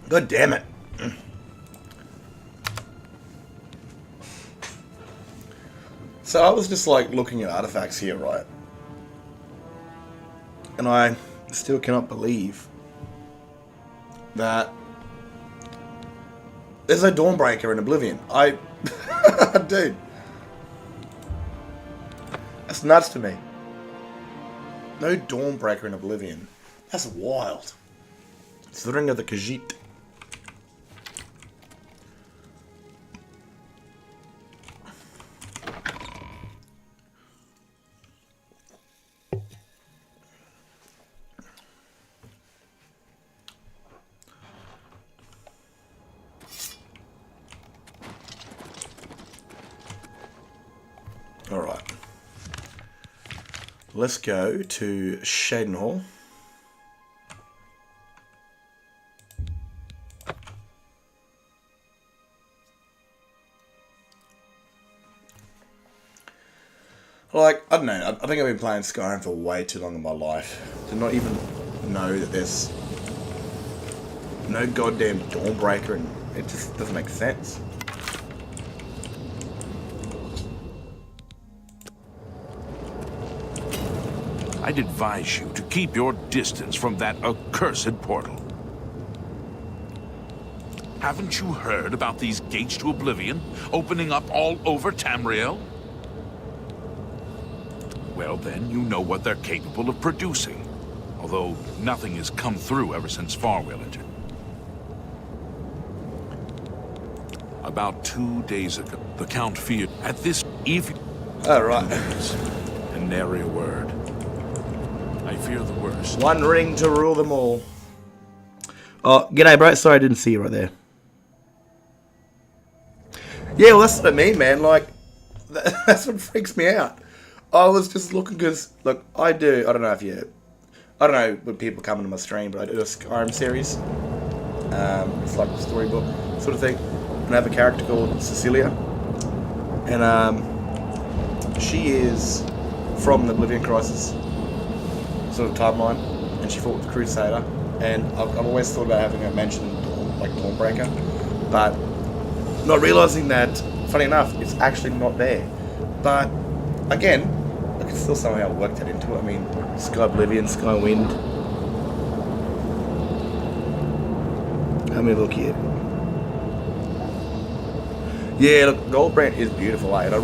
God damn it. So I was just like looking at artifacts here, right? And I still cannot believe that there's no Dawnbreaker in Oblivion. Dude. That's nuts to me. No Dawnbreaker in Oblivion. That's wild. It's the Ring of the Khajiit. Alright. Let's go to Shaden Hall. Like, I don't know, I think I've been playing Skyrim for way too long in my life to not even know that there's no goddamn Dawnbreaker, and it just doesn't make sense. I'd advise you to keep your distance from that accursed portal. Haven't you heard about these gates to Oblivion opening up all over Tamriel? Well then, you know what they're capable of producing. Although nothing has come through ever since Farwell entered. About 2 days ago, the Count feared at this evening. Alright. And nary a word. I fear the worst. One ring to rule them all. Oh, g'day, bro. Sorry I didn't see you right there. Yeah, well, that's what I mean, man. Like, that's what freaks me out. I was just looking because, look, I don't know if you, I don't know when people come into my stream, but I do a Skyrim series. It's like a storybook sort of thing. And I have a character called Cecilia. And she is from the Oblivion Crisis sort of timeline, and she fought with the Crusader, and I've always thought about having her mention like Dawnbreaker, but not realising that, funny enough, it's actually not there. But again, I can still somehow work that into it. I mean, Sky Oblivion, Sky Wind. Let me look here. Yeah, look, Goldbrand is beautiful, and I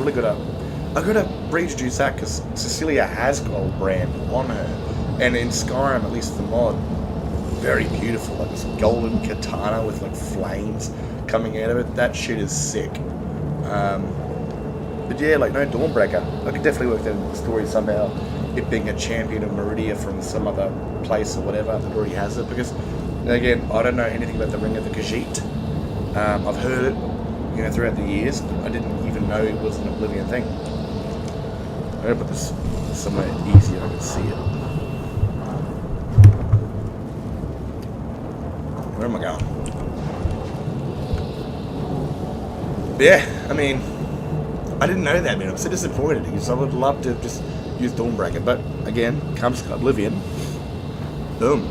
gotta reintroduce that because Cecilia has Goldbrand on her. And in Skyrim, at least the mod, very beautiful. Like this golden katana with like flames coming out of it. That shit is sick. But yeah, like no Dawnbreaker. I could definitely work that in the story somehow. It being a champion of Meridia from some other place or whatever that already has it. Because again, I don't know anything about the Ring of the Khajiit. I've heard it, throughout the years, but I didn't even know it was an Oblivion thing. I'm gonna put this somewhere easier I can see it. Where am I going? Yeah, I mean, I didn't know that, man. I'm so disappointed because I would love to just use Dawnbreaker, but again, comes Oblivion. Boom.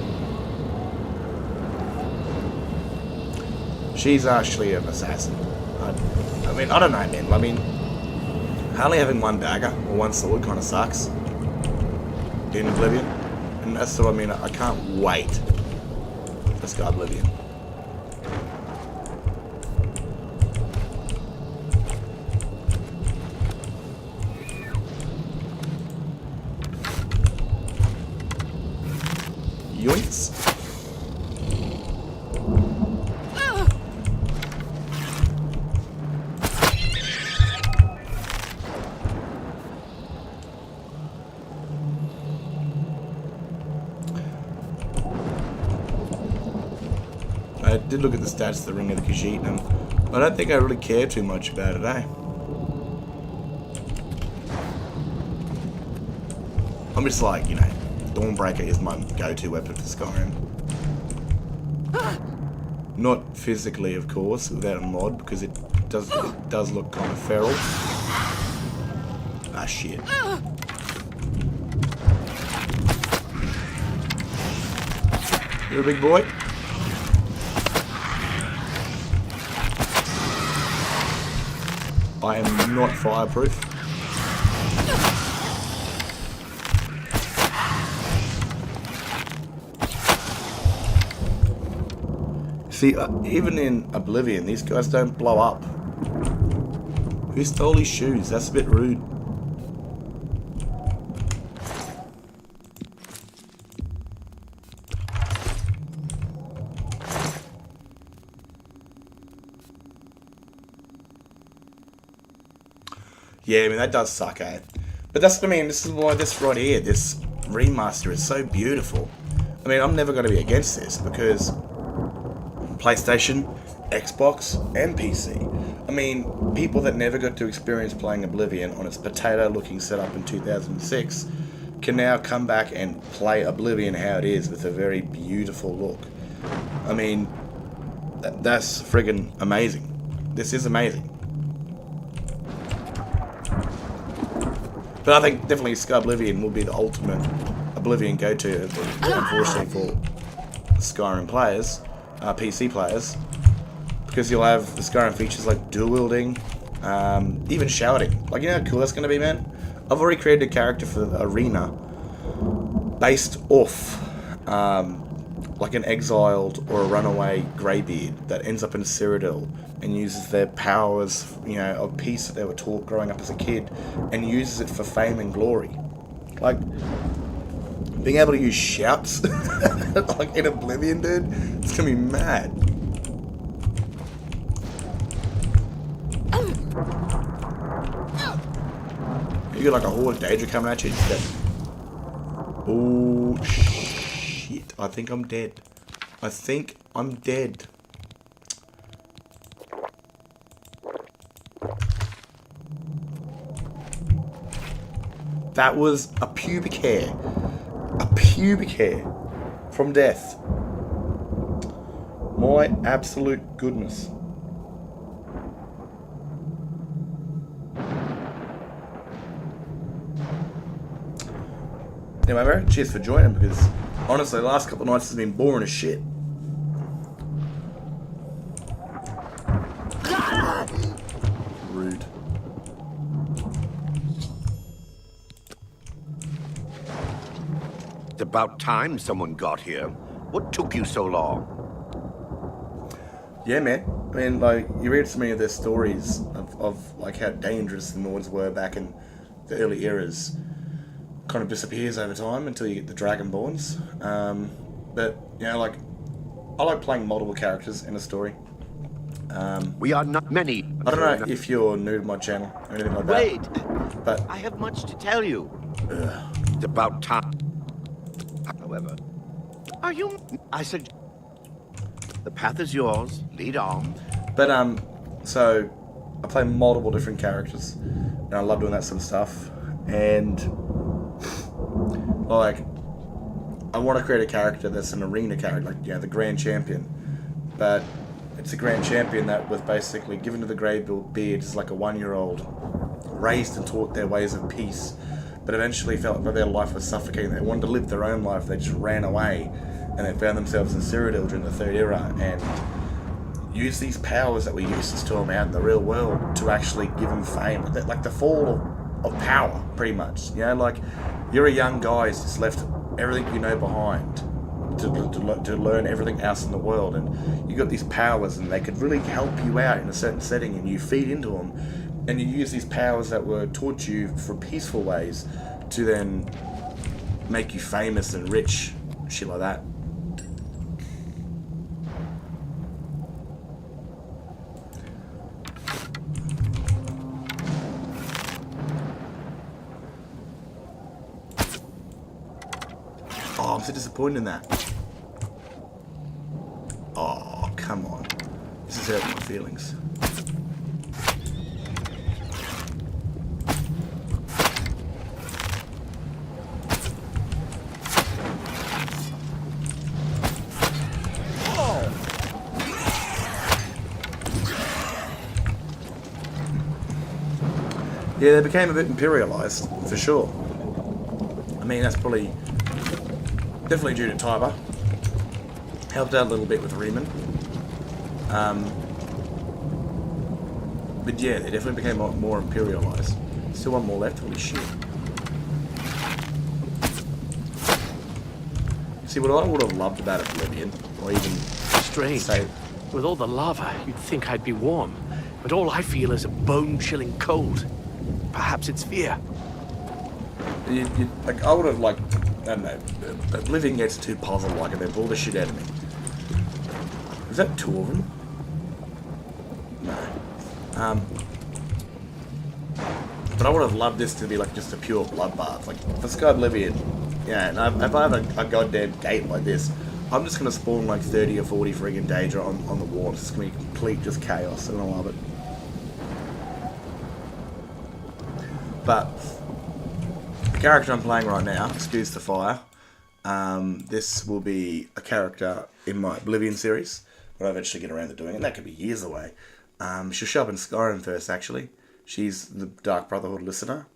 She's actually an assassin. I mean, I don't know, man. I mean, hardly having one dagger or one sword kind of sucks in Oblivion, and that's what I mean. I can't wait. Let's go Oblivion. Yoinks. I did look at the stats of the Ring of the Khajiit, and I don't think I really care too much about it, eh? I'm just like, Dawnbreaker is my go-to weapon for Skyrim. Not physically, of course, without a mod, because it does look kind of feral. Ah, shit. You're a big boy. I am not fireproof. See, even in Oblivion, these guys don't blow up. Who stole his shoes? That's a bit rude. Yeah, I mean, that does suck, eh? But that's what I mean, this is why this right here, this remaster is so beautiful. I mean, I'm never going to be against this, because PlayStation, Xbox, and PC. I mean, people that never got to experience playing Oblivion on its potato-looking setup in 2006 can now come back and play Oblivion how it is, with a very beautiful look. I mean, that's friggin' amazing. This is amazing. But I think definitely Oblivion will be the ultimate Oblivion go-to, unfortunately for Skyrim players, PC players, because you'll have the Skyrim features like dual wielding, even shouting. Like, you know how cool that's going to be, man? I've already created a character for the arena based off like an exiled or a runaway greybeard that ends up in Cyrodiil and uses their powers, you know, of peace that they were taught growing up as a kid, and uses it for fame and glory. Like, being able to use shouts like in Oblivion, dude, it's gonna be mad. You got like a horde of Daedra coming at you. Oh shit! I think I'm dead. I think I'm dead. That was a pubic hair. A pubic hair from death. My absolute goodness. Anyway, bro, cheers for joining, because honestly, the last couple of nights has been boring as shit. Rude. It's about time someone got here. What took you so long? Yeah, man. I mean, like, you read so many of their stories of like how dangerous the Nords were back in the early eras. Kind of disappears over time until you get the Dragonborns. But, you know, like, I like playing multiple characters in a story. We are not many. I don't know if you're new to my channel or anything like that. Wait, but I have much to tell you. It's about time. However, are you? I said, the path is yours. Lead on. But so I play multiple different characters, and I love doing that sort of stuff. And like, I want to create a character that's an arena character, like, you know, the Grand Champion. But it's a Grand Champion that was basically given to the Greybeard as like a 1-year-old, raised and taught their ways of peace, but eventually felt that their life was suffocating. They wanted to live their own life. They just ran away, and they found themselves in Cyrodiil during the Third Era, and used these powers that we used to them out in the real world to actually give them fame. Like the fall of power, pretty much. You know, like, you're a young guy who's just left everything you know behind to learn everything else in the world, and you got these powers, and they could really help you out in a certain setting, and you feed into them, and you use these powers that were taught you for peaceful ways to then make you famous and rich, shit like that. Oh, I'm so disappointed in that. Oh, come on. This is hurting my feelings. Yeah, they became a bit imperialized, for sure. I mean, that's probably definitely due to Tiber. Helped out a little bit with Riemann. But yeah, they definitely became more imperialized. Still one more left. Holy shit. See, what I would have loved about Oblivion, or even Strange. say, With all the lava, you'd think I'd be warm. But all I feel is a bone-chilling cold. Perhaps it's fear. like, I would have, like, I don't know, Oblivion gets too puzzle-like and they pull the shit out of me. Is that two of them? No. But I would have loved this to be like just a pure bloodbath. Like, for Sky Oblivion, yeah, and if I have a goddamn gate like this, I'm just going to spawn like 30 or 40 friggin' Daedra on the wall. It's just going to be complete just chaos, and I love it. But the character I'm playing right now, excuse the fire, this will be a character in my Oblivion series, when I eventually get around to doing it, and that could be years away. She'll show up in Skyrim first, actually. She's the Dark Brotherhood listener.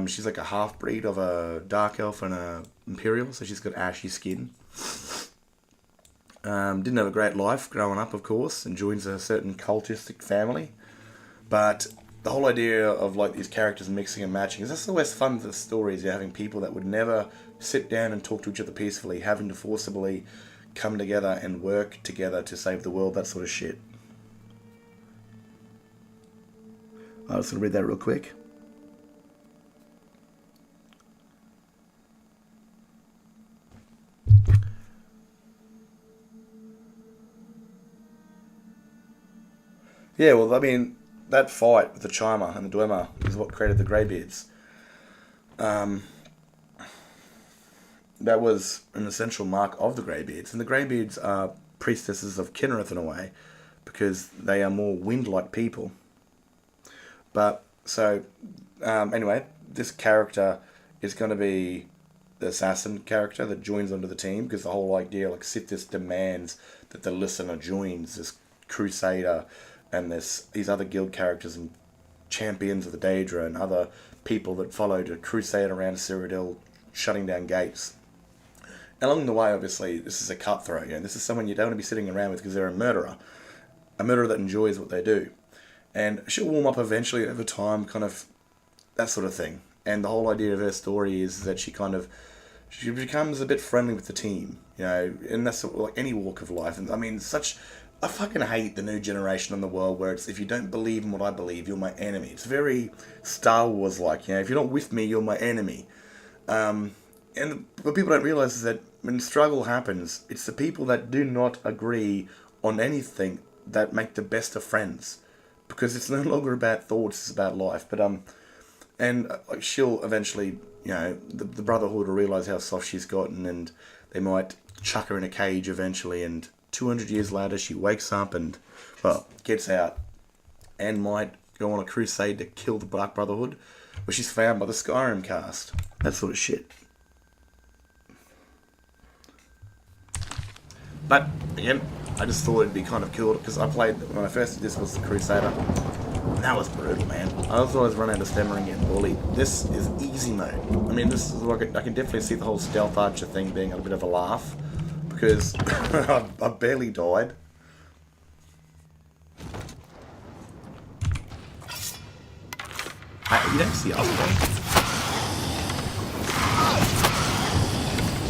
She's like a half-breed of a Dark Elf and a Imperial, so she's got ashy skin. Didn't have a great life growing up, of course, and joins a certain cultistic family. But the whole idea of like these characters mixing and matching is that's the worst fun for the stories. You're having people that would never sit down and talk to each other peacefully, having to forcibly come together and work together to save the world, that sort of shit. I'm just going to read that real quick. Yeah, well, I mean, that fight with the Chimer and the Dwemer is what created the Greybeards. That was an essential mark of the Greybeards. And the Greybeards are priestesses of Kinnereth in a way, because they are more wind-like people. But, so, anyway, this character is going to be the assassin character that joins onto the team, because the whole idea, like, Sithis demands that the listener joins this crusader and these other guild characters and champions of the Daedra and other people that follow to crusade around Cyrodiil, shutting down gates. And along the way, obviously, this is a cutthroat. You know, this is someone you don't want to be sitting around with because they're a murderer that enjoys what they do. And she'll warm up eventually over time, kind of that sort of thing. And the whole idea of her story is that she becomes a bit friendly with the team, you know, and that's like any walk of life. And I mean, I fucking hate the new generation in the world where it's, if you don't believe in what I believe, you're my enemy. It's very Star Wars like, you know, if you're not with me, you're my enemy. And what people don't realise is that when struggle happens, it's the people that do not agree on anything that make the best of friends. Because it's no longer about thoughts, it's about life. But, like, she'll eventually, you know, the Brotherhood will realise how soft she's gotten, and they might chuck her in a cage eventually, and 200 years later she wakes up and, well, gets out and might go on a crusade to kill the Dark Brotherhood, where she's found by the Skyrim cast. That sort of shit. But, again, I just thought it'd be kind of cool, because I played, when I first did this, was the Crusader. And that was brutal, man. I was always running out of stamina and getting bullied. This is easy mode. I mean, this is like, I can definitely see the whole stealth archer thing being a bit of a laugh, because I barely died. Hey, you don't see us, bro.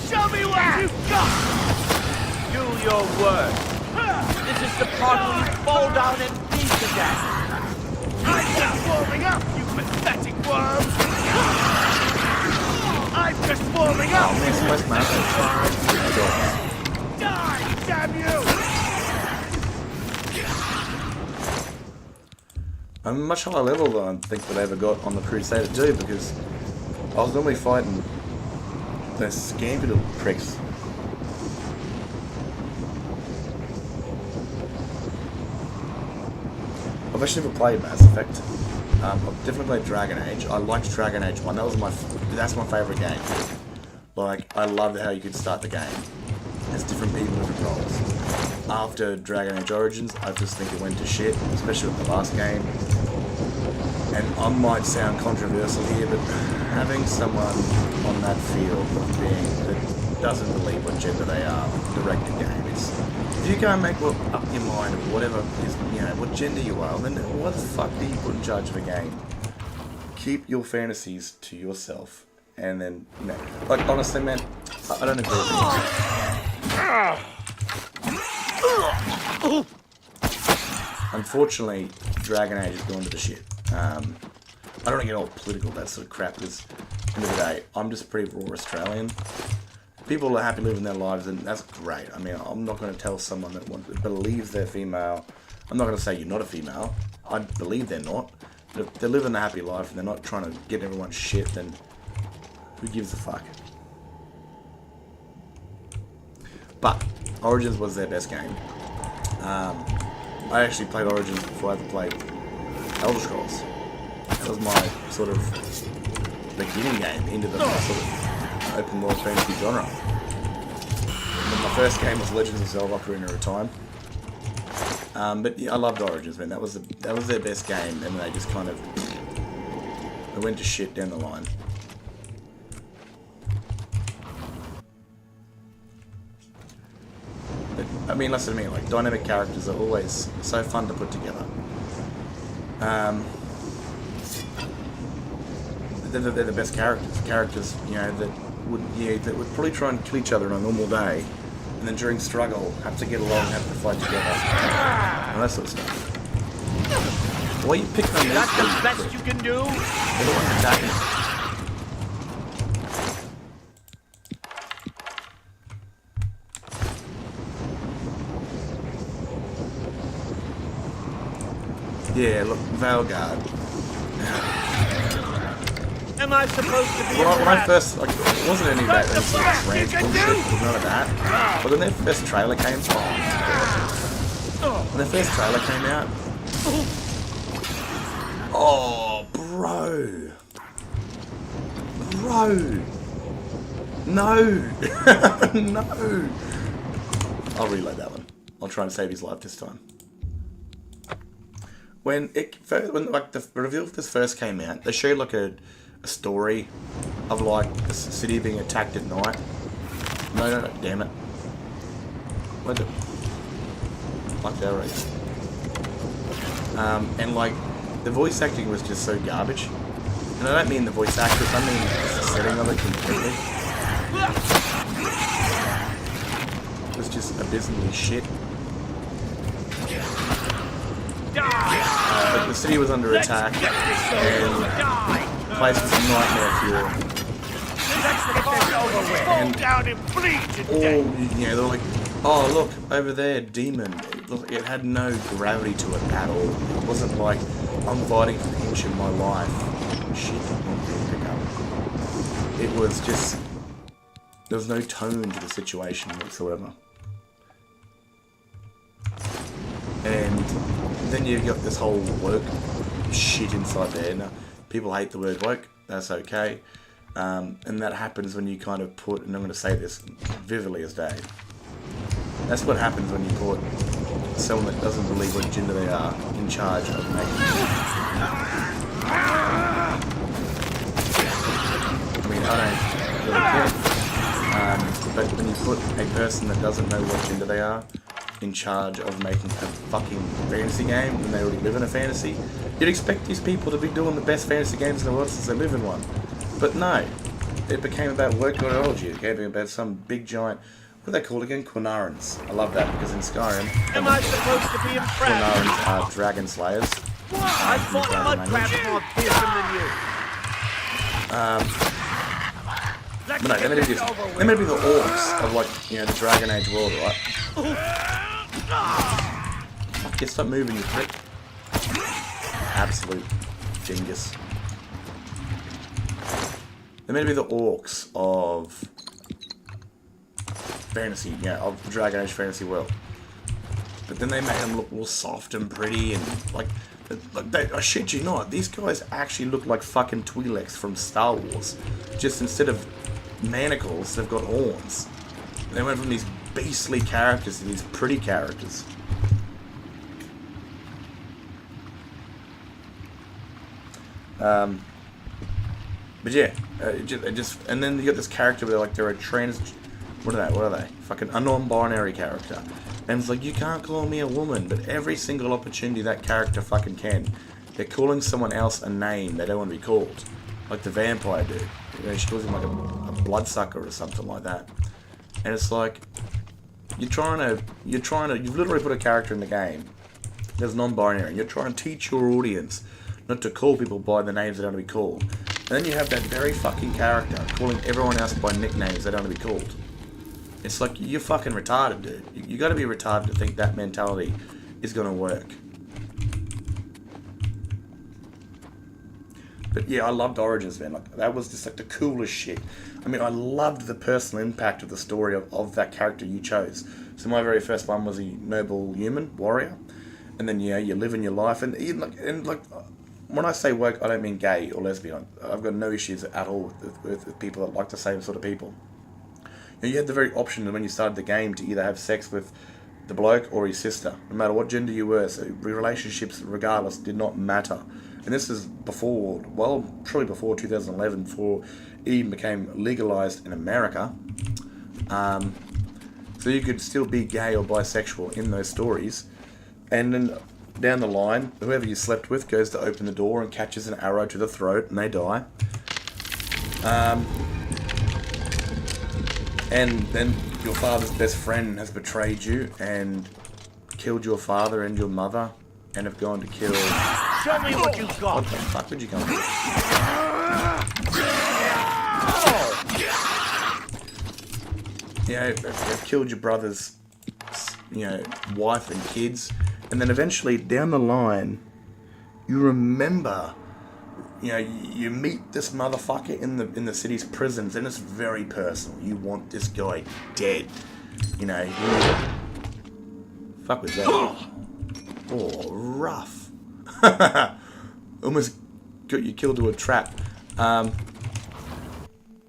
Show me what you've got! Do your work. This is the part where you fall down and bleed to death. I'm just warming up, you pathetic worm! I'm just warming up! Die, damn you! I'm a much higher level than I think that I ever got on the Crusader 2, because I was normally fighting the scampi little pricks. I've actually never played Mass Effect. I've definitely played Dragon Age. I liked Dragon Age 1. That's my favourite game. Like, I loved how you could start the game. There's different people, different roles. After Dragon Age Origins, I just think it went to shit, especially with the last game. And I might sound controversial here, but having someone on that field of being that doesn't believe what gender they are direct the game, If you can't make up your mind of whatever is, what gender you are, then what the fuck do you put in charge of a game? Keep your fantasies to yourself, and then, like, honestly, man, I don't agree with you. Unfortunately, Dragon Age has gone to the shit. I don't want to get all political, that sort of crap, because at the end of the day, I'm just a pretty raw Australian. People are happy living their lives, and that's great. I mean, I'm not going to tell someone that believes they're female. I'm not going to say you're not a female. I believe they're not. But if they're living a happy life and they're not trying to get everyone's shit, then who gives a fuck? But Origins was their best game. I actually played Origins before I ever played Elder Scrolls. That was my sort of beginning game into the sort of open world fantasy genre. And my first game was Legends of Zelda: Ocarina of Time. But yeah, I loved Origins, man. That was their best game, and they just kind of went to shit down the line. But, I mean, listen to me. Like, dynamic characters are always so fun to put together. They're the best characters. Characters, that would probably try and kill each other on a normal day, and then during struggle have to get along, have to fight together, and that sort of stuff. Why are you picking on these? That's the best you can do. They're the ones attacking. Yeah, look, Valgard. Am I supposed to be When I first, impressed? it wasn't any of that sort of trans bullshit, it was none of that. But when their first trailer came, when their first trailer came out, oh, bro, no, no. I'll reload that one. I'll try and save his life this time. When the reveal of this first came out, they showed like a story of like the city being attacked at night. No, damn it. What the? Like that right. And like the voice acting was just so garbage. And I don't mean the voice actors, I mean the setting of it completely. It was just abysmally shit. The city was under attack, and the place was a nightmare fuel. And they're like, oh look, over there, demon. It had no gravity to it at all. It wasn't like, I'm fighting for an inch of my life. Shit, pick up. It was just, there was no tone to the situation whatsoever. And then you've got this whole woke shit inside there. Now, people hate the word woke, that's okay. And that happens when you kind of put, and I'm going to say this vividly as day, that's what happens when you put someone that doesn't believe what gender they are in charge of making it. I mean, I don't really care. But when you put a person that doesn't know what gender they are in charge of making a fucking fantasy game when they already live in a fantasy, you'd expect these people to be doing the best fantasy games in the world since they live in one. But no, it became about work ideology. It became about some big giant, what are they called again? Quinarans. I love that because in Skyrim, Am I supposed to be impressed? Quinarans are dragon slayers. I fought mud crabs more fearsome than you. But no, they're meant to be the orcs of like, the Dragon Age world, right? Fuck you, stop moving, you prick. Absolute dingus. They're meant to be the orcs of fantasy, of the Dragon Age fantasy world. But then they made them look all soft and pretty and like I shit you not, these guys actually look like fucking Twi'leks from Star Wars. Just instead of manacles, they've got horns. And they went from these beastly characters to these pretty characters. But yeah, and then you got this character where they're a What are they? Fucking a non-binary character. And it's like, you can't call me a woman, but every single opportunity that character fucking can, they're calling someone else a name they don't want to be called. Like the vampire dude. You know, she calls him like a bloodsucker or something like that. And it's like, you've literally put a character in the game that's non-binary, and you're trying to teach your audience not to call people by the names they don't want to be called. And then you have that very fucking character calling everyone else by nicknames they don't want to be called. It's like, you're fucking retarded, dude. You gotta be retarded to think that mentality is gonna work. But yeah, I loved Origins, man. Like, that was just like the coolest shit. I mean, I loved the personal impact of the story of that character you chose. So my very first one was a noble human warrior, and then yeah, you live in your life, and when I say work, I don't mean gay or lesbian. I've got no issues at all with people that like the same sort of people. You had the very option when you started the game to either have sex with the bloke or his sister, no matter what gender you were. So relationships, regardless, did not matter. And this is before, well, probably before 2011, before it even became legalized in America. So you could still be gay or bisexual in those stories. And then down the line, whoever you slept with goes to open the door and catches an arrow to the throat and they die. And then your father's best friend has betrayed you and killed your father and your mother and have gone to kill... Show me what you got! What the fuck would you come to? You know, they've killed your brother's, you know, wife and kids. And then eventually, down the line, you remember... You know, you meet this motherfucker in the city's prisons, and it's very personal. You want this guy dead. You know, fuck with that. Oh, rough. Almost got you killed to a trap. Yeah,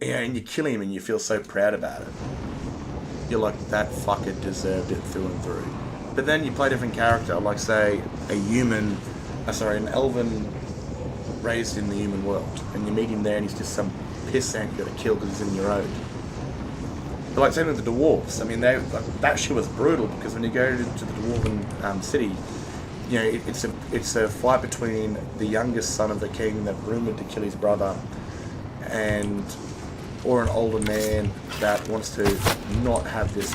and you kill him, and you feel so proud about it. You're like, that fucker deserved it through and through. But then you play a different character, like say an elven raised in the human world, and you meet him there and he's just some pissant you gotta kill because he's in your road. But like same with the dwarves, I mean that shit was brutal, because when you go to the dwarven city, you know, it's a fight between the youngest son of the king that rumoured to kill his brother, or an older man that wants to not have this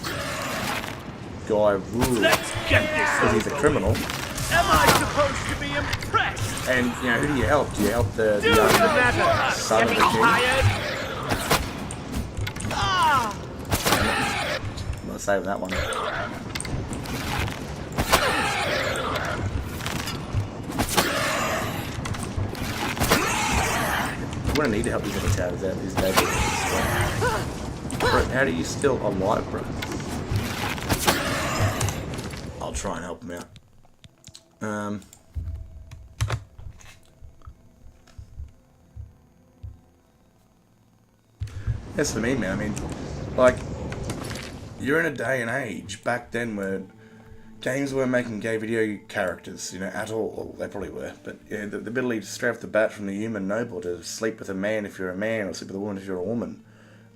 guy rule because he's a criminal. Am I supposed to be impressed? And, you know, who do you help? Do you help the young son of the king? I'm not saving that one. I'm gonna need to help these other towers out. These guys bro, how are you still alive, bro? I'll try and help him out. As for me, man, I mean, like, you're in a day and age back then where games weren't making gay video characters, you know, at all. Well, they probably were, but yeah, the ability to straight off the bat from the human noble to sleep with a man if you're a man, or sleep with a woman if you're a woman.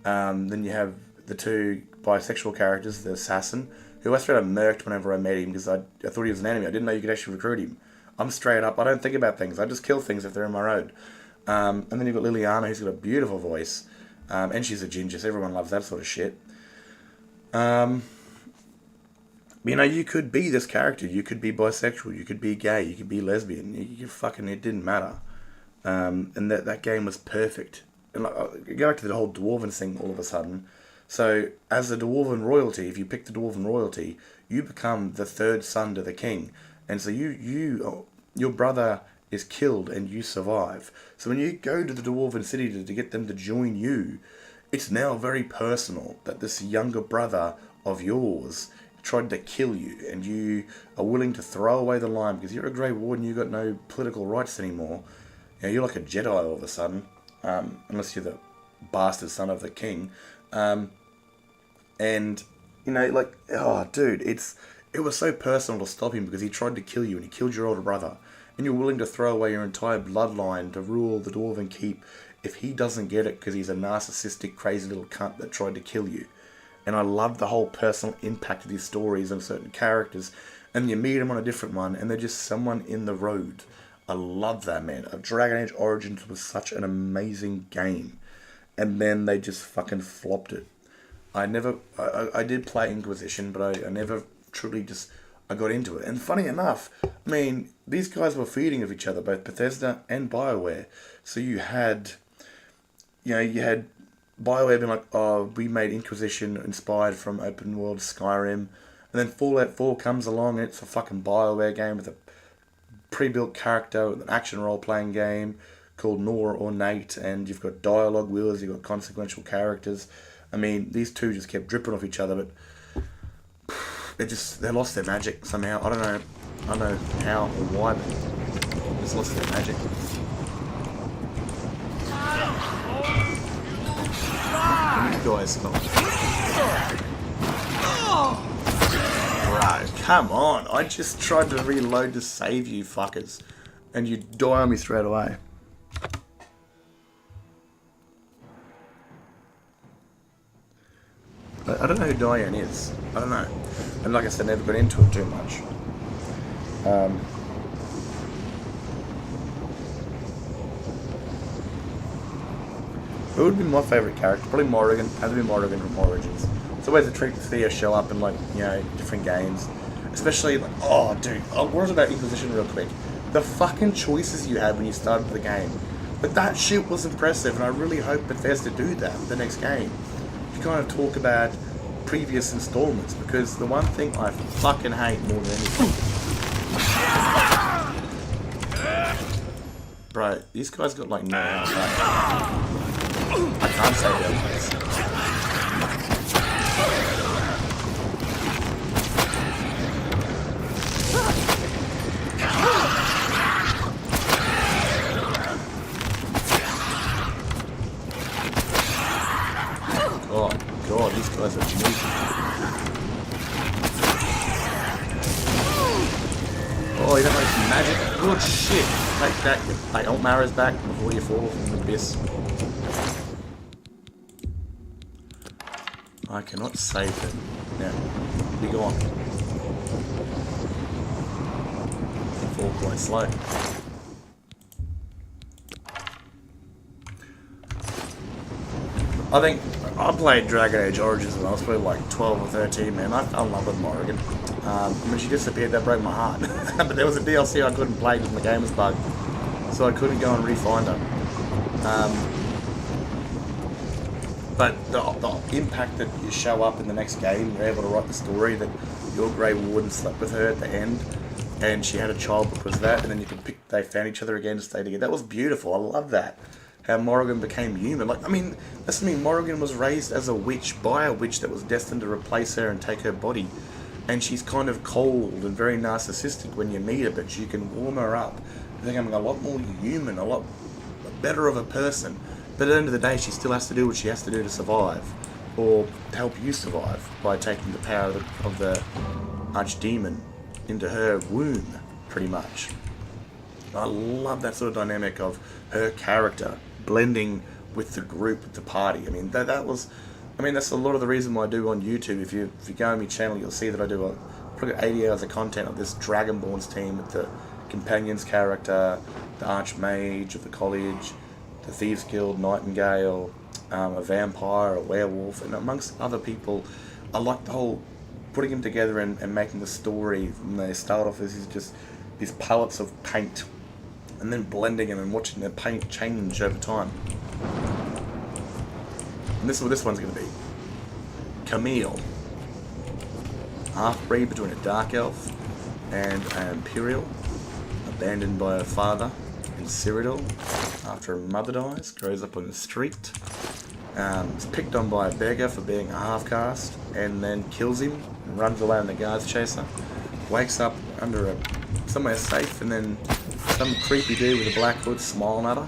Then you have the two bisexual characters, the assassin, who I straight up murked whenever I met him because I thought he was an enemy. I didn't know you could actually recruit him. I'm straight up, I don't think about things. I just kill things if they're in my road. And then you've got Liliana, who's got a beautiful voice. And she's a ginger, so everyone loves that sort of shit. You know, you could be this character. You could be bisexual. You could be gay. You could be lesbian. You fucking, it didn't matter. And that game was perfect. And like, go back to the whole dwarven thing all of a sudden. So, as the dwarven royalty, if you pick the dwarven royalty, you become the third son to the king. And so your brother is killed and you survive. So when you go to the dwarven city to get them to join you, it's now very personal that this younger brother of yours tried to kill you, and you are willing to throw away the line because you're a Grey Warden, you've got no political rights anymore. You know, you're like a Jedi all of a sudden, unless you're the bastard son of the king. And, you know, like, oh, dude, it was so personal to stop him because he tried to kill you and he killed your older brother. And you're willing to throw away your entire bloodline to rule the Dwarven Keep if he doesn't get it because he's a narcissistic, crazy little cunt that tried to kill you. And I love the whole personal impact of these stories on certain characters. And you meet them on a different one, and they're just someone in the road. I love that, man. Dragon Age Origins was such an amazing game. And then they just fucking flopped it. I did play Inquisition, but I never truly I got into it. And funny enough, I mean, these guys were feeding of each other, both Bethesda and BioWare. So you had BioWare being like, oh, we made Inquisition inspired from open world Skyrim. And then Fallout 4 comes along and it's a fucking BioWare game with a pre-built character, with an action role-playing game called Nor or Nate, and you've got dialogue wheels, you've got consequential characters. I mean, these two just kept dripping off each other, but they lost their magic somehow. I don't know how or why, but they just lost their magic. You guys stop. Right, come on. I just tried to reload to save you fuckers, and you die on me straight away. I don't know who Diane is. I don't know. And like I said, never got into it too much. Who would be my favourite character? Probably Morrigan. Has to be Morrigan from Origins. It's always a treat to see her show up in, like, you know, different games. Especially, like, oh, dude. What about Inquisition real quick? The fucking choices you had when you started the game. But that shit was impressive, and I really hope Bethesda do that with the next game. You kind of talk about previous installments, because the one thing I fucking hate more than anything. Bro, these guys got like no health. I can't say the other place. Oh god, these guys are amazing. Oh, you don't like some magic? Good shit. Take that, take Alt Mara's back before you fall from the abyss. I cannot save them. Now, be gone. They fall quite slow. I think I played Dragon Age Origins when I was probably like 12 or 13, man. I fell in love with Morrigan. When she disappeared, that broke my heart. But there was a DLC I couldn't play because my game was bugged. So I couldn't go and re-find her. But the impact that you show up in the next game, you're able to write the story that your Grey Warden slept with her at the end, and she had a child because of that, and then you could pick, they found each other again to stay together. That was beautiful. I love that. How Morrigan became human. Like, I mean, that's the thing, Morrigan was raised as a witch by a witch that was destined to replace her and take her body. And she's kind of cold and very narcissistic when you meet her, but you can warm her up, becoming a lot more human, a lot better of a person. But at the end of the day, she still has to do what she has to do to survive, or to help you survive, by taking the power of the archdemon into her womb, pretty much. I love that sort of dynamic of her character blending with the group, with the party. I mean, that was, I mean, that's a lot of the reason why I do on YouTube. If you go on my channel, you'll see that I do probably 80 hours of content of this Dragonborn's team with the Companion's character, the Archmage of the College, the Thieves Guild, Nightingale, a vampire, a werewolf, and amongst other people. I like the whole putting them together and making the story. And they start off as just these pallets of paint, and then blending them and watching their paint change over time. And this is what this one's going to be. Camille. Half-breed between a dark elf and an imperial. Abandoned by her father in Cyrodiil after her mother dies. Grows up on the street. Is picked on by a beggar for being a half-caste, and then kills him and runs away on the guards chaser. Wakes up under somewhere safe, and then some creepy dude with a black hood smiling at her.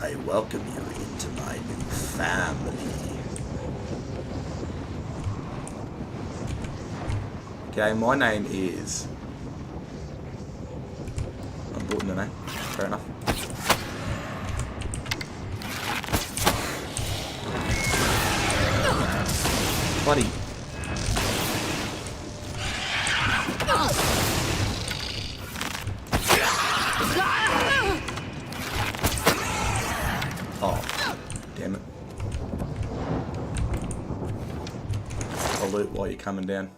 I welcome you into my new family. Okay, my name is... I'm bought in the name. Fair enough. Bloody. Oh, damn it. I'll loot while you're coming down.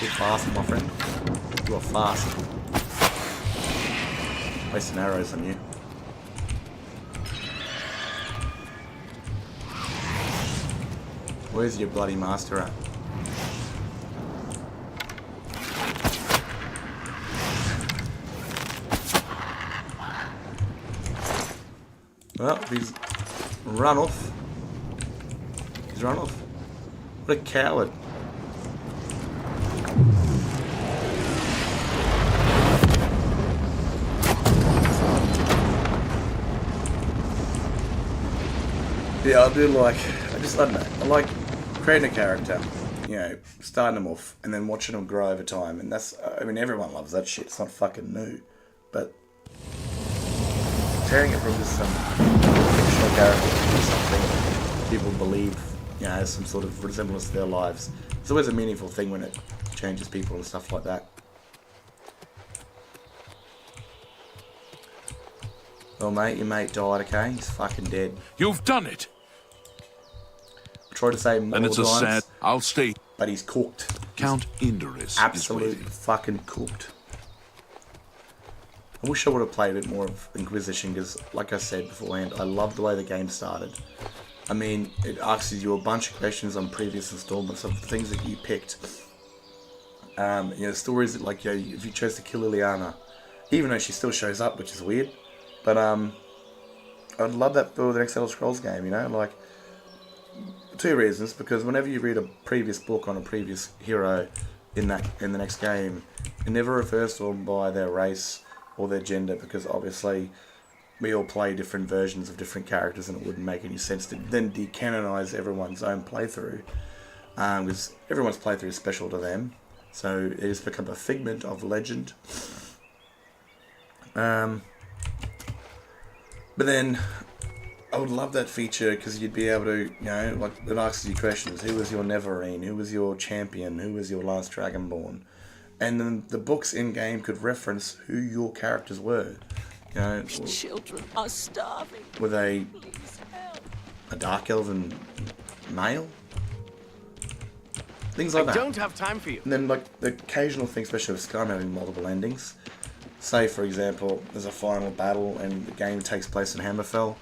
You're fast, my friend. You are fast. Wasting arrows on you. Where's your bloody master at? Well, he's run off. He's run off. What a coward. Yeah, I do like, I don't know, I like creating a character, you know, starting them off and then watching them grow over time. And that's, I mean, everyone loves that shit. It's not fucking new. But tearing it from just some fictional character to something people believe, you know, has some sort of resemblance to their lives. It's always a meaningful thing when it changes people and stuff like that. Well, mate, your mate died, okay? He's fucking dead. You've done it! I tried to save him And it's a times, sad... I'll stay. but he's cooked. Count Indris Absolutely is waiting. fucking cooked. I wish I would have played a bit more of Inquisition because, like I said beforehand, I love the way the game started. I mean, it asks you a bunch of questions on previous installments of the things that you picked. You know, stories that, like, you know, if you chose to kill Liliana, even though she still shows up, which is weird. But I'd love that for the next Elder Scrolls game, you know, like, two reasons, because whenever you read a previous book on a previous hero in the next game, it never refers to them by their race or their gender, because obviously we all play different versions of different characters and it wouldn't make any sense to then decanonize everyone's own playthrough, because everyone's playthrough is special to them, so it has become a figment of legend. But then, I would love that feature because you'd be able to, you know, like, it asks you questions. Who was your Neverine? Who was your champion? Who was your last Dragonborn? And then the books in-game could reference who your characters were. You know, Children are starving. were they Please help. a Dark Elven male? Things like I that. don't have time for you. And then, like, the occasional thing, especially with Skyrim having multiple endings. Say, for example, there's a final battle and the game takes place in Hammerfell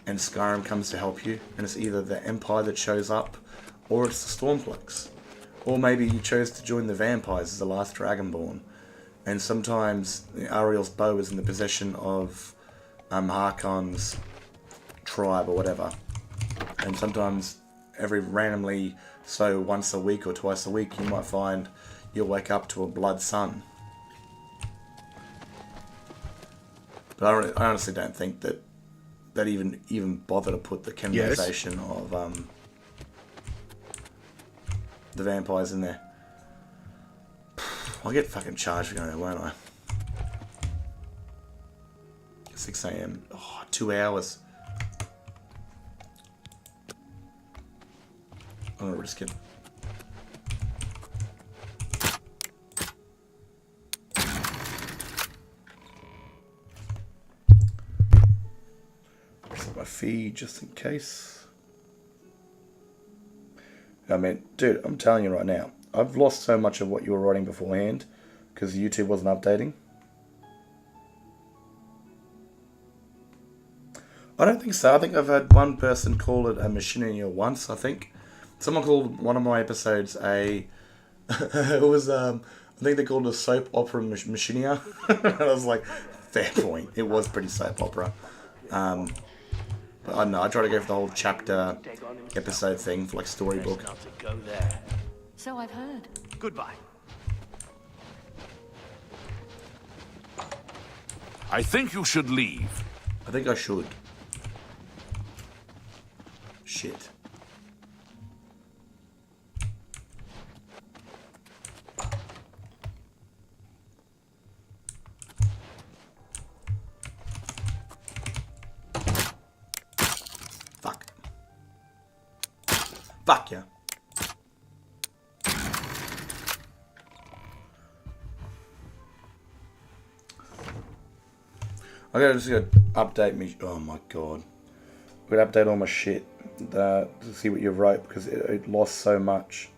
and Skyrim comes to help you, and it's either the Empire that shows up or it's the Stormcloaks. Or maybe you chose to join the vampires as the last Dragonborn. And sometimes Ariel's bow is in the possession of Harkon's tribe or whatever. And sometimes every randomly, so once a week or twice a week, you might find you'll wake up to a blood sun. But I honestly don't think that even bother to put the canonization of the vampires in there. I'll get fucking charged for going there, won't I? 6 AM. Oh, 2 hours. I'm gonna risk it. Set my feed just in case. I mean, dude, I'm telling you right now, I've lost so much of what you were writing beforehand because YouTube wasn't updating. I don't think so. I think I've had one person call it a machinery once, I think. Someone called one of my episodes a... it was, I think they called it a soap opera machinia. And I was like, fair point. It was pretty soap opera. But I don't know, I try to go for the whole chapter episode thing for like storybook. Not to go there. So I've heard. Goodbye. I think you should leave. I think I should. Shit. Fuck yeah. I gotta just go update me. Oh my god. I'm gonna update all my shit to see what you wrote because it lost so much.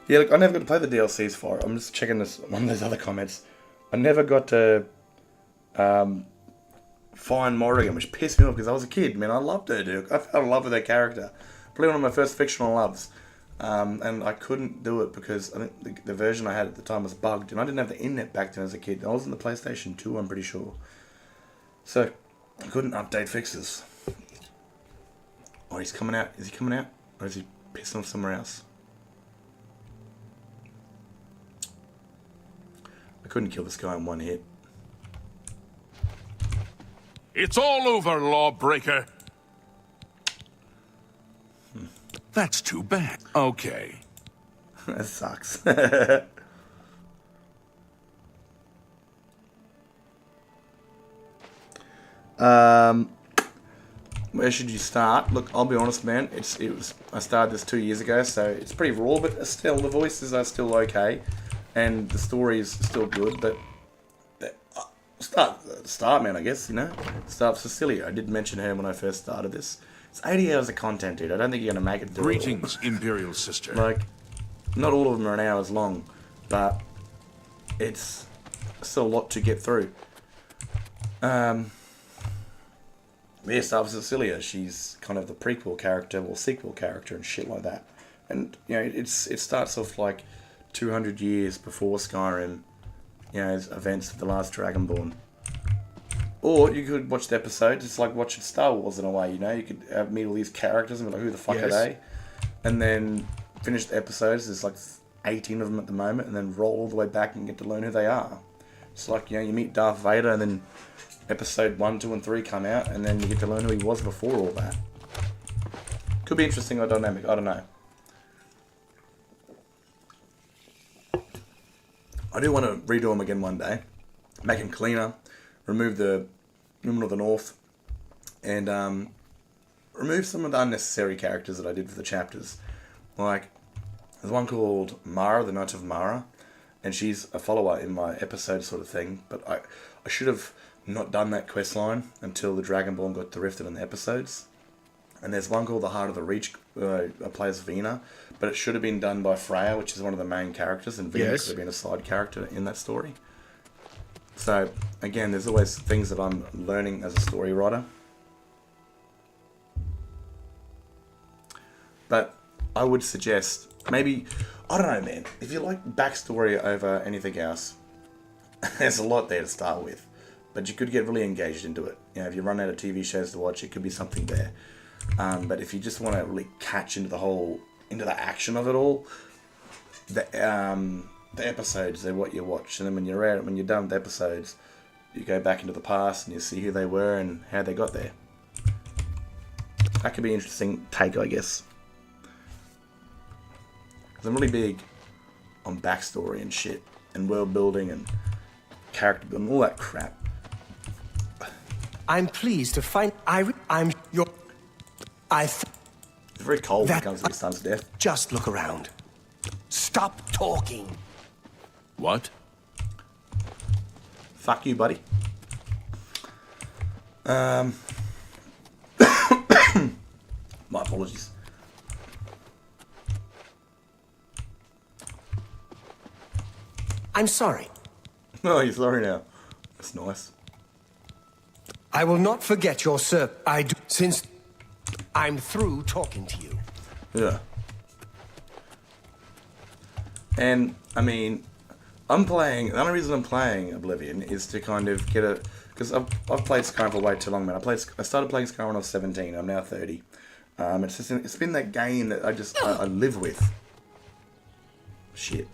Yeah, look, I never got to play the DLCs for it. I'm just checking this one of those other comments. I never got to find Morrigan, which pissed me off because I was a kid. Man, I loved her, dude. I fell in love with her character. Probably one of my first fictional loves. And I couldn't do it because I think the version I had at the time was bugged. And I didn't have the internet back then as a kid. I was in the PlayStation 2, I'm pretty sure. So, I couldn't update fixes. Oh, he's coming out. Is he coming out? Or is he pissing off somewhere else? I couldn't kill this guy in one hit. It's all over, lawbreaker. That's too bad. Okay. That sucks. Where should you start? Look, I'll be honest, man. I started this 2 years ago, so it's pretty raw, but still, the voices are still okay. And the story is still good, but start, man, I guess, you know? Start Cecilia. I did mention her when I first started this. It's 80 hours of content, dude. I don't think you're going to make it do it all. Greetings, Imperial Sister. Like, not all of them are an hours long, but it's still a lot to get through. Yeah, start with Cecilia. She's kind of the prequel character or sequel character and shit like that. And, you know, it starts off like 200 years before Skyrim, you know, events of the last Dragonborn. Or you could watch the episode, just like watching Star Wars in a way, you know? You could meet all these characters and be like, who the fuck are they? And then finish the episodes, there's like 18 of them at the moment, and then roll all the way back and get to learn who they are. It's like, you know, you meet Darth Vader and then episode 1, 2, and 3 come out, and then you get to learn who he was before all that. Could be interesting or dynamic, I don't know. I do want to redo them again one day, make them cleaner, remove the Women of the North, and remove some of the unnecessary characters that I did for the chapters. Like, there's one called Mara, the Knight of Mara, and she's a follower in my episode sort of thing, but I should have not done that quest line until the Dragonborn got drifted in the episodes. And there's one called the Heart of the Reach, plays Vina, but it should have been done by Freya, which is one of the main characters, and Vina could have been a side character in that story. So, again, there's always things that I'm learning as a story writer. But I would suggest, maybe, I don't know, man, if you like backstory over anything else, there's a lot there to start with. But you could get really engaged into it. You know, if you run out of TV shows to watch, it could be something there. But if you just want to really catch into the action of it all, the episodes, they're what you watch. And then when you're done with the episodes, you go back into the past and you see who they were and how they got there. That could be an interesting take, I guess. Because I'm really big on backstory and shit, and world building and character building, all that crap. I'm pleased to find It's very cold when it comes to his son's death. Just look around. Stop talking. What? Fuck you, buddy. My apologies. I'm sorry. Oh, you're sorry now. That's nice. I will not forget your since I'm through talking to you. Yeah. And, I mean, the only reason I'm playing Oblivion is to kind of get a, because I've played Skyrim for way too long, man. I started playing Skyrim when I was 17, I'm now 30. It's been that game that I live with. Shit.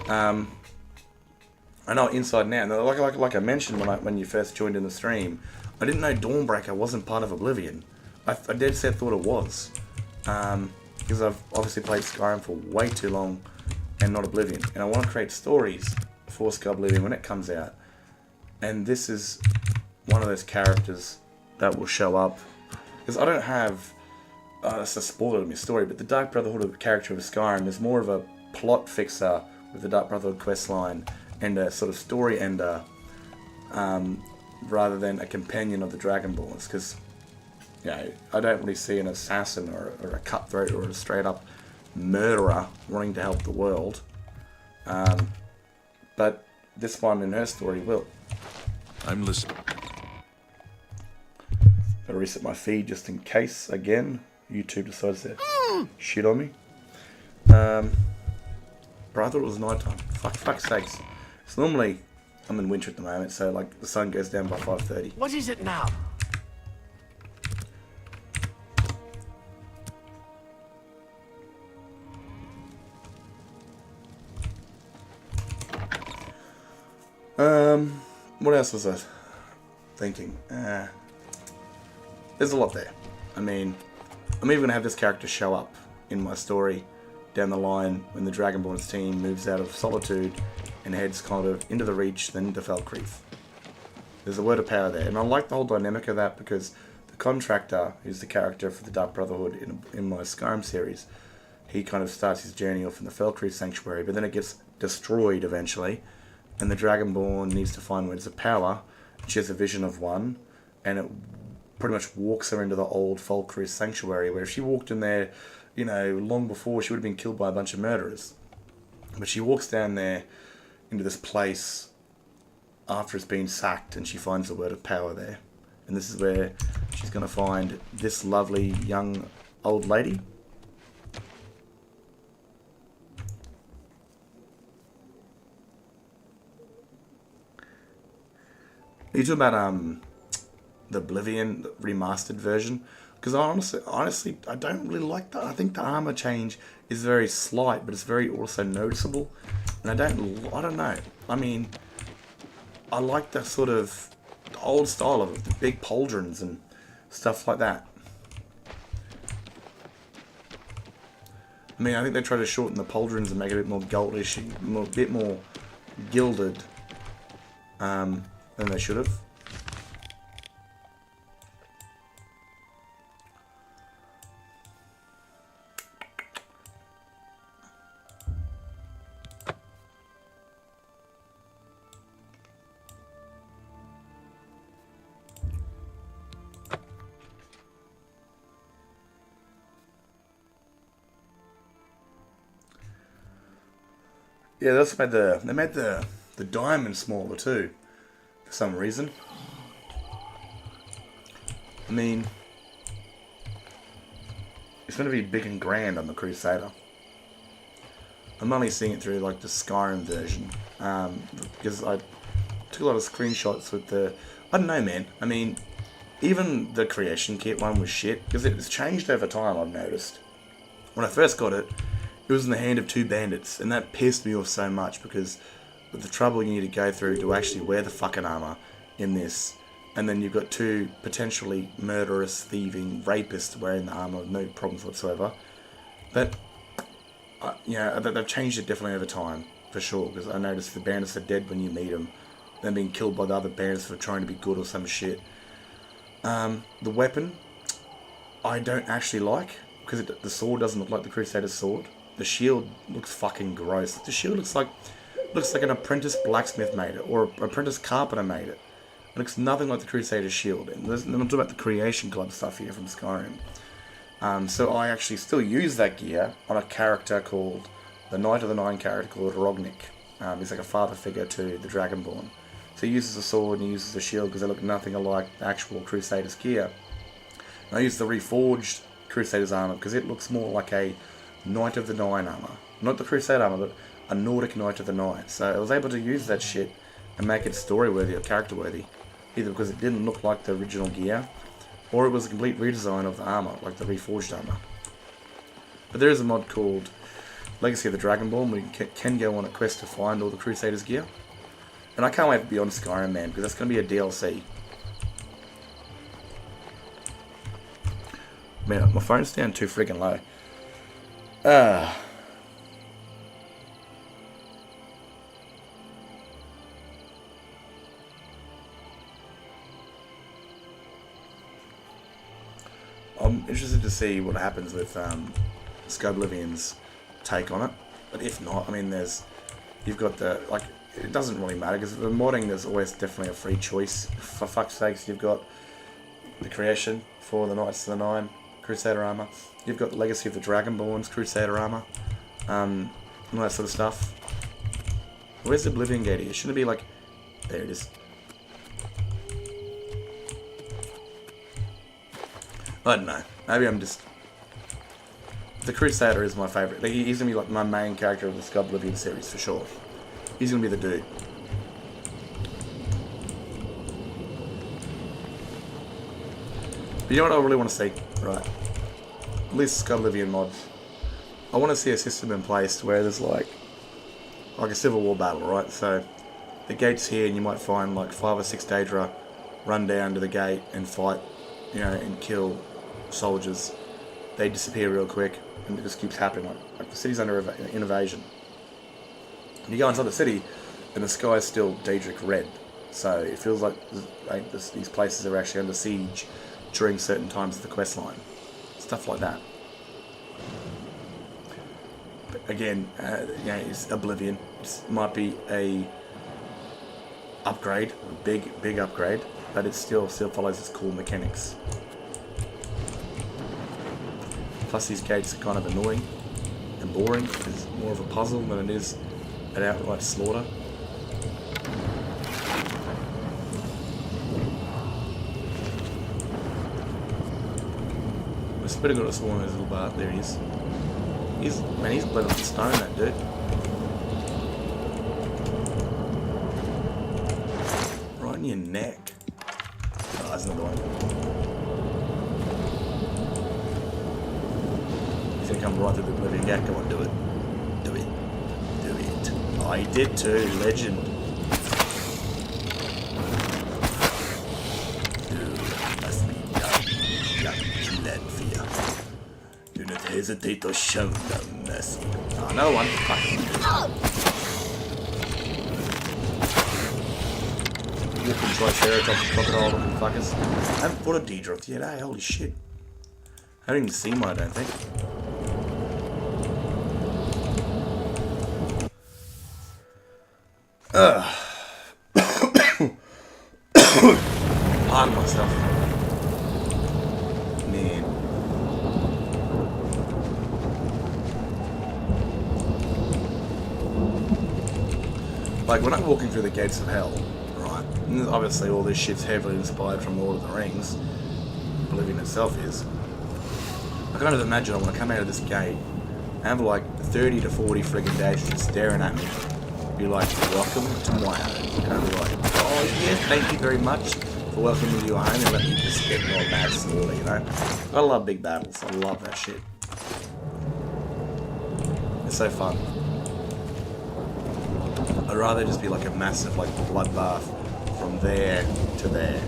I know inside now. Like I mentioned when you first joined in the stream, I didn't know Dawnbreaker wasn't part of Oblivion. I dead set thought it was. Because I've obviously played Skyrim for way too long and not Oblivion. And I want to create stories for Oblivion when it comes out. And this is one of those characters that will show up. Because I don't have... that's a spoiler of my story, but the Dark Brotherhood character of Skyrim is more of a plot fixer with the Dark Brotherhood questline and a sort of story ender, rather than a companion of the Dragonborns. Because, you know, I don't really see an assassin or a cutthroat or a straight up murderer wanting to help the world. But this one in her story will. I'm listening. Gotta reset my feed just in case, again, YouTube decides to shit on me. Bro, I thought it was nighttime. Fuck's sakes. So normally, I'm in winter at the moment, so like the sun goes down by 5:30. What is it now? What else was I thinking? There's a lot there. I mean, I'm even going to have this character show up in my story down the line when the Dragonborn's team moves out of Solitude and heads kind of into the Reach, then into Felcreath. There's a word of power there, and I like the whole dynamic of that because the Contractor, who's the character for the Dark Brotherhood in my Skyrim series, he kind of starts his journey off in the Felcreath Sanctuary, but then it gets destroyed eventually, and the Dragonborn needs to find words of power. She has a vision of one, and it pretty much walks her into the old Felcreath Sanctuary, where if she walked in there, you know, long before, she would have been killed by a bunch of murderers. But she walks down there into this place after it's been sacked, and she finds the word of power there. And this is where she's going to find this lovely young old lady. Are you talking about the Oblivion Remastered version? Because honestly, I don't really like that. I think the armor change is very slight, but it's very also noticeable. And I don't know. I mean, I like the sort of the old style of it, the big pauldrons and stuff like that. I mean, I think they try to shorten the pauldrons and make it a bit more goldish, a bit more gilded than they should have. Yeah, they made the diamond smaller too, for some reason. I mean, it's going to be big and grand on the Crusader. I'm only seeing it through like the Skyrim version, because I took a lot of screenshots with the... I don't know, man. I mean, even the creation kit one was shit, because it's changed over time, I've noticed. When I first got it, it was in the hand of two bandits, and that pissed me off so much, because with the trouble you need to go through to actually wear the fucking armor in this, and then you've got two potentially murderous, thieving rapists wearing the armor with no problems whatsoever. But, yeah, they've changed it definitely over time, for sure, because I noticed the bandits are dead when you meet them. They're being killed by the other bandits for trying to be good or some shit. The weapon, I don't actually like, because the sword doesn't look like the Crusader's sword. The shield looks fucking gross. The shield looks like an apprentice blacksmith made it, or an apprentice carpenter made it. It looks nothing like the Crusader's shield. And I'm talking about the Creation Club stuff here from Skyrim. So I actually still use that gear on a character called, the Knight of the Nine character called Rognik. He's like a father figure to the Dragonborn. So he uses a sword and he uses a shield because they look nothing alike the actual Crusader's gear. And I use the reforged Crusader's armor because it looks more like a Knight of the Nine armor. Not the Crusade armor, but a Nordic Knight of the Nine. So I was able to use that shit and make it story-worthy or character-worthy. Either because it didn't look like the original gear, or it was a complete redesign of the armor, like the reforged armor. But there is a mod called Legacy of the Dragonborn where you can go on a quest to find all the Crusaders' gear. And I can't wait to be on Skyrim, man, because that's going to be a DLC. Man, my phone's down too freaking low. I'm interested to see what happens with Oblivion's take on it. But if not, I mean, you've got the, like, it doesn't really matter, because the modding, there's always definitely a free choice. For fuck's sakes, you've got the creation for the Knights of the Nine, Crusader armor. You've got the Legacy of the Dragonborn's Crusader armor, and all that sort of stuff. Where's the Oblivion Gate here? Shouldn't it be like, there it is. I don't know. Maybe I'm just... The Crusader is my favourite. He's going to be like my main character of the Oblivion series for sure. He's going to be the dude. But you know what I really want to see? Right. At least Oblivion mods. I want to see a system in place where there's like a Civil War battle, right? So the gate's here and you might find like 5 or 6 Daedra run down to the gate and fight, you know, and kill soldiers. They disappear real quick and it just keeps happening. Like the city's under invasion. And you go inside the city and the sky's still Daedric red. So it feels like these places are actually under siege during certain times of the quest line. Stuff like that. But again, you know, it's Oblivion. It might be a upgrade, a big upgrade, but it still follows its cool mechanics. Plus these gates are kind of annoying and boring. It's more of a puzzle than it is an outright slaughter. It's pretty good at swallowing his little bar. There he is. He's bled off the stone, that dude. Right in your neck. Oh, that's another one. He's gonna come right through the Oblivion gate. Come on, do it. Do it. Do it. Oh, he did too. Legend. Hesitate to show no mercy. Oh, another one. Fuck. Walking Triceratops, crocodile looking fuckers. I haven't fought a Daedra yet, eh? Holy shit. I haven't even seen one, I don't think. Pardon myself. Man. Like, when I'm walking through the gates of hell, right, and obviously all this shit's heavily inspired from Lord of the Rings, Oblivion itself is, I kind of imagine I want to come out of this gate and have like 30 to 40 friggin' days just staring at me, be like, welcome to my home, and I'll be like, oh yes, thank you very much for welcoming me to your home and let me just get more mad slowly, you know? I love big battles, I love that shit. It's so fun. I'd rather just be like a massive like bloodbath from there to there.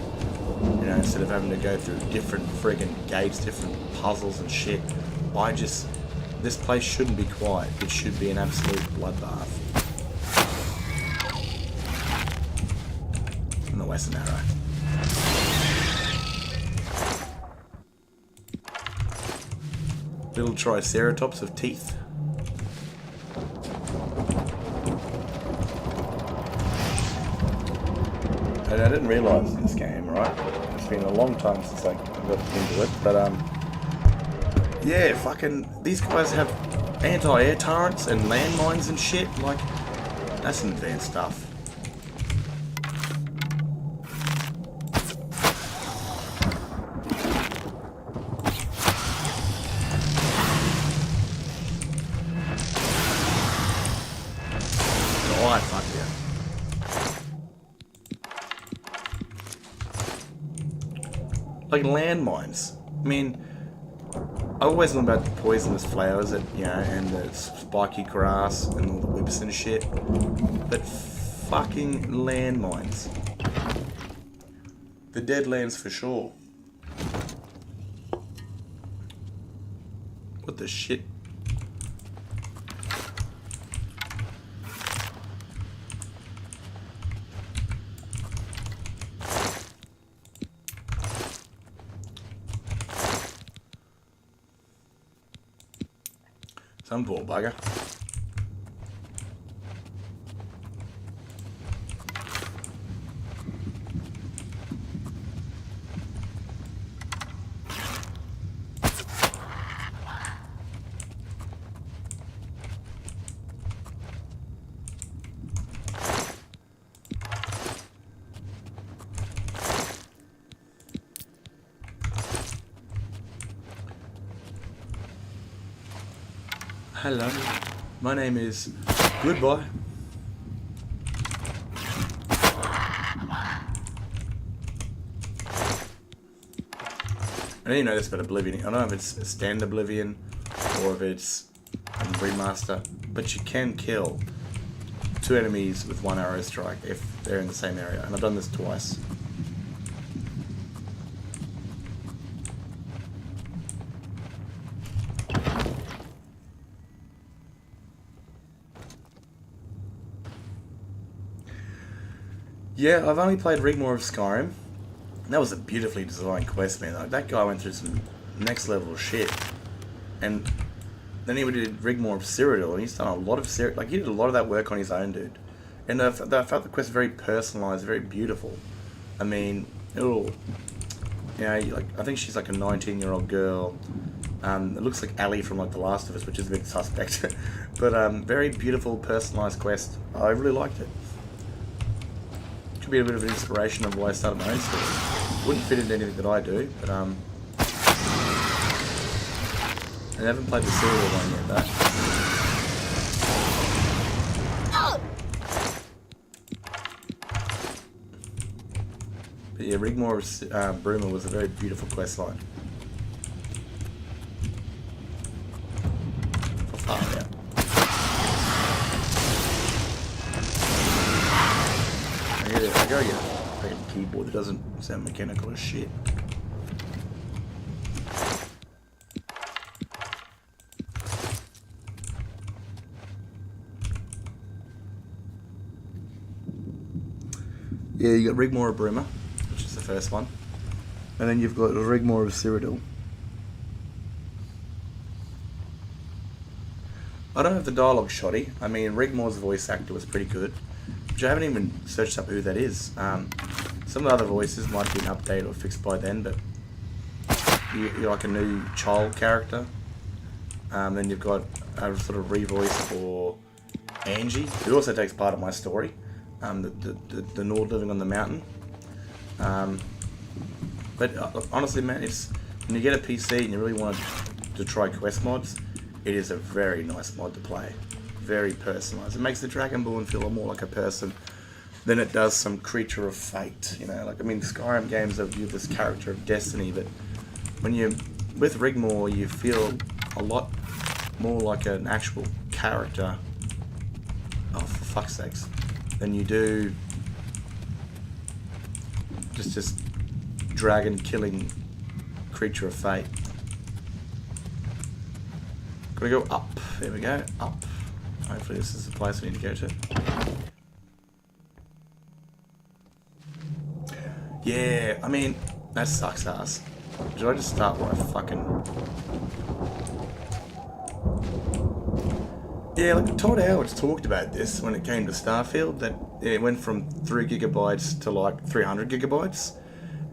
You know, instead of having to go through different friggin' gates, different puzzles and shit. This place shouldn't be quiet. It should be an absolute bloodbath. And the Western Arrow. Little Triceratops of teeth. And I didn't realise this game, right? It's been a long time since I got into it, but yeah, fucking, these guys have anti-air turrets and landmines and shit, like, that's some advanced stuff. Oh, fuck yeah. Like landmines. I mean, I always know about the poisonous flowers that, you know, and the spiky grass and all the whips and shit. But fucking landmines. The Deadlands for sure. the shit? Some poor bugger. Hello, my name is Goodbye. I didn't know this about Oblivion. I don't know if it's a standard Oblivion or if it's a remaster, but you can kill 2 enemies with 1 arrow strike if they're in the same area, and I've done this twice. Yeah, I've only played Rigmore of Skyrim. That was a beautifully designed quest, man. Like, that guy went through some next level shit. And then he did Rigmore of Cyrodiil, and he's done a lot of like, he did a lot of that work on his own, dude. And I felt the quest very personalized, very beautiful. I mean, it'll, you know, like, I think she's like a 19-year-old girl. It looks like Ellie from like The Last of Us, which is a bit suspect. But very beautiful, personalized quest. I really liked it. Could be a bit of an inspiration of why I started my own story. Wouldn't fit into anything that I do, but I haven't played the serial one yet, though. But yeah, Rigmore of Bruma was a very beautiful quest line. For far out. I gotta get a fucking keyboard that doesn't sound mechanical as shit. Yeah, you got Rigmore of Bruma, which is the first one. And then you've got Rigmore of Cyrodiil. I don't know if the dialogue's shoddy. I mean, Rigmore's voice actor was pretty good. Which I haven't even searched up who that is. Some of the other voices might be an update or fixed by then, but you're like a new child character. Then you've got a sort of revoice for Angie, who also takes part of my story. The Nord living on the mountain. But honestly, man, it's when you get a PC and you really want to try quest mods, it is a very nice mod to play. Very personalised. It makes the Dragonborn feel more like a person than it does some creature of fate. You know, like, I mean, Skyrim games have you this character of destiny, but when you're with Rigmore, you feel a lot more like an actual character. Oh, for fuck's sakes! Than you do just dragon killing creature of fate. Gotta go up. There we go. Up. Hopefully this is the place we need to go to. Yeah, I mean, that sucks ass. Did I just start where I fucking... Yeah, like Todd Howard's talked about this when it came to Starfield, that it went from 3 gigabytes to like 300 gigabytes.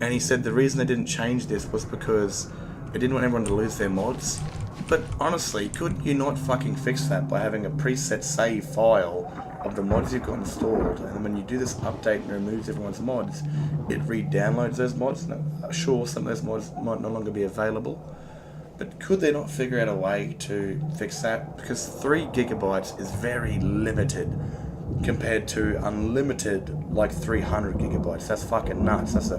And he said the reason they didn't change this was because they didn't want everyone to lose their mods. But honestly, could you not fucking fix that by having a preset save file of the mods you've got installed, and then when you do this update and removes everyone's mods, it re-downloads those mods? Now, sure, some of those mods might no longer be available, but could they not figure out a way to fix that? Because 3 gigabytes is very limited compared to unlimited, like 300 gigabytes. That's fucking nuts. There's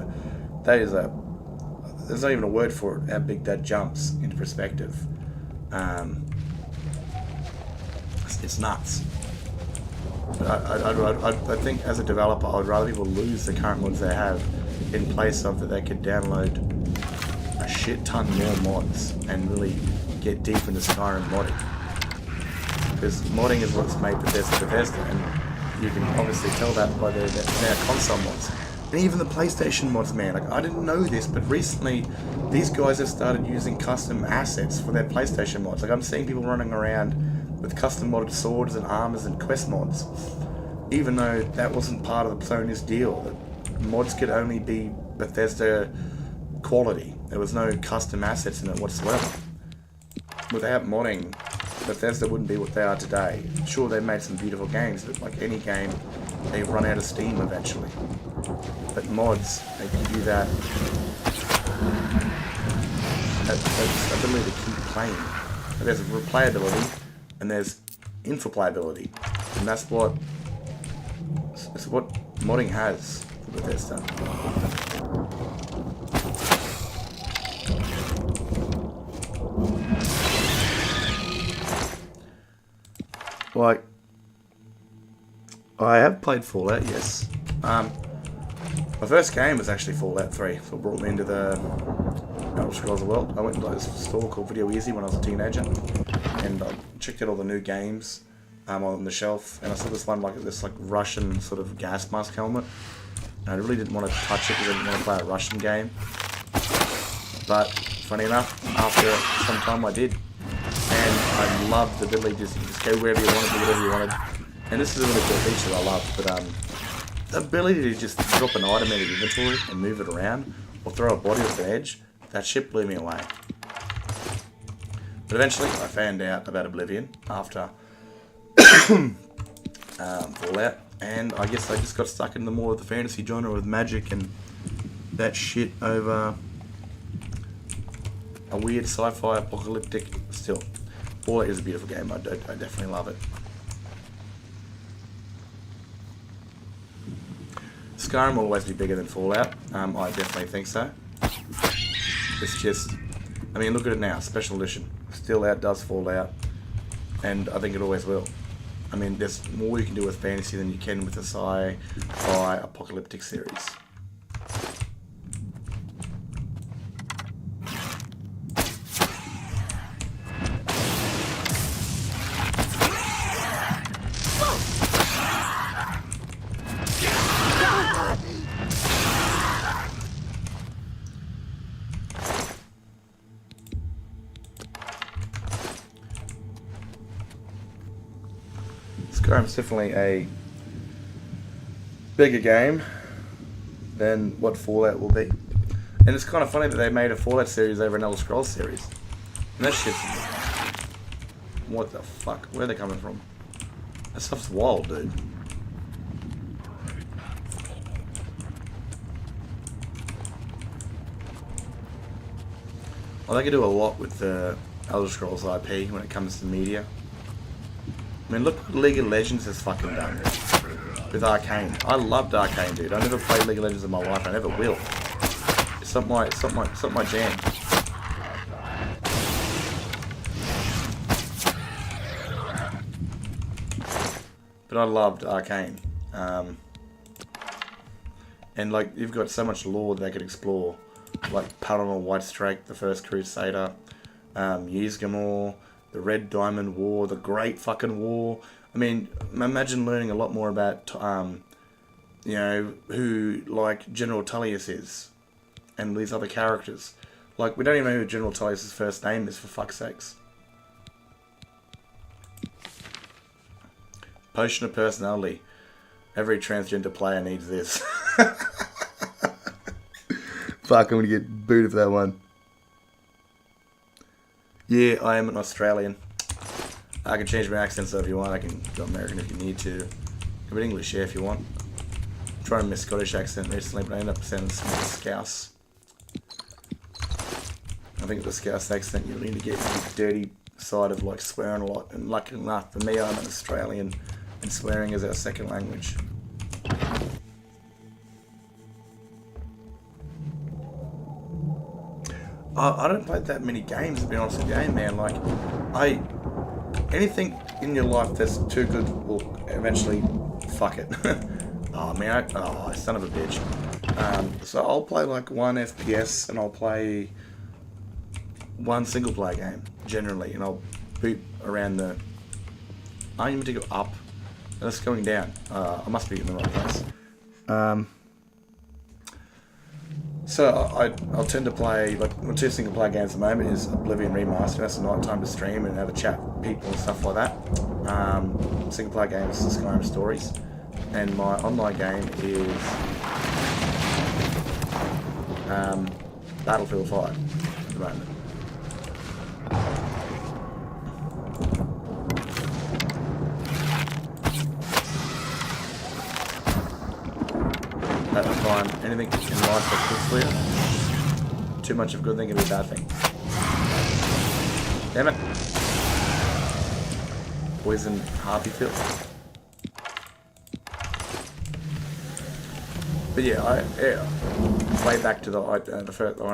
not even a word for it, how big that jumps into perspective. It's nuts. I think as a developer, I'd rather people lose the current mods they have in place of that they could download a shit ton more mods and really get deep into Skyrim modding. Because modding is what's made Bethesda, and you can obviously tell that by their console mods. And even the PlayStation mods, man. Like, I didn't know this, but recently these guys have started using custom assets for their PlayStation mods. Like, I'm seeing people running around with custom modded swords and armors and quest mods. Even though that wasn't part of the Sony's deal. That mods could only be Bethesda quality. There was no custom assets in it whatsoever. Without modding, Bethesda wouldn't be what they are today. Sure, they've made some beautiful games, but like any game, they run out of steam eventually. But mods, they give you that ability to keep playing. There's replayability, and there's infoplayability, and that's what modding has for Bethesda. Like, I have played Fallout, yes. My first game was actually Fallout 3, so it brought me into the Elder Scrolls world. I went to this store called Video Easy when I was a teenager, and I checked out all the new games on the shelf, and I saw this one, like this Russian sort of gas mask helmet, and I really didn't want to touch it because I didn't want to play a Russian game. But funny enough, after some time I did, and I loved the ability to just go wherever you wanted, do whatever you wanted. And this is a really cool feature I love, but the ability to just drop an item in the inventory and move it around, or throw a body off an edge, that shit blew me away. But eventually I found out about Oblivion after Fallout, and I guess I just got stuck into more of the fantasy genre with magic and that shit over a weird sci-fi apocalyptic still. Fallout is a beautiful game, I definitely love it. Skyrim will always be bigger than Fallout, I definitely think so. It's just, I mean, look at it now, Special Edition. Still outdoes Fallout, and I think it always will. I mean, there's more you can do with fantasy than you can with a sci-fi apocalyptic series. Skyrim's definitely a bigger game than what Fallout will be. And it's kind of funny that they made a Fallout series over an Elder Scrolls series. And that shit's... What the fuck? Where are they coming from? That stuff's wild, dude. Well, they could do a lot with the Elder Scrolls IP when it comes to media. I mean, look what League of Legends has fucking done with Arcane. I loved Arcane, dude. I never played League of Legends in my life. I never will. It's not my jam. But I loved Arcane. And like, you've got so much lore that they could explore. Like Paramount Whitestrake, the First Crusader, Ysgramor, the Red Diamond War, the Great fucking War. I mean, imagine learning a lot more about, you know, who, like, General Tullius is. And these other characters. Like, we don't even know who General Tullius' first name is, for fuck's sakes. Potion of Personality. Every transgender player needs this. Fuck, I'm gonna get booted for that one. Yeah, I am an Australian. I can change my accent so if you want. I can go American if you need to. A bit English, yeah, if you want. I'm trying to make a Scottish accent recently, but I end up sounding somewhat Scouse. I think with the Scouse accent, you need to get the dirty side of like swearing a lot. And lucky enough for me, I'm an Australian, and swearing is our second language. I don't play that many games, to be honest with you, man. Like, anything in your life that's too good will eventually fuck it. Oh man, son of a bitch. So I'll play like 1 FPS, and I'll play one single player game generally, and I'll boot around the. I need to go up. That's going down. I must be in the right place. So I'll tend to play, like, my 2 single player games at the moment is Oblivion Remaster. That's a night time to stream and have a chat with people and stuff like that. Single player games is Skyrim Stories, and my online game is Battlefield 5 at the moment. At the time, anything in life that's good for you, too much of a good thing can be a bad thing. Damn it. Poison harpy field. But yeah, way back to one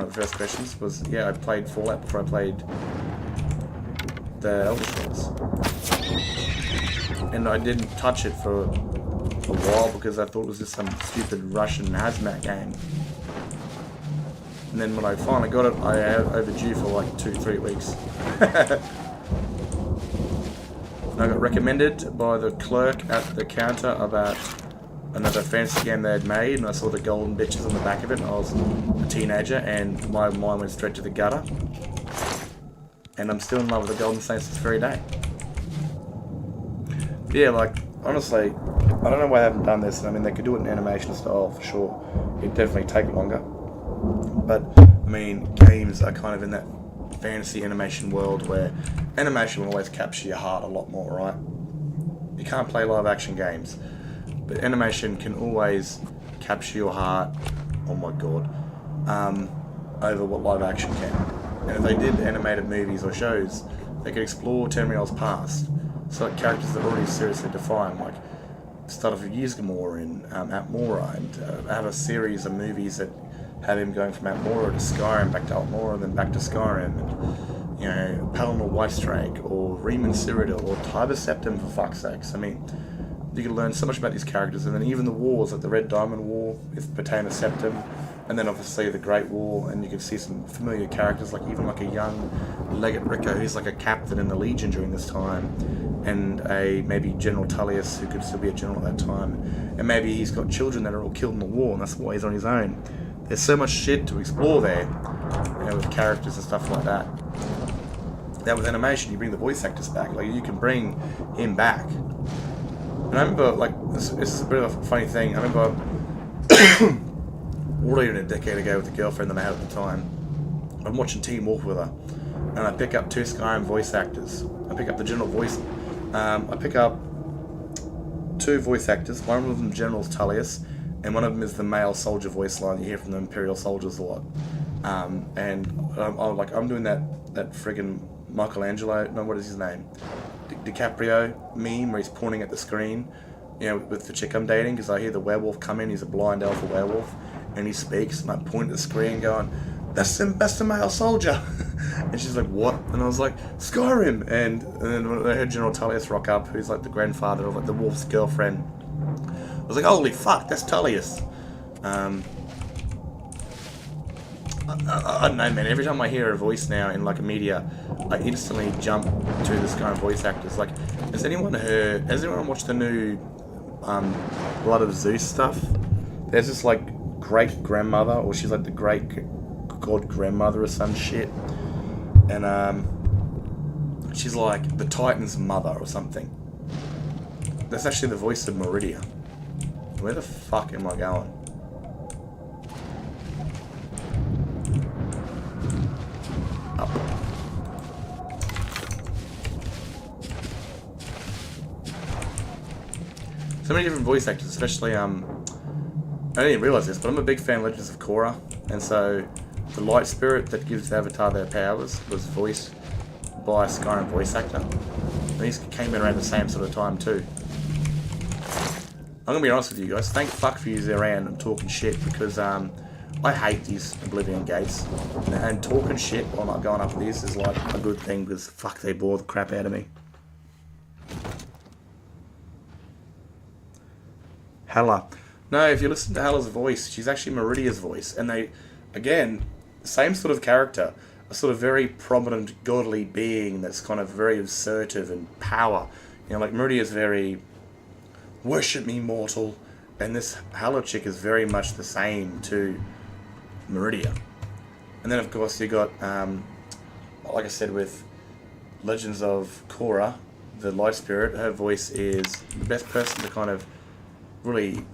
of the first questions was, I played Fallout before I played the Elder Scrolls, and I didn't touch it for a while because I thought it was just some stupid Russian hazmat game. And then when I finally got it, I overdue for like 2-3 weeks. And I got recommended by the clerk at the counter about another fancy game they had made, and I saw the golden bitches on the back of it, and I was a teenager, and my mind went straight to the gutter. And I'm still in love with the Golden Saints this very day. But yeah, like, honestly, I don't know why I haven't done this. I mean, they could do it in animation style for sure. It'd definitely take longer. But, I mean, games are kind of in that fantasy animation world where animation will always capture your heart a lot more, right? You can't play live action games, but animation can always capture your heart, oh my god, over what live action can. And if they did animated movies or shows, they could explore 10 years past. So like characters that are already seriously defined, like start off with Ysgramor in Atmora, and have a series of movies that have him going from Atmora to Skyrim, back to Atmora, then back to Skyrim, and, you know, Palinor Whitestrake, or Riemann Cyrodiil, or Tiber Septim, for fuck's sakes. I mean, you can learn so much about these characters, and then even the wars, like the Red Diamond War with Patana Septim, and then obviously the Great War, and you can see some familiar characters, like even like a young Legate Rico, who's like a captain in the Legion during this time, and a maybe General Tullius, who could still be a general at that time, and maybe he's got children that are all killed in the war, and that's why he's on his own. There's so much shit to explore there, you know, with characters and stuff like that. Now with animation, you bring the voice actors back, like you can bring him back. And I remember, like, this is a bit of a funny thing. I remember, more than a decade ago, with the girlfriend that I had at the time, I'm watching Team Wolf with her, and I pick up 2 Skyrim voice actors. I pick up the general voice. I pick up 2 voice actors. One of them, General Tullius, and one of them is the male soldier voice line you hear from the Imperial soldiers a lot. And I'm doing that friggin' Michelangelo. No, what is his name? DiCaprio meme where he's pointing at the screen, you know, with the chick I'm dating, because I hear the werewolf come in. He's a blind alpha werewolf, and he speaks, and I point at the screen going, "That's the male soldier." And she's like, "What?" And I was like, "Skyrim." And then when I heard General Tullius rock up, who's like the grandfather of like the wolf's girlfriend, I was like, "Holy fuck, that's Tullius." I don't know, man. Every time I hear a voice now in like a media, I instantly jump to the Skyrim voice actors. Like, has anyone watched the new Blood of Zeus stuff? There's this like great grandmother, or she's like the great god grandmother or some shit, and she's like the Titan's mother or something. That's actually the voice of Meridia. Where the fuck am I going? Up. So many different voice actors, especially I didn't realise this, but I'm a big fan of Legends of Korra, and so the light spirit that gives the Avatar their powers was voiced by a Skyrim voice actor. And these came in around the same sort of time too. I'm gonna be honest with you guys, thank fuck for using around and talking shit, because I hate these Oblivion gates, and talking shit while not going up with this is like a good thing, because fuck, they bore the crap out of me. Hela. No, if you listen to Hela's voice, she's actually Meridia's voice, and they, again, same sort of character. a sort of very prominent godly being that's kind of very assertive and power. You know, like Meridia is very, worship me, mortal, and this Halo chick is very much the same to Meridia. And then of course you got, like I said, with Legends of Korra, the Light Spirit, her voice is the best person to kind of really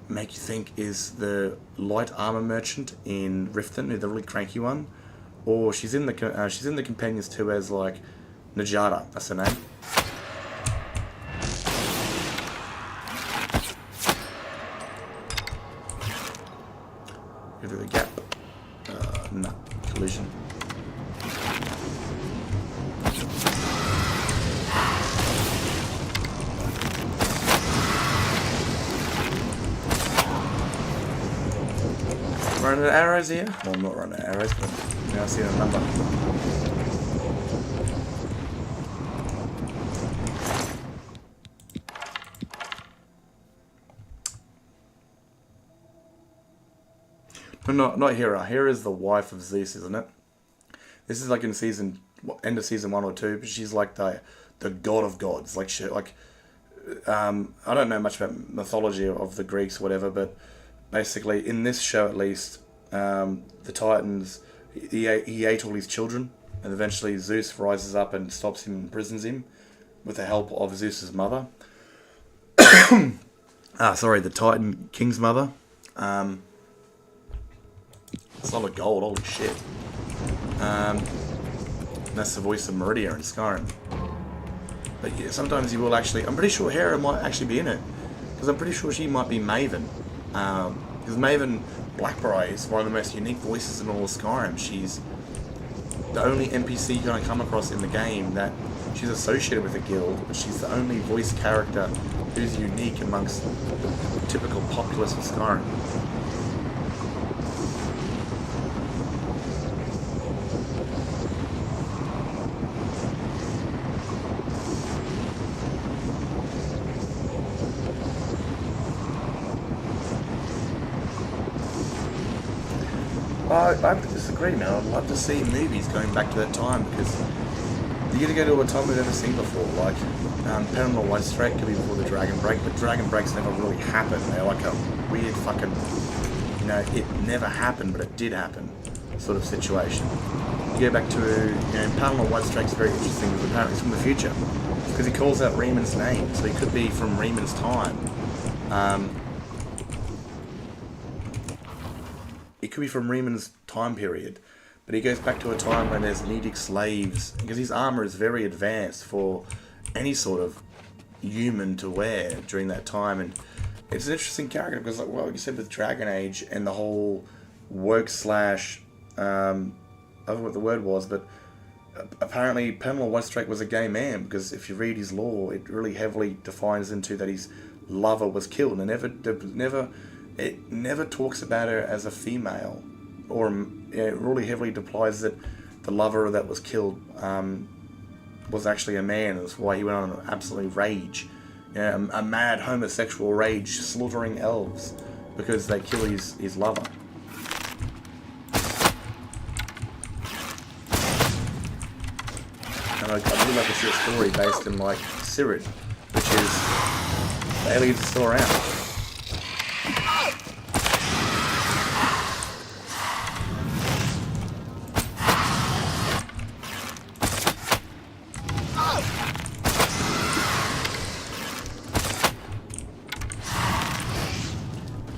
make you think is the light armor merchant in Riften, the really cranky one, or she's in the companions too as like Najada, that's her name. Give her the gap. No, collision. Running out of arrows here? Well, I'm not running out of arrows, but now I see the number. No, not Hera. Hera is the wife of Zeus, isn't it? This is like in end of season 1 or 2, but she's like the god of gods. Like I don't know much about mythology of the Greeks or whatever, but basically in this show at least, the Titans, he ate all his children, and eventually Zeus rises up and stops him, imprisons him, with the help of Zeus's mother. The Titan King's mother. Solid gold, holy shit. That's the voice of Meridia in Skyrim. But yeah, sometimes you will actually... I'm pretty sure Hera might actually be in it. Because I'm pretty sure she might be Maven. Because Maven Blackbriar is one of the most unique voices in all of Skyrim. She's the only NPC you're going to come across in the game that she's associated with a guild, but she's the only voice character who's unique amongst the typical populace of Skyrim. I have to disagree, man. I'd love to see movies going back to that time, because you get to go to a time we've never seen before. Like, Panama White Straight could be before the Dragon Break, but Dragon Breaks never really happened. They're like a weird fucking, you know, it never happened, but it did happen sort of situation. You go back to, you know, Panama White Straight's very interesting, because apparently it's from the future, because he calls out Reman's name, so he could be from Reman's time. It could be from Reman's time period, but he goes back to a time when there's Nedic slaves, because his armor is very advanced for any sort of human to wear during that time. And it's an interesting character because, like, well, you said with Dragon Age and the whole work slash, I don't know what the word was, but apparently Pamela Whitestrake was a gay man, because if you read his lore, it really heavily defines into that his lover was killed, and it never talks about her as a female, or it really heavily implies that the lover that was killed was actually a man. That's why he went on an absolute rage, you know, a mad homosexual rage, slaughtering elves because they kill his lover. And I'd really like to see a story based in like Sirid, which is the aliens are still around.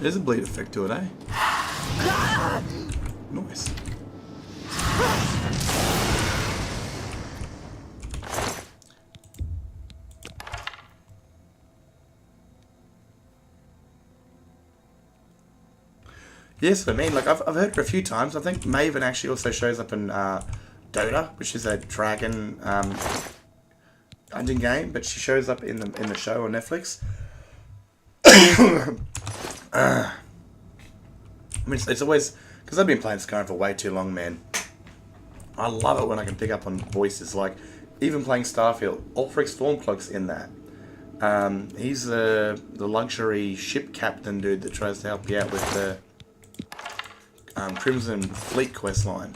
There's a bleed effect to it, eh? Nice. Yes, I mean, like, I've heard her a few times. I think Maven actually also shows up in Dota, which is a dragon hunting game, but she shows up in the show on Netflix. I mean, it's always, because I've been playing Skyrim for way too long, man. I love it when I can pick up on voices, like even playing Starfield. Ulfric Stormcloak's in that. He's the luxury ship captain dude that tries to help you out with the Crimson Fleet quest line.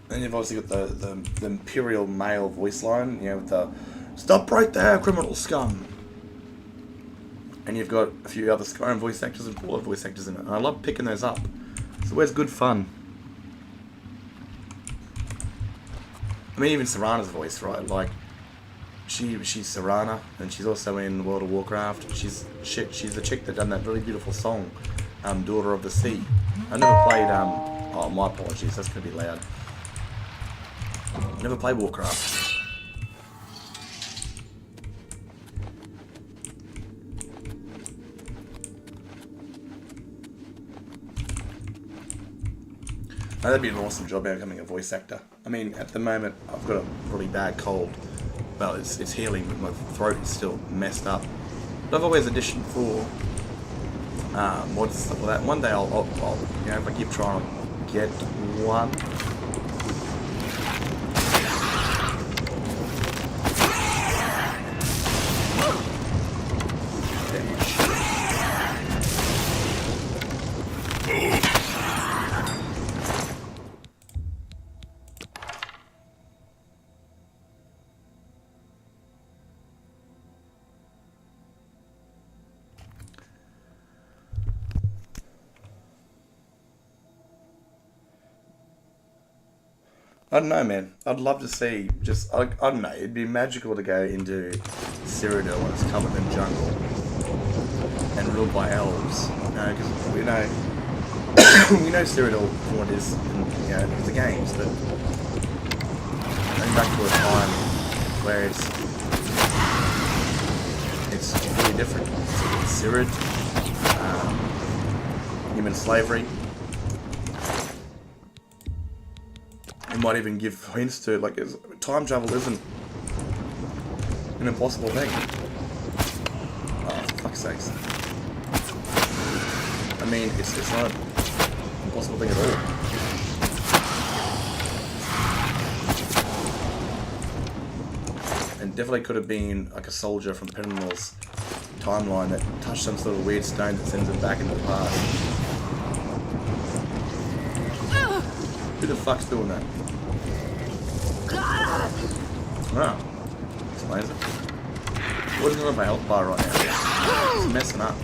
Then you've obviously got the Imperial male voice line, you know, with the "Stop right there, criminal scum." And you've got a few other Skyrim voice actors and Fallout voice actors in it. And I love picking those up. It's always good fun. I mean, even Serana's voice, right? Like, she's Serana, and she's also in World of Warcraft. She's the chick that done that really beautiful song, "Daughter of the Sea." I never played. Oh, my apologies. That's gonna be loud. Never played Warcraft. That'd be an awesome job becoming a voice actor. I mean, at the moment, I've got a really bad cold. Well, it's healing, but my throat is still messed up. But I've always auditioned for mods and stuff like that. One day I'll you know, if I keep trying to get one. I don't know, man. I'd love to see just, I don't know, it'd be magical to go into Cyrodiil when it's covered in jungle and ruled by elves. You know, because we know, we know Cyrodiil for what it is in, you know, the games, but going back to a time where it's really different. It's Cyrid, human slavery. You might even give hints to it, like, time travel isn't an impossible thing. Oh, for fuck's sakes. I mean, it's not an impossible thing at all. And definitely could have been like a soldier from Penrimal's timeline that touched some sort of weird stone that sends him back into the past. Who the fuck's doing that? Oh, explains it. What is it on my health bar right now? It's messing up.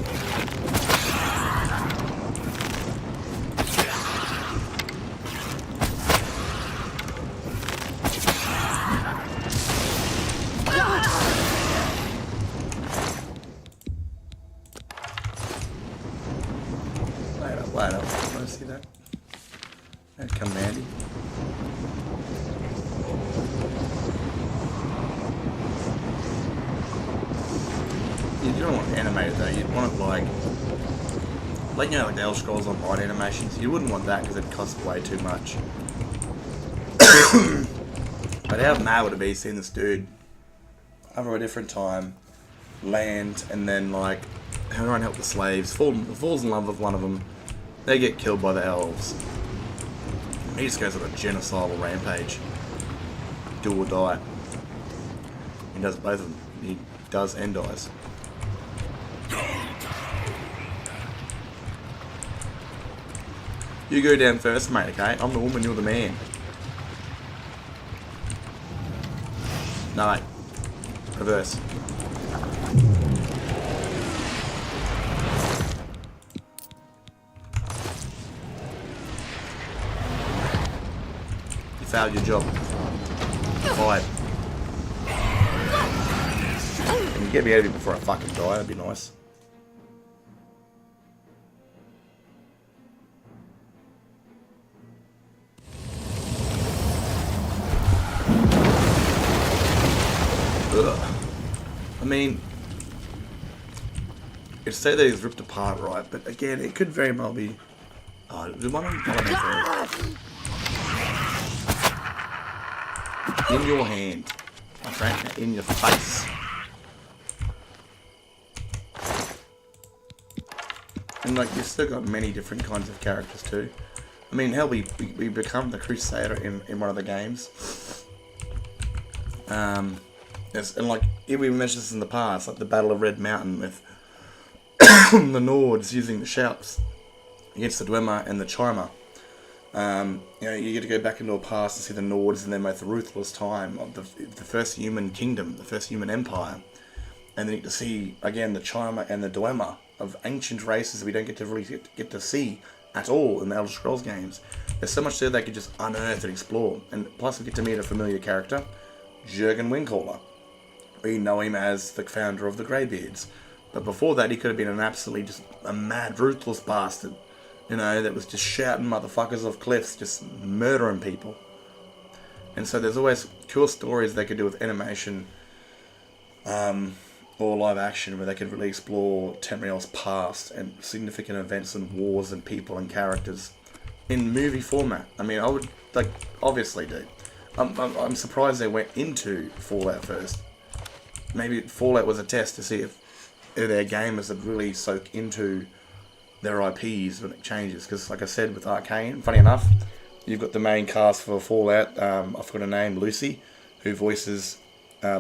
Wait up. Want to see that? That'd come handy. You don't want animated though, you'd want it like you know, like the Elder Scrolls Online animations. You wouldn't want that because it costs way too much. But how mad would it be seeing this dude over a different time, land, and then like try and help the slaves, falls in love with one of them, they get killed by the elves. He just goes on a genocidal rampage. Do or die. He does both of them. He does and dies. You go down first, mate, okay? I'm the woman, you're the man. No, mate. Reverse. You failed your job. Fired. Can you get me out of here before I fucking die? That'd be nice. Ugh. I mean, it'd say that he's ripped apart, right? But again, it could very well be. In your hand, my friend, in your face. And like, you've still got many different kinds of characters too. I mean, hell, we become the Crusader in one of the games. Yes, and like, we mentioned this in the past, like the Battle of Red Mountain with the Nords using the shouts against the Dwemer and the Chimer. You get to go back into a past and see the Nords and their most ruthless time of the first human kingdom, the first human empire. And then you get to see, again, the Chimer and the Dwemer of ancient races that we don't get to really get to see at all in the Elder Scrolls games. There's so much there they could just unearth and explore. And plus we get to meet a familiar character, Jurgen Windcaller. We know him as the founder of the Greybeards. But before that, he could have been an absolutely just a mad, ruthless bastard. That was just shouting motherfuckers off cliffs, just murdering people. And so there's always cool stories they could do with animation or live action where they could really explore Tamriel's past and significant events and wars and people and characters in movie format. I mean, I would, obviously do. I'm surprised they went into Fallout first. Maybe Fallout was a test to see if their gamers would really soak into their IPs when it changes, because like I said with Arcane, funny enough, you've got the main cast for Fallout, I forgot her name, Lucy, who voices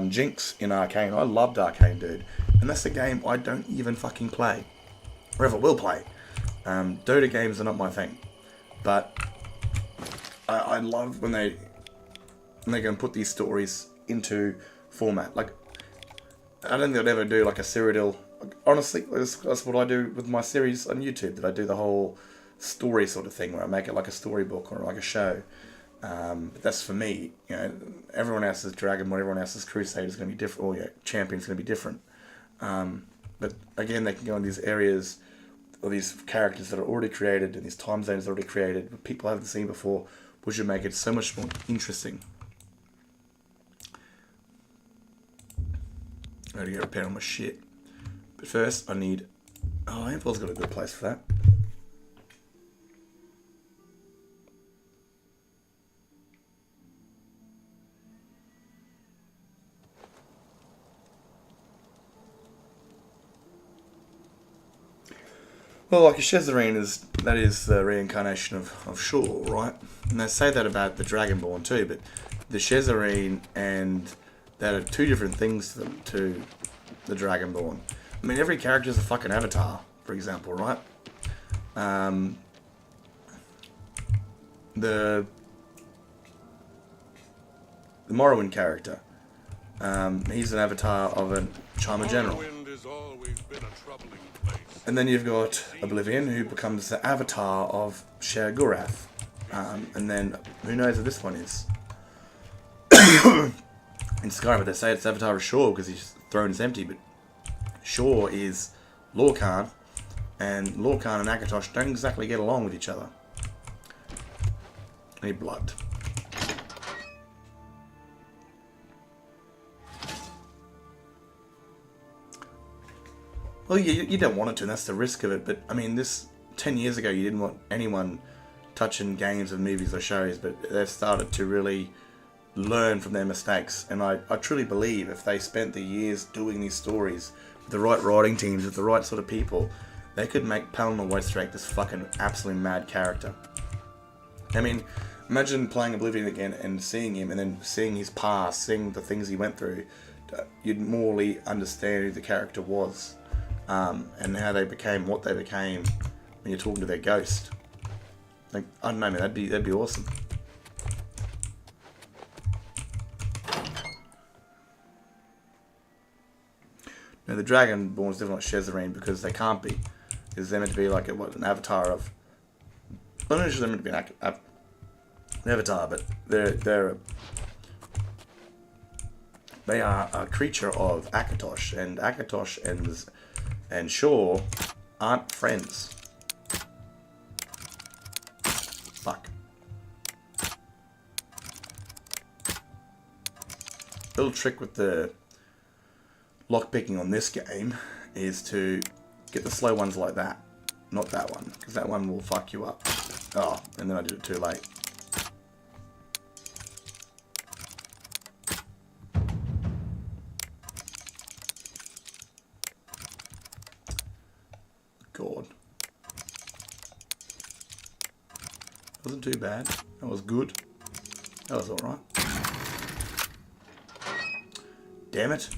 Jinx in Arcane. I loved Arcane, dude, and that's a game I don't even fucking play, or ever will play. Dota games are not my thing, but I love when they can put these stories into format. Like, I don't think I'd ever do like a Cyrodiil. Honestly, that's what I do with my series on YouTube, that I do the whole story sort of thing where I make it like a storybook or like a show. But that's for me. Everyone else's Dragonborn, everyone else's Crusade is going to be different, or Champion's going to be different. But again, they can go in these areas or these characters that are already created and these time zones already created, but people haven't seen before, which would make it so much more interesting. I gotta get repair on my shit. But first, I need... Oh, Ampel's got a good place for that. Well, like a Shezarene is the reincarnation of Shor, right? And they say that about the Dragonborn too, but the Shezarene and that are two different things to the Dragonborn. I mean, every character is a fucking avatar, for example, right? The Morrowind character, he's an avatar of a Charmer General. And then you've got Oblivion, who becomes the avatar of Shar Gurath. And then, who knows who this one is? In Skyrim, they say it's Avatar of Shor because his throne is empty, but Shor is Lorkhan, and Lorkhan and Akatosh don't exactly get along with each other. I need blood. Well, you don't want it to, and that's the risk of it, but I mean, 10 years ago you didn't want anyone touching games and movies or shows, but they've started to really learn from their mistakes, and I truly believe if they spent the years doing these stories with the right writing teams, with the right sort of people, they could make Palinor Whitestrake this fucking absolutely mad character. I mean, imagine playing Oblivion again and seeing him, and then seeing his past, seeing the things he went through. You'd morely understand who the character was, and how they became what they became when you're talking to their ghost. Like, I don't know, man, that'd be awesome. Now, the Dragonborn's definitely not Shezarene because they can't be. Because they're meant to be like an avatar of... I'm not sure they're meant to be an avatar, but they are a creature of Akatosh, and Akatosh and Shor aren't friends. Fuck. Little trick with the lockpicking on this game is to get the slow ones like that, not that one, because that one will fuck you up. Oh, and then I did it too late. God. Wasn't too bad. That was good. That was alright. Damn it.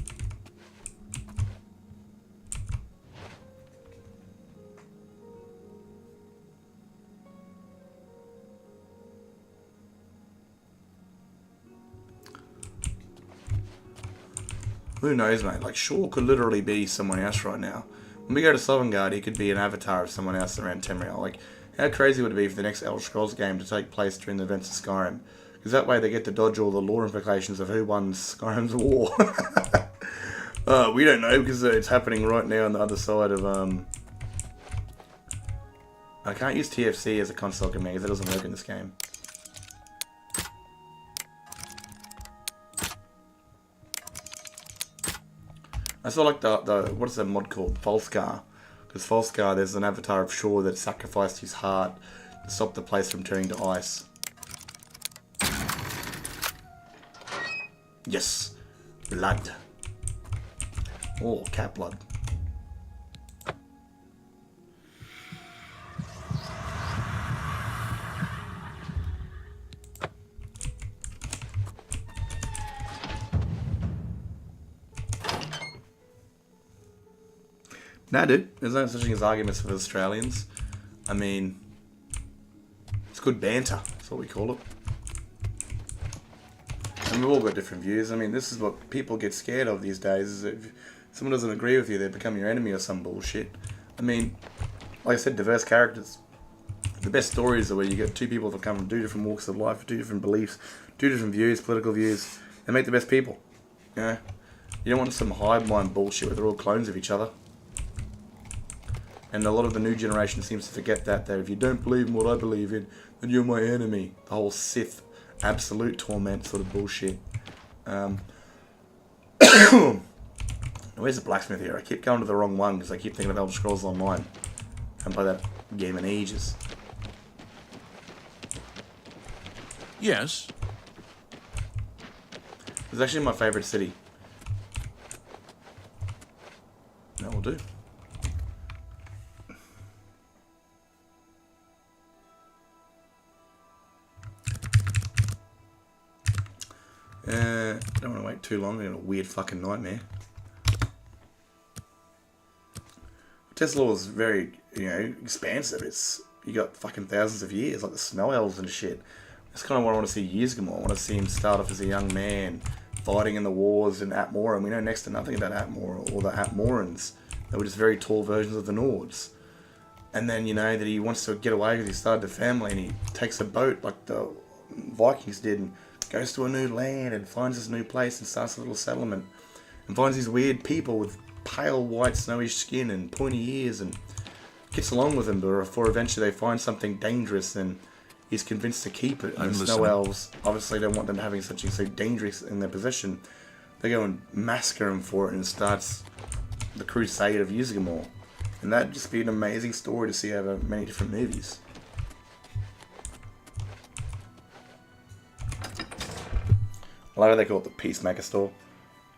Who knows, mate? Like, Shaw could literally be someone else right now. When we go to Sovngarde, he could be an avatar of someone else around Tamriel. Like, how crazy would it be for the next Elder Scrolls game to take place during the events of Skyrim? Because that way they get to dodge all the lore implications of who won Skyrim's war. We don't know because it's happening right now on the other side of... I can't use TFC as a console command because it doesn't work in this game. I saw like the what is that mod called? Falskar. Because Falskar, there's an avatar of Shaw that sacrificed his heart to stop the place from turning to ice. Yes. Blood. Oh, cat blood. Nah, dude. There's no such thing as arguments for Australians. I mean, it's good banter. That's what we call it. And we've all got different views. I mean, this is what people get scared of these days, is if someone doesn't agree with you, they become your enemy or some bullshit. I mean, like I said, diverse characters. The best stories are where you get two people that come from two different walks of life, two different beliefs, two different views, political views. They make the best people. You know? You don't want some hive mind bullshit where they're all clones of each other. And a lot of the new generation seems to forget that if you don't believe in what I believe in, then you're my enemy. The whole Sith absolute torment sort of bullshit. Where's the blacksmith here? I keep going to the wrong one because I keep thinking of Elder Scrolls Online. I haven't played that game in ages. Yes. It's actually my favourite city. That will do. Don't want to wait too long. I'm in a weird fucking nightmare. Tesla is very, expansive. You got fucking thousands of years, like the snow elves and shit. That's kind of what I want to see Ysgramor. I want to see him start off as a young man, fighting in the wars in Atmora, and we know next to nothing about Atmora or the Atmorans. They were just very tall versions of the Nords. And then, that he wants to get away because he started a family and he takes a boat like the Vikings did and goes to a new land and finds this new place and starts a little settlement and finds these weird people with pale white snowish skin and pointy ears and gets along with them before eventually they find something dangerous and he's convinced to keep it. And the snow elves obviously don't want them having something so dangerous in their possession. They go and massacre him for it and it starts the crusade of Ysgramor. And that'd just be an amazing story to see over many different movies. I love how they call it the Peacemaker store.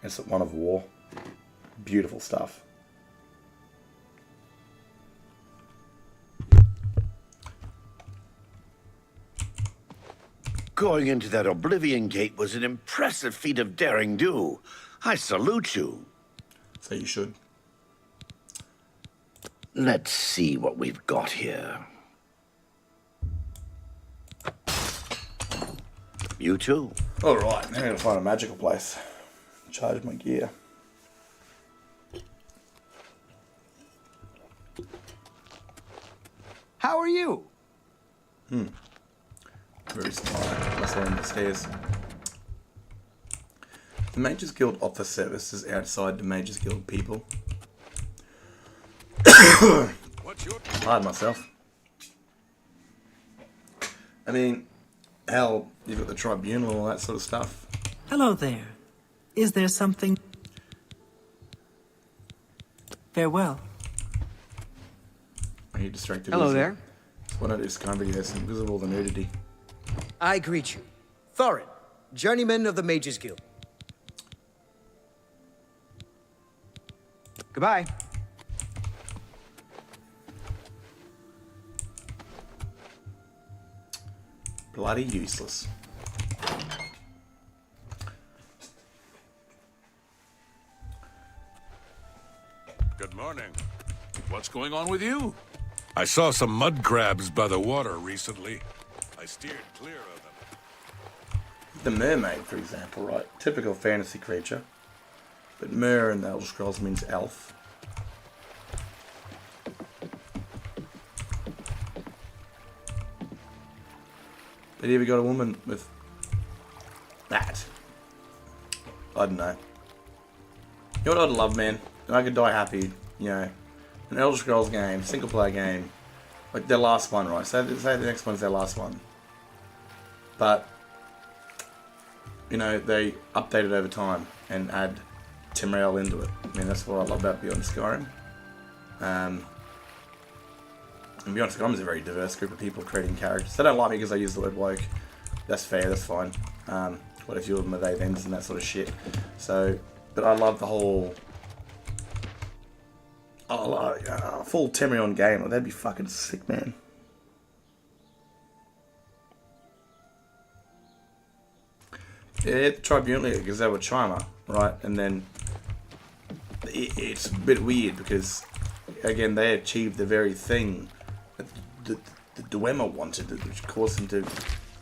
It's one of war. Beautiful stuff. Going into that Oblivion gate was an impressive feat of daring do. I salute you. So you should. Let's see what we've got here. You too. Alright, now I'm going to find a magical place. Charge my gear. How are you? Very smart. Must learn the stairs. The Mages Guild office service is outside the Mages Guild people. Pardon myself. I mean, hell, you've got the tribunal and all that sort of stuff. Hello there. Is there something? Farewell. Are you distracted? Hello there. So why not do Skyrim videos because of all the nudity? I greet you. Thorin, journeyman of the Mages Guild. Goodbye. Bloody useless. Good morning. What's going on with you? I saw some mud crabs by the water recently. I steered clear of them. The mermaid, for example, right? Typical fantasy creature. But Mer in the Elder Scrolls means elf. But here we got a woman with that. I don't know. You know what I'd love, man? I could die happy, you know. An Elder Scrolls game, single player game. Like their last one, right? Say the next one's their last one. But, you know, they update it over time and add Timrael into it. I mean, that's what I love about Beyond Skyrim. And Beyond Skyrim is a very diverse group of people creating characters. They don't like me because I use the word woke. That's fair, that's fine. What if you them are they thems and that sort of shit. So, but I love the whole full Timrael game. That'd be fucking sick, man. Yeah, Tribunal because they were Chima, right? And then it's a bit weird because, again, they achieved the very thing that the Dwemer wanted, which caused him to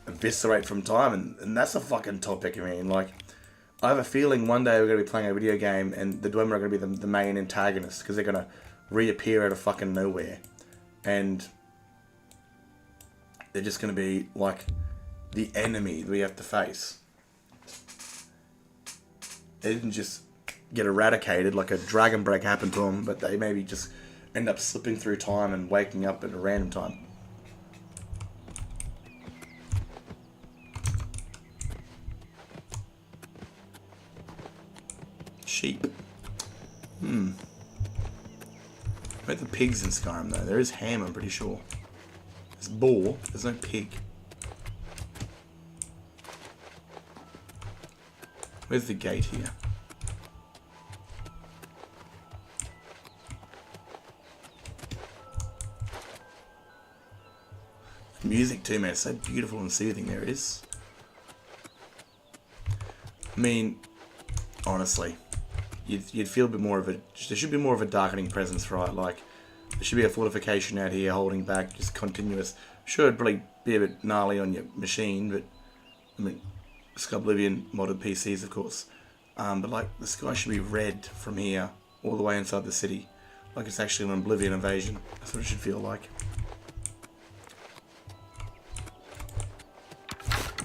eviscerate from time, and that's a fucking topic. I mean, like, I have a feeling one day we're going to be playing a video game and the Dwemer are going to be the main antagonist because they're going to reappear out of fucking nowhere. And they're just going to be, like, the enemy that we have to face. They didn't just get eradicated like a dragon break happened to them, but they maybe just end up slipping through time and waking up at a random time. Sheep. Where are the pigs in Skyrim though? There is ham, I'm pretty sure. There's boar, there's no pig. Where's the gate here? The music too, man, it's so beautiful and soothing. There it is. I mean, honestly, you'd feel a bit more of a. There should be more of a darkening presence, right? Like, there should be a fortification out here holding back, just continuous. Sure, it'd probably be a bit gnarly on your machine, but I mean, Oblivion modded PCs, of course. But like, the sky should be red from here all the way inside the city, like it's actually an Oblivion invasion. That's what it should feel like.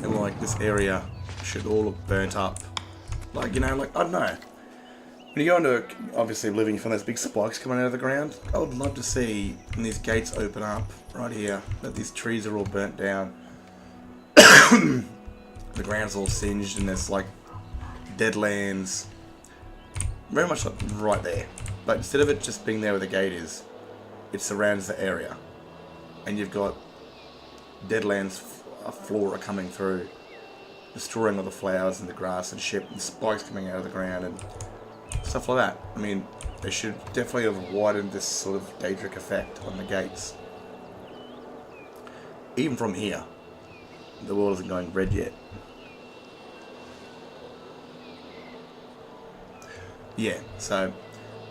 And like, this area should all look burnt up. Like, you know, like, I don't know. When you go into, obviously, Oblivion, you find those big spikes coming out of the ground. I would love to see when these gates open up right here, that these trees are all burnt down. The ground's all singed and there's like deadlands. Very much like right there. But instead of it just being there where the gate is, it surrounds the area. And you've got deadlands, flora coming through, destroying all the flowers and the grass and shit, and spikes coming out of the ground and stuff like that. I mean, they should definitely have widened this sort of Daedric effect on the gates. Even from here, the world isn't going red yet. Yeah, so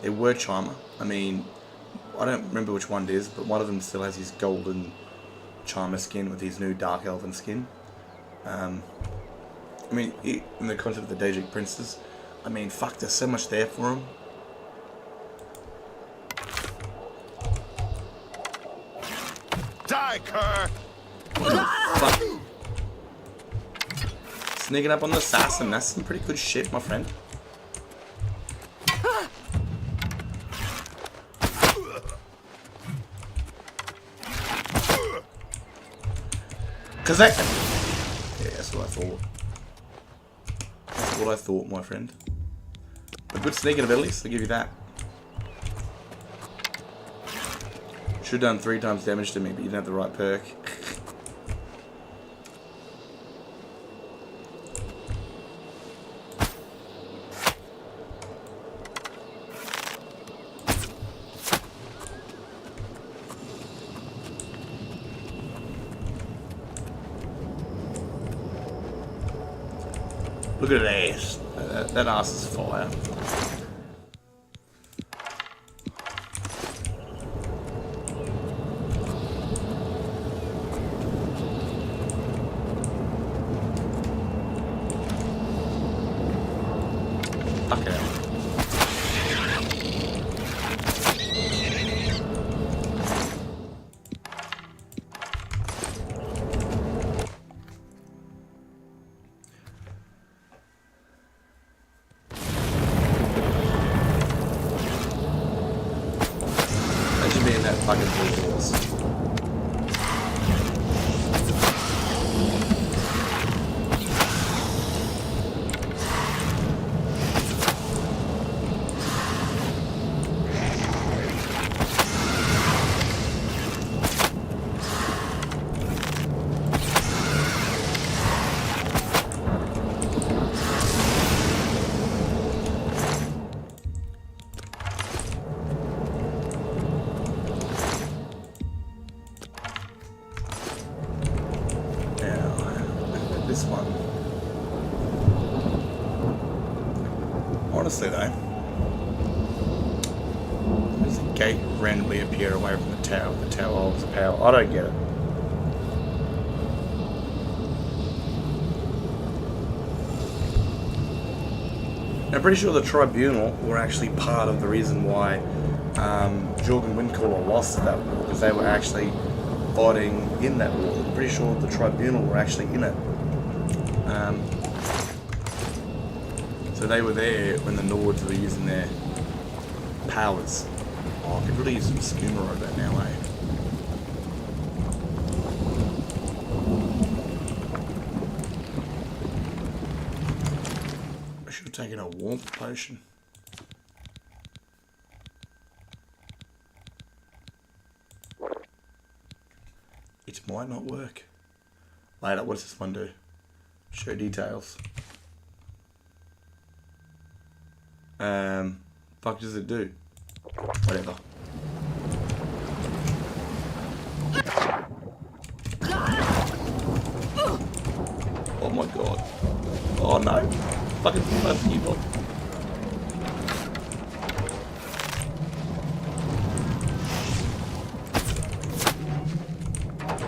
there were Chima. I mean, I don't remember which one it is, but one of them still has his golden Chima skin with his new Dark Elven skin. I mean, in the concept of the Daedric princes, I mean, fuck, there's so much there for him. Die, cur! Fuck. Sneaking up on the assassin, that's some pretty good shit, my friend. Cause that... Yeah, that's what I thought. That's what I thought, my friend. A good sneaking abilities, I'll give you that. Should have done 3 times damage to me, but you didn't have the right perk. Look at that ass. That ass is fire. Fuck it. fucking balls. This one. Honestly though, does a gate randomly appear away from the tower? The tower holds power. I don't get it. I'm pretty sure the Tribunal were actually part of the reason why Jorgen Windcaller lost that war, because they were actually fighting in that war. I'm pretty sure the Tribunal were actually in it. So they were there when the Nords were using their powers. Oh, I could really use some skimmer over that now, eh? I should have taken a warmth potion. It might not work. Later, what does this one do? Show details. Fuck does it do? Whatever. Oh my god. Oh no. Fucking evil.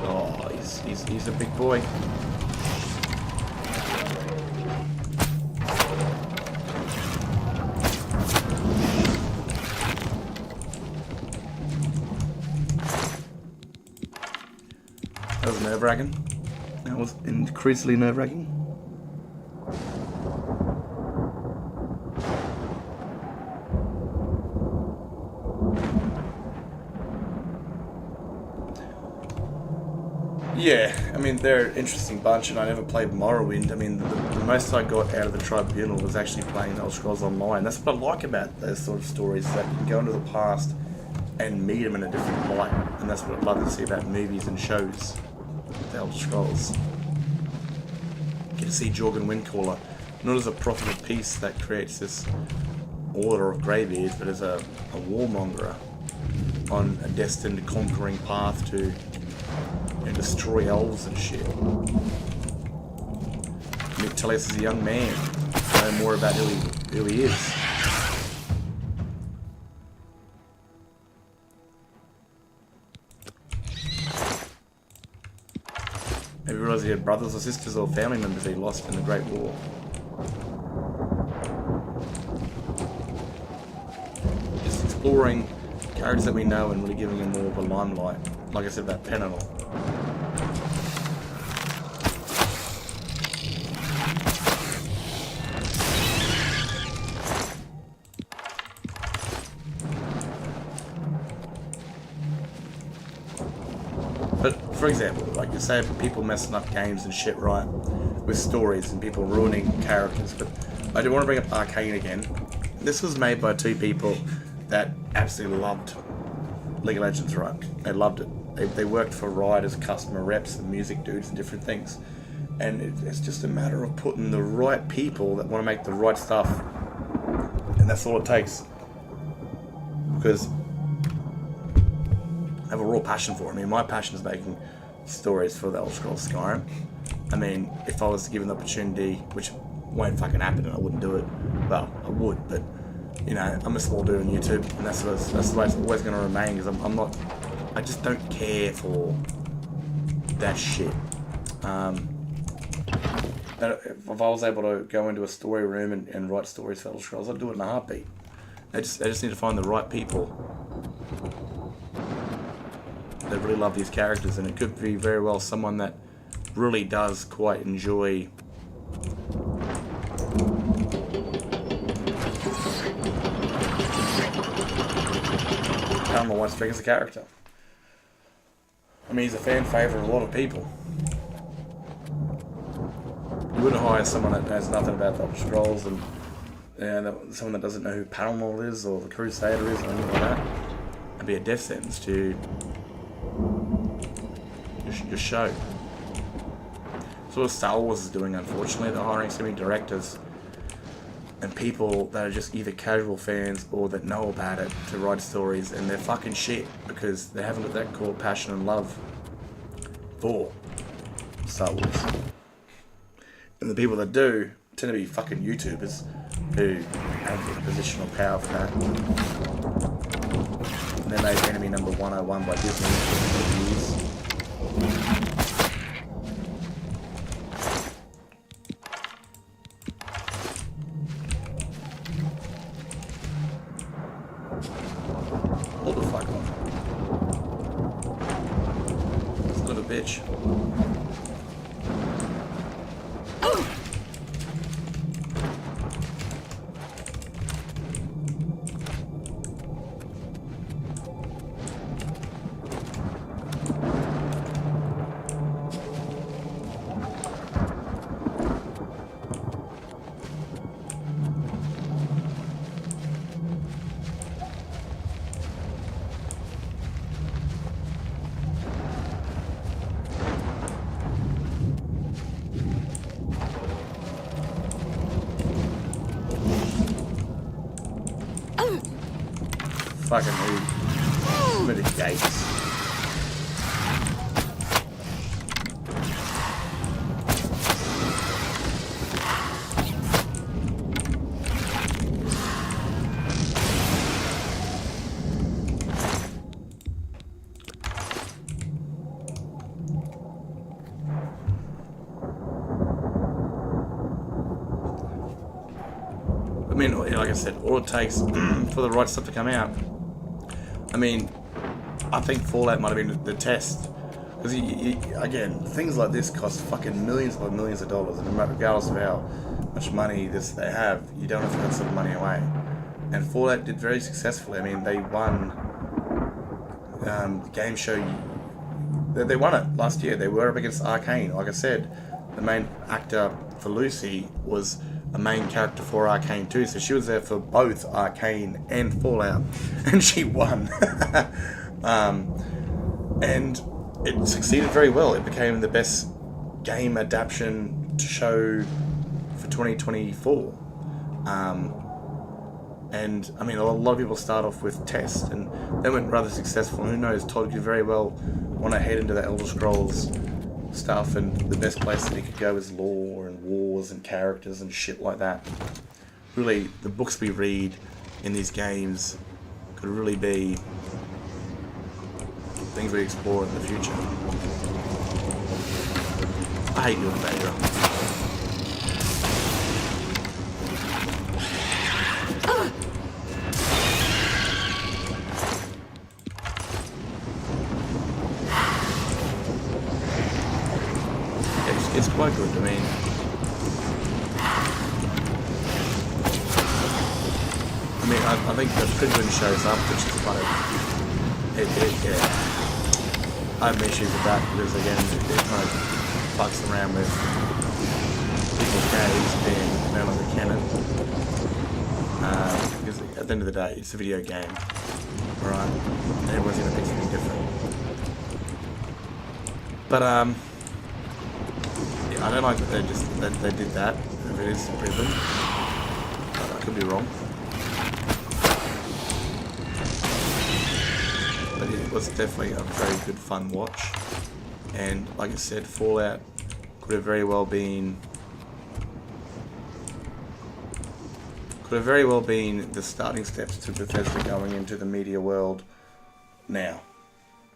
Oh, he's a big boy. That was nerve-wracking. That was increasingly nerve-wracking. Yeah, I mean, they're an interesting bunch, and I never played Morrowind. I mean, the most I got out of the Tribunal was actually playing Elder Scrolls Online. That's what I like about those sort of stories, that you can go into the past and meet them in a different light. And that's what I love to see about movies and shows with Elder Scrolls. Get to see Jorgen Windcaller, not as a prophet of peace that creates this order of greybeards, but as a warmonger on a destined conquering path to destroy elves and shit. Mick Tellis is a young man. Know more about who he is. Maybe realised he had brothers or sisters or family members he lost in the Great War. Just exploring characters that we know and really giving them more of a limelight. Like I said about Penanol. But, for example, like you say, people messing up games and shit, right? With stories and people ruining characters. But I do want to bring up Arcane again. This was made by two people that absolutely loved League of Legends, right? They loved it. They worked for Riot as customer reps and music dudes and different things. And it's just a matter of putting the right people that want to make the right stuff. And that's all it takes. Because I have a raw passion for it. I mean, my passion is making stories for the Elder Scrolls Skyrim. I mean, if I was given the opportunity, which won't fucking happen and I wouldn't do it, well, I would, but, you know, I'm a small dude on YouTube, and that's the way it's always going to remain, because I just don't care for that shit. If I was able to go into a story room and write stories for Elder Scrolls, I'd do it in a heartbeat. They just need to find the right people that really love these characters, and it could be very well someone that really does quite enjoy White Strike as a character. I mean, he's a fan favorite of a lot of people. You wouldn't hire someone that knows nothing about the Elder Scrolls and someone that doesn't know who Paramore is or the Crusader is or anything like that. It'd be a death sentence to your show. That's what Star Wars is doing, unfortunately. They're hiring so many directors and people that are just either casual fans or that know about it to write stories, and they're fucking shit because they haven't got that core passion and love for Star Wars. And the people that do tend to be fucking YouTubers who have the positional power for that. And they made Enemy Number 101 by Disney for years. Hold the fuck on. Son of a bitch. Fucking move. Move the gates. I mean, like I said, all it takes for the right stuff to come out. I mean, I think Fallout might have been the test. Because, again, things like this cost fucking millions by millions of dollars. And regardless of how much money they have, you don't have to throw that sort of money away. And Fallout did very successfully. I mean, they won the game show. They won it last year. They were up against Arcane. Like I said, the main actor for Lucy was a main character for Arcane too, so she was there for both Arcane and Fallout, and she won. And it succeeded very well. It became the best game adaptation to show for 2024. And I mean, a lot of people start off with Test, and they went rather successful. Who knows? Todd could very well want to head into the Elder Scrolls stuff, and the best place that he could go is lore and wars and characters and shit like that. Really, the books we read in these games could really be things we explore in the future. I hate you, Invader. It's quite good. I mean, I think the Prison shows up, which is kind of yeah. I have issues with that because again, it kind of fucks around with people's games being known as a canon. Because at the end of the day, it's a video game, alright? And everyone's gonna pick something different. But I don't like that they did that. If it is prison, I could be wrong. But it was definitely a very good fun watch. And like I said, Fallout could have very well been the starting steps to Bethesda going into the media world now.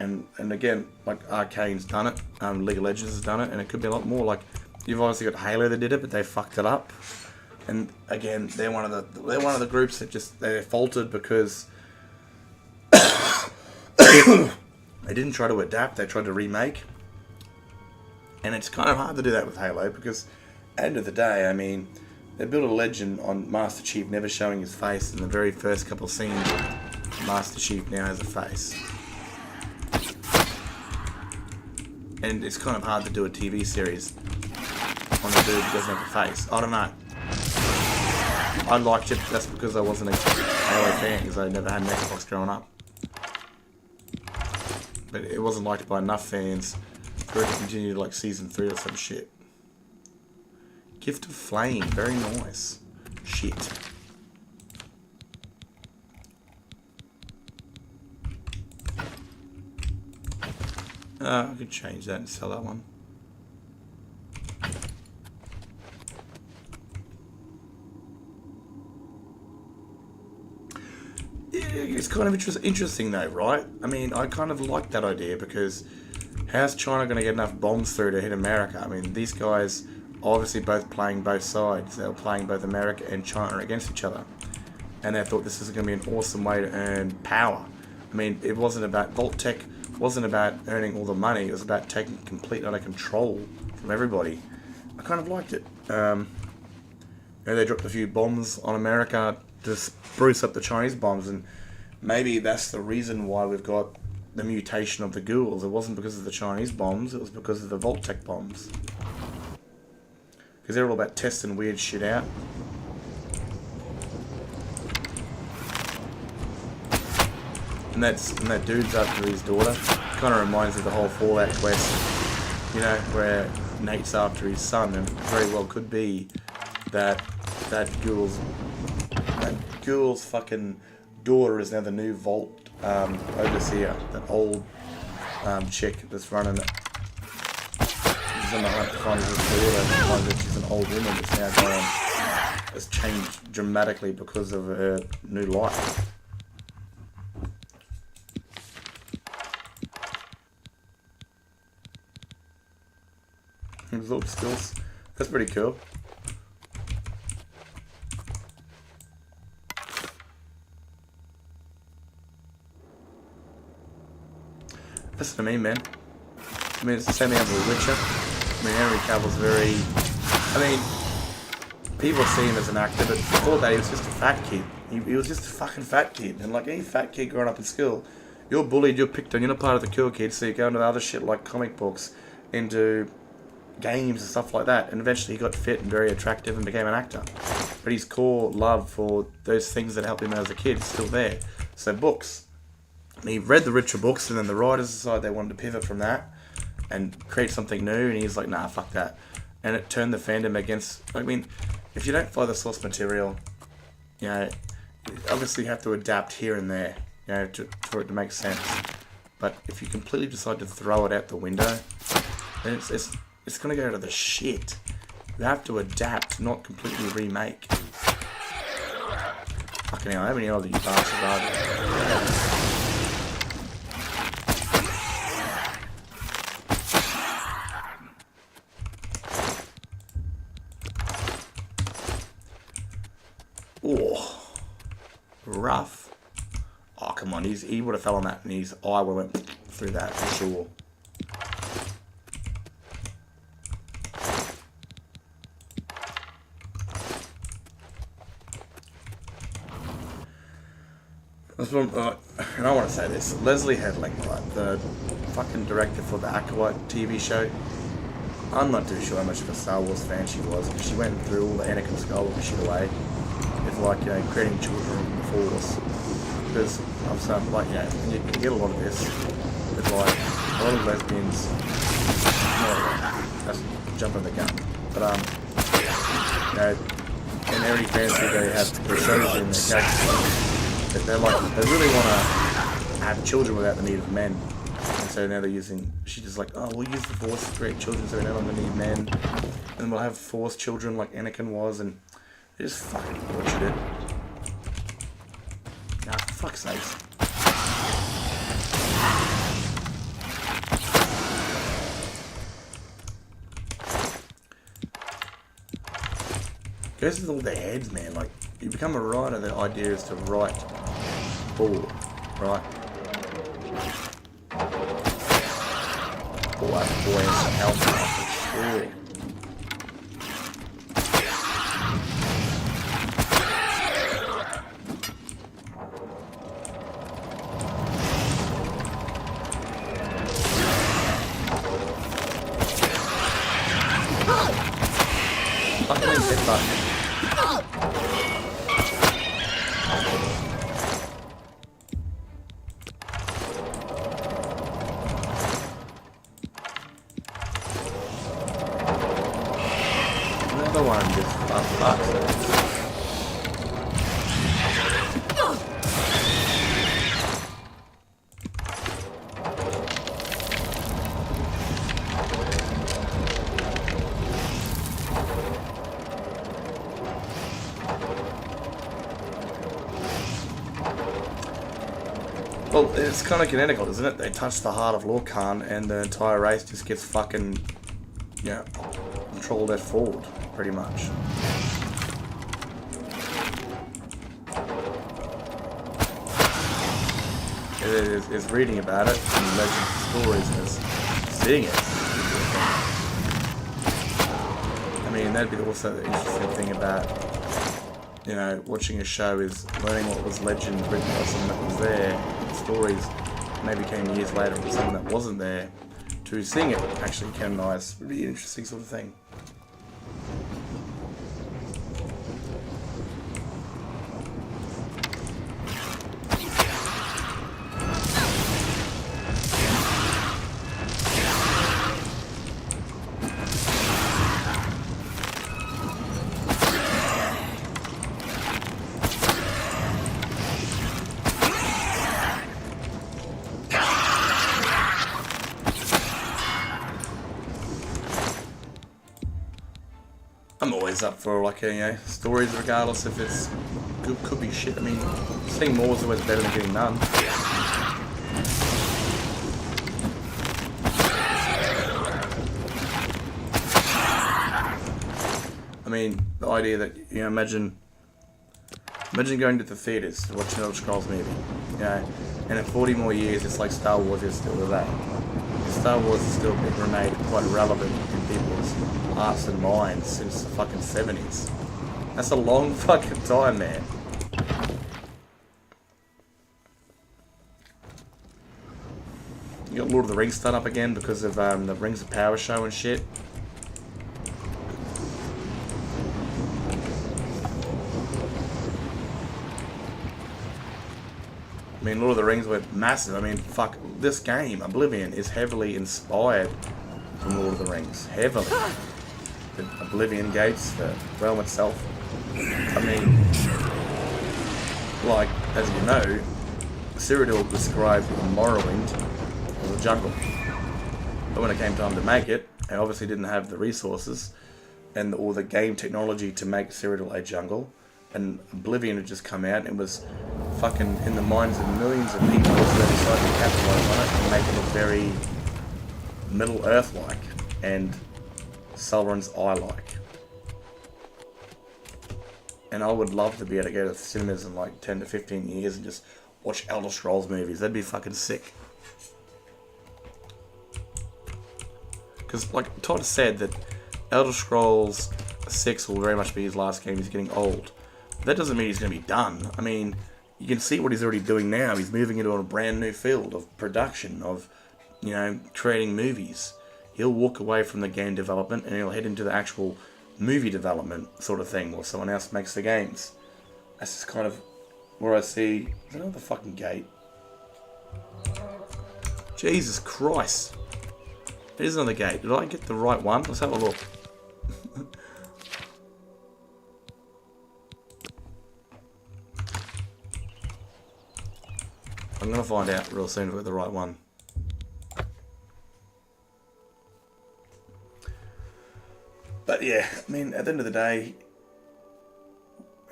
And again, like Arcane's done it, League of Legends has done it, and it could be a lot more. Like you've obviously got Halo that did it, but they fucked it up. And again, they're one of the groups that just they faltered because they didn't try to adapt. They tried to remake, and it's kind of hard to do that with Halo because at the end of the day, I mean, they built a legend on Master Chief never showing his face in the very first couple of scenes. Master Chief now has a face. and it's kind of hard to do a TV series on a dude who doesn't have a face. I don't know. I liked it. That's because I wasn't a Halo fan, because I never had an Xbox growing up. But it wasn't liked by enough fans for it to continue to like season 3 or some shit. Gift of Flame, very nice. Shit. I could change that and sell that one. It's kind of interesting though, right? I mean, I kind of like that idea because how's China going to get enough bombs through to hit America? I mean, these guys obviously both playing both sides. They were playing both America and China against each other. And they thought this was going to be an awesome way to earn power. I mean, it wasn't about Vault-Tec, wasn't about earning all the money. It was about taking complete utter control from everybody. I kind of liked it. They dropped a few bombs on America to spruce up the Chinese bombs, and maybe that's the reason why we've got the mutation of the ghouls. It wasn't because of the Chinese bombs, it was because of the Vault-Tec bombs. Because they're all about testing weird shit out. And that dude's after his daughter. Kind of reminds me of the whole Fallout quest, you know, where Nate's after his son, and very well could be that ghoul's fucking daughter is now the new Vault overseer, that old chick that's running it. She's on the hunt to find his daughter, and finds that she's an old woman that's now gone, has changed dramatically because of her new life. Absorb skills. That's pretty cool. That's what I mean, man. I mean, it's the same thing with Witcher. I mean, Henry Cavill's very... I mean, people see him as an actor, but before that he was just a fat kid. He was just a fucking fat kid. And like any fat kid growing up in school, you're bullied, you're picked on, you're not part of the cool kids, so you go into other shit like comic books, into games and stuff like that, and eventually he got fit and very attractive and became an actor. But his core love for those things that helped him as a kid is still there. So books. And he read the Witcher books, and then the writers decided they wanted to pivot from that and create something new, and he's like, nah, fuck that. And it turned the fandom against... I mean, if you don't follow the source material, you know, obviously you have to adapt here and there, you know, for it to make sense. But if you completely decide to throw it out the window, then it's going to go to the shit. You have to adapt, not completely remake. Fucking hell, how many other you bastards are there? Oh, rough. Oh, come on, he would have fell on that and his eye would have went through that for sure. And I want to say this, Leslie Headling, right, the fucking director for the Acolyte TV show, I'm not too sure how much of a Star Wars fan she was, because she went through all the Anakin Skywalker shit away, with like, you know, creating children in the Force, because I'm saying, like, you know, you can get a lot of this, with like, a lot of lesbians, that's jumping the gun, but you know, in every fantasy they have the shows in their characters. They really want to have children without the need of men. And so now they're using, she's just like, oh, we'll use the Force to create children so we no longer need men. And we'll have Force children like Anakin was, and they just fucking butchered it. Nah, for fuck's sakes. Goes with all their heads, man. Like, you become a writer, the idea is to write forward, right? Oh, that boy has some health now for sure. Well, it's kind of canonical, isn't it? They touch the heart of Lorcan and the entire race just gets fucking, you know, controlled at forward, pretty much. Is reading about it and legends and stories and is seeing it. I mean, that'd be also the interesting thing about, you know, watching a show is learning what was legend written by someone that was there. Stories maybe came years later from someone that wasn't there to seeing it actually canonized. Really interesting sort of thing. I'm always up for like a, you know, stories regardless if it's good, could be shit. I mean, seeing more is always better than getting none. I mean, the idea that, you know, imagine going to the theaters to watch an Elder Scrolls movie, you know, and in 40 more years it's like Star Wars is still today. Star Wars has still been remained quite relevant in people's hearts and minds since the fucking 70s. That's a long fucking time, man. You got Lord of the Rings done up again because of the Rings of Power show and shit. I mean, Lord of the Rings were massive. I mean, fuck, this game, Oblivion, is heavily inspired from Lord of the Rings. Heavily. The Oblivion gates, the realm itself. I mean, like, as you know, Cyrodiil described Morrowind as a jungle. But when it came time to make it, they obviously didn't have the resources and or the game technology to make Cyrodiil a jungle. And Oblivion had just come out and it was fucking in the minds of millions of people, so they decided to capitalize on it and make it look very Middle Earth-like and Sauron's Eye-like. And I would love to be able to go to the cinemas in like 10 to 15 years and just watch Elder Scrolls movies. That'd be fucking sick. Because, like Todd said, that Elder Scrolls 6 will very much be his last game. He's getting old. That doesn't mean he's going to be done. I mean, you can see what he's already doing now. He's moving into a brand new field of production, of, you know, creating movies. He'll walk away from the game development and he'll head into the actual movie development sort of thing, where someone else makes the games. That's just kind of where I see... Is that another fucking gate? Jesus Christ. It is another gate. Did I get the right one? Let's have a look. I'm going to find out real soon if I got the right one. But yeah, I mean, at the end of the day,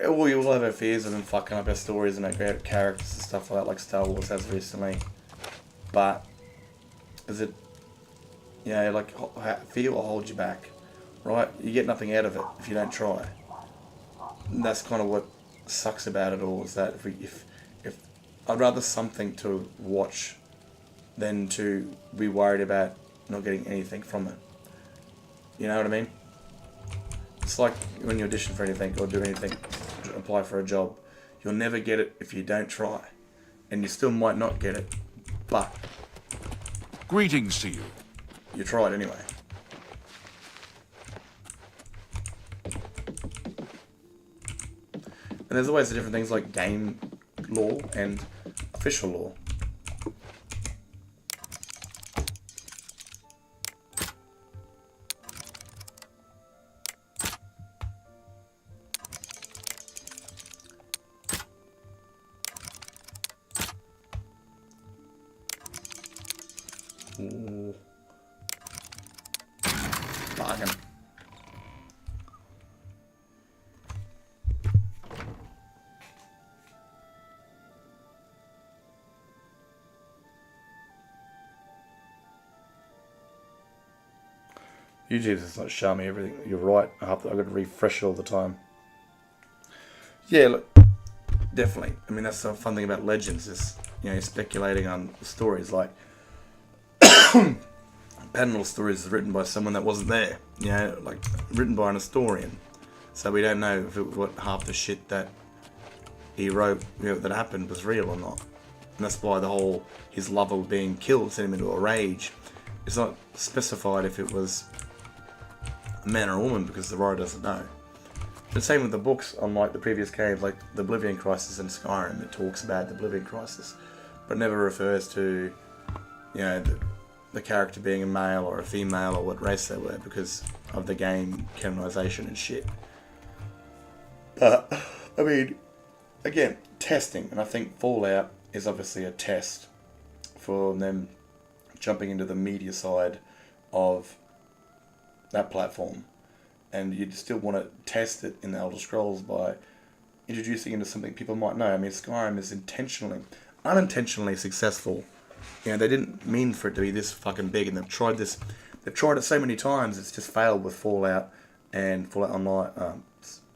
we all have our fears of them fucking up our stories and our great characters and stuff like that, like Star Wars has recently. But, is it, you know, like, fear will hold you back, right? You get nothing out of it if you don't try. And that's kind of what sucks about it all, is that if I'd rather something to watch than to be worried about not getting anything from it. You know what I mean? It's like when you audition for anything or do anything, apply for a job. You'll never get it if you don't try. And you still might not get it, but... Greetings to you. You tried anyway. And there's always the different things like game law and official law. Ooh. Bargain. YouTube does not show me everything. You're right. I've got to refresh it all the time. Yeah, look, definitely. I mean, that's the fun thing about Legends is, you know, speculating on stories. Like, Panel stories is written by someone that wasn't there. You know, like written by an historian. So we don't know if what half the shit that he wrote, you know, that happened was real or not. And that's why the whole his love of being killed sent him into a rage. It's not specified if it was a man or a woman because the writer doesn't know. The same with the books, unlike the previous games, like the Oblivion Crisis and Skyrim. It talks about the Oblivion Crisis, but never refers to, you know, the character being a male or a female or what race they were because of the game canonization and shit. But I mean, again, testing, and I think Fallout is obviously a test for them jumping into the media side of that platform, and you still want to test it in the Elder Scrolls by introducing into something people might know. I mean, Skyrim is unintentionally successful. You know, they didn't mean for it to be this fucking big, and they've tried it so many times. It's just failed with Fallout and Fallout Online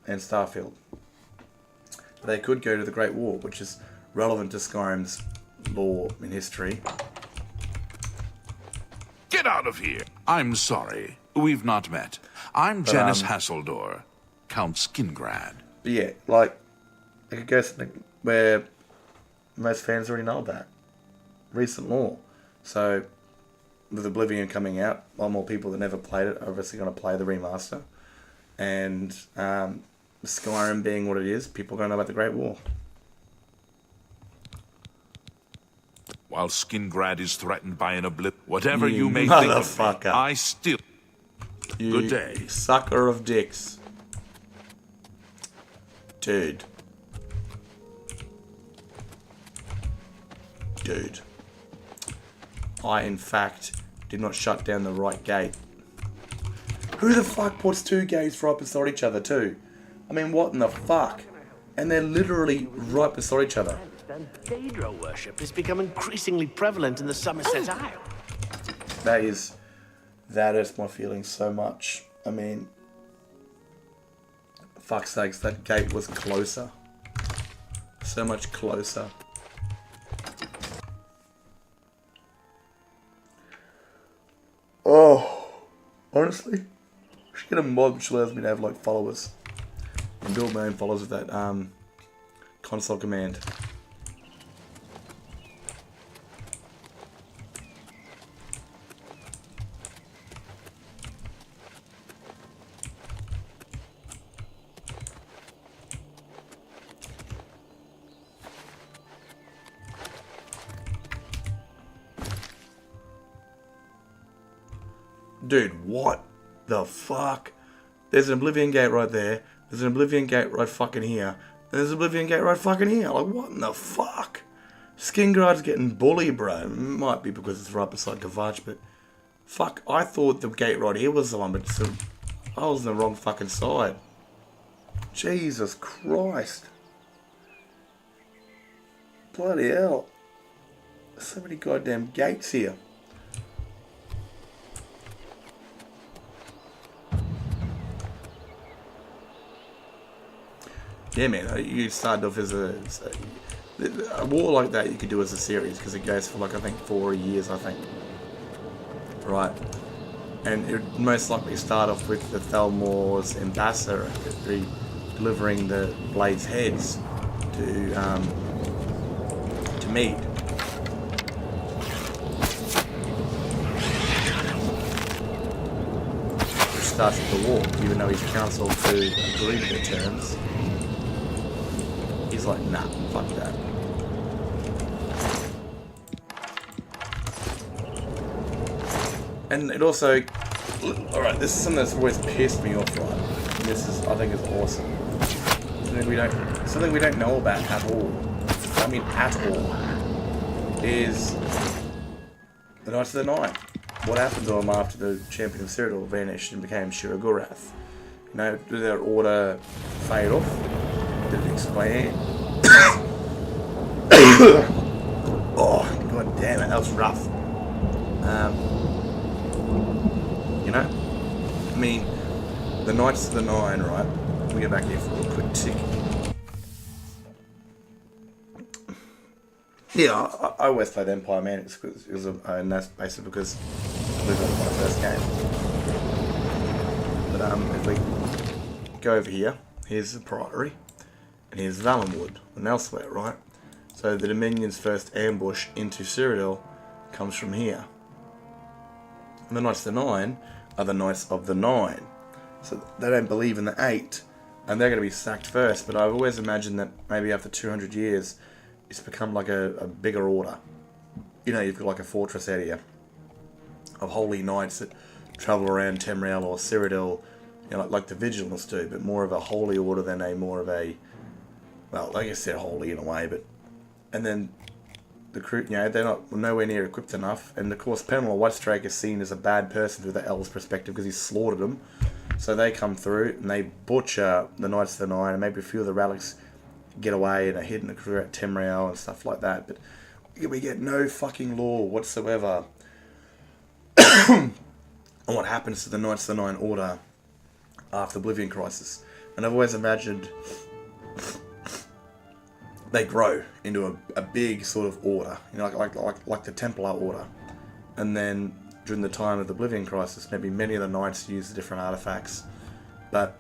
and Starfield. They could go to the Great War, which is relevant to Skyrim's lore and history. Get out of here! I'm sorry. We've not met. I'm Janice Hasseldor, Count Skingrad. But yeah, like, I could go something where most fans already know about. Recent lore. So, with Oblivion coming out, a lot more people that never played it are obviously going to play the remaster. And Skyrim being what it is, people are going to know about the Great War. While Skingrad is threatened by an whatever you may think of me, I still... Good day. Sucker of dicks. Dude. I, in fact, did not shut down the right gate. Who the fuck puts two gates right beside each other, too? I mean, what in the fuck? And they're literally right beside each other. Daedra worship has become increasingly prevalent in the Somerset Isle. That hurts my feelings so much. I mean, fuck's sakes, that gate was closer. So much closer. Oh, honestly, I should get a mod which allows me to have like followers and build my own followers with that console command. Dude, what the fuck? There's an Oblivion gate right there. There's an Oblivion gate right fucking here. And there's an Oblivion gate right fucking here. Like, what in the fuck? Skingrad's getting bullied, bro. It might be because it's right beside Kavach, but... Fuck, I thought the gate right here was the one, but I was on the wrong fucking side. Jesus Christ. Bloody hell. There's so many goddamn gates here. Yeah, man, you started off as a war like that you could do as a series because it goes for like, I think 4 years, I think. Right. And it would most likely start off with the Thalmor's ambassador delivering the Blade's heads to Mead. Which starts with the war, even though he's counseled to agree to the terms. He's like, nah, fuck that. And it also, alright, this is something that's always pissed me off, right? And this is, I think, is awesome. Something we don't know about at all. I mean, at all. Is the Knights of the Nine. What happened to them after the champion of Cyrodiil vanished and became Shirogurath? You know, did their order fade off? Did it expand? Oh, god damn it, that was rough. You know? I mean, the Knights of the Nine, right? Let me go back here for a quick tick. Yeah, I always played Empire Man, and that's basically because it was my first game. But if we go over here, here's the Priory, and here's Valenwood, and elsewhere, right? So the Dominion's first ambush into Cyrodiil comes from here. And the Knights of the Nine are the Knights of the Nine. So they don't believe in the 8, and they're going to be sacked first, but I've always imagined that maybe after 200 years, it's become like a bigger order. You know, you've got like a fortress area of holy knights that travel around Tamriel or Cyrodiil, you know, like the Vigilants do, but more of a holy order than a more of a, well, like I said, holy in a way, but, and then the crew, you know, they're not nowhere near equipped enough, and of course Penel Whitestrake is seen as a bad person through the Elves' perspective because he slaughtered them, so they come through and they butcher the Knights of the Nine, and maybe a few of the relics get away and are hidden at Tamriel and stuff like that, but we get no fucking lore whatsoever on what happens to the Knights of the Nine Order after the Oblivion Crisis. And I've always imagined they grow into a big sort of order, you know, like the Templar Order. And then during the time of the Oblivion Crisis, maybe many of the knights use the different artifacts, but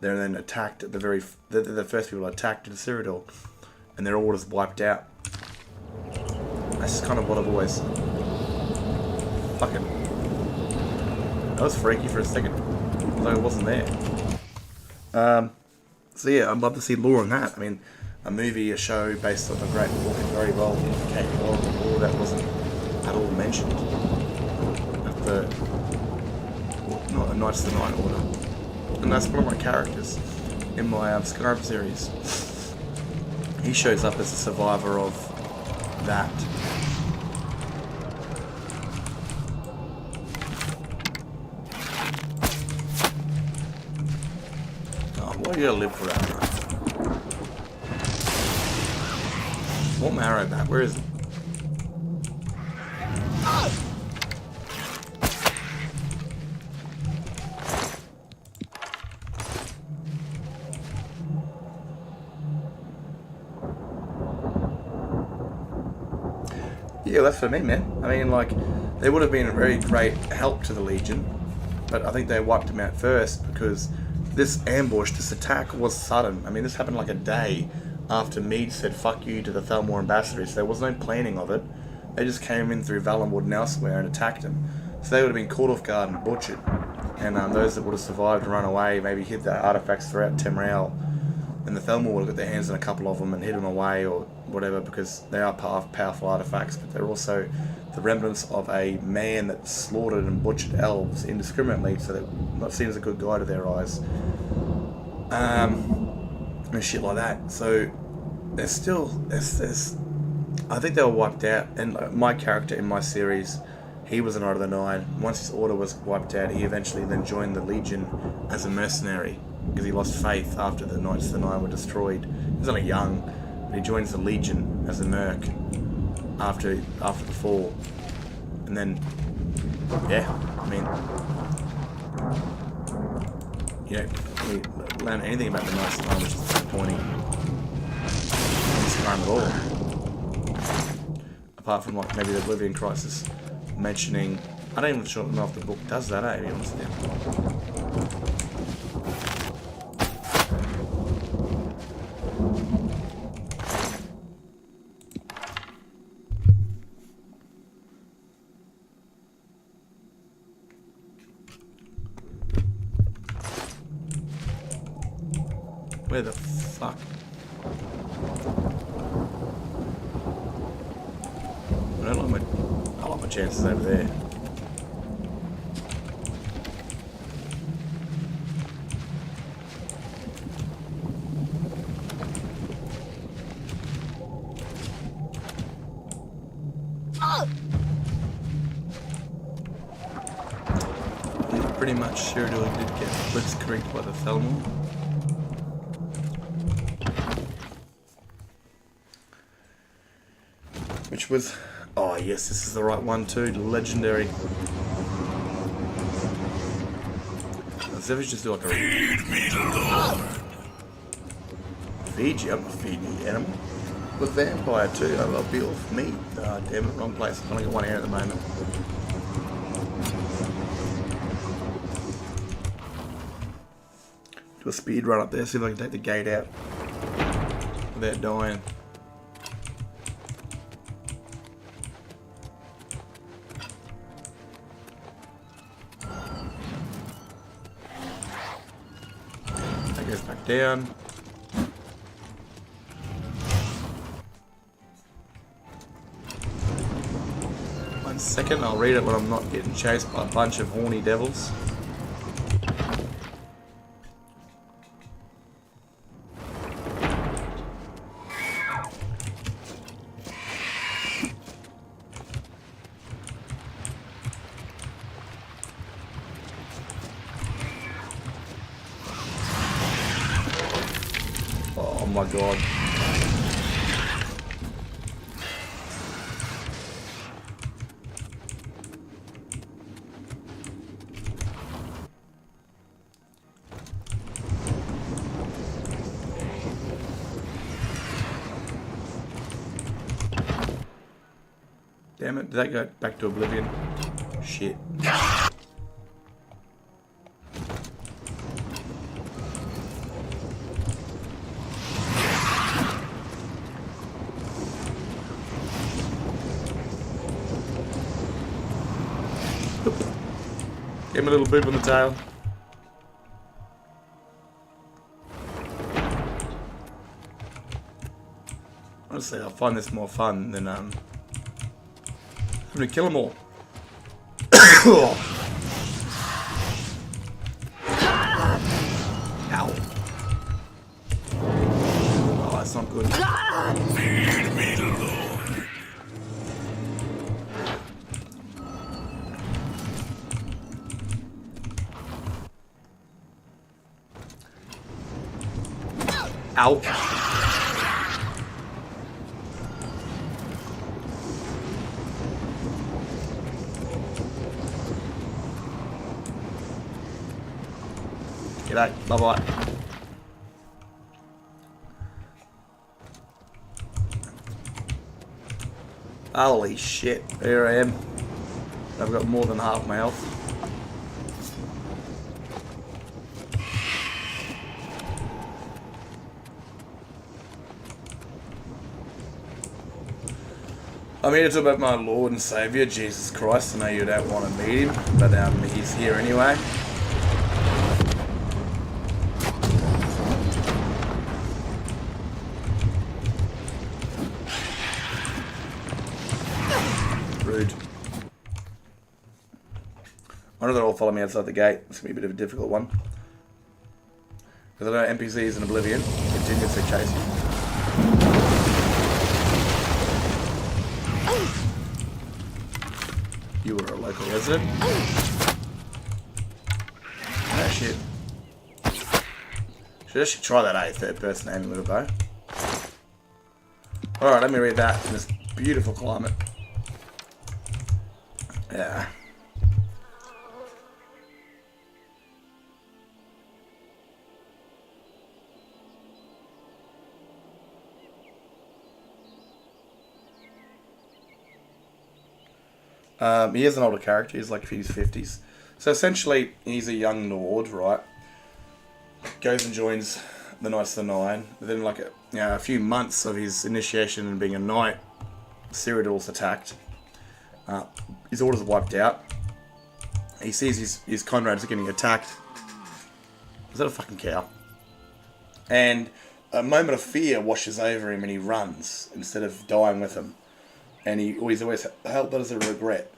they're then attacked at they're the first people attacked in Cyrodiil, and their order's wiped out. That's kind of what I've always fucking. That was freaky for a second, although it wasn't there. So yeah, I'd love to see lore on that. I mean, a movie, a show based on the Great War could very well indicate a lot of the lore that wasn't at all mentioned. The Knights of the Nine Order. And that's one of my characters in my Skyrim series. He shows up as a survivor of that. Oh, why do you gotta live for that? Want my arrow back? Where is it? Yeah, that's for me, man. I mean, like, they would have been a very great help to the Legion, but I think they wiped them out first because this ambush, this attack was sudden. I mean, this happened like a day after Mead said fuck you to the Thalmor ambassadors. There was no planning of it. They just came in through Valenwood and elsewhere and attacked them. So they would have been caught off guard and butchered. And those that would have survived and run away, maybe hid the artifacts throughout Tamriel, and the Thalmor would have got their hands on a couple of them and hid them away or whatever, because they are powerful artifacts, but they're also the remnants of a man that slaughtered and butchered elves indiscriminately, so they're not seen as a good guy to their eyes. And shit like that. So there's still, I think they were wiped out, and my character in my series, he was a Knight of the Nine. Once his order was wiped out, he eventually then joined the Legion as a mercenary, because he lost faith after the Knights of the Nine were destroyed. He was only young, but he joins the Legion as a merc after the fall. And then, yeah, I mean, you know, we learn anything about the Knights of the Nine, which is disappointing in this time at all. Apart from, like, maybe the Oblivion Crisis mentioning, I don't even know if the book does that, to be honest with you. Where the fuck? I like my chances over there. pretty much Cyrodiil did get blitzkrieged by the Thalmor. Which was... Oh yes, this is the right one too. Legendary. Let's ever just do like a... Feed me, Lord. Feed you? I'm not feeding the animal. With vampire too. I love beef meat. Ah, damn it, wrong place. I've only got one here at the moment. Do a speed run up there, see if I can take the gate out without dying. That goes back down. One second, I'll read it when I'm not getting chased by a bunch of horny devils. Oh my god. Damn it, did that go back to Oblivion? Shit. Give him a little boop on the tail. Honestly, I find this more fun than having to kill them all. Ow. Oh, that's not good. Feed me, Lord. Ow. G'day. Bye-bye. Holy shit. Here I am. I've got more than half my health. I'm here to talk about my Lord and Saviour, Jesus Christ. I know you don't want to meet him, but he's here anyway. Rude. I know they'll all follow me outside the gate. It's going to be a bit of a difficult one. Because I know NPCs in Oblivion continuously chase you. You were a local resident. Oh shit. Should actually try that third person aiming with a bow. Alright, let me read that in this beautiful climate. Yeah. He is an older character, he's like in his 50s. So essentially, he's a young lord, right? Goes and joins the Knights of the Nine. Within like a few months of his initiation and being a knight, Cyrodiil's attacked. His orders are wiped out. He sees his comrades are getting attacked. Is that a fucking cow? And a moment of fear washes over him and he runs instead of dying with him. And he's always held that as a regret.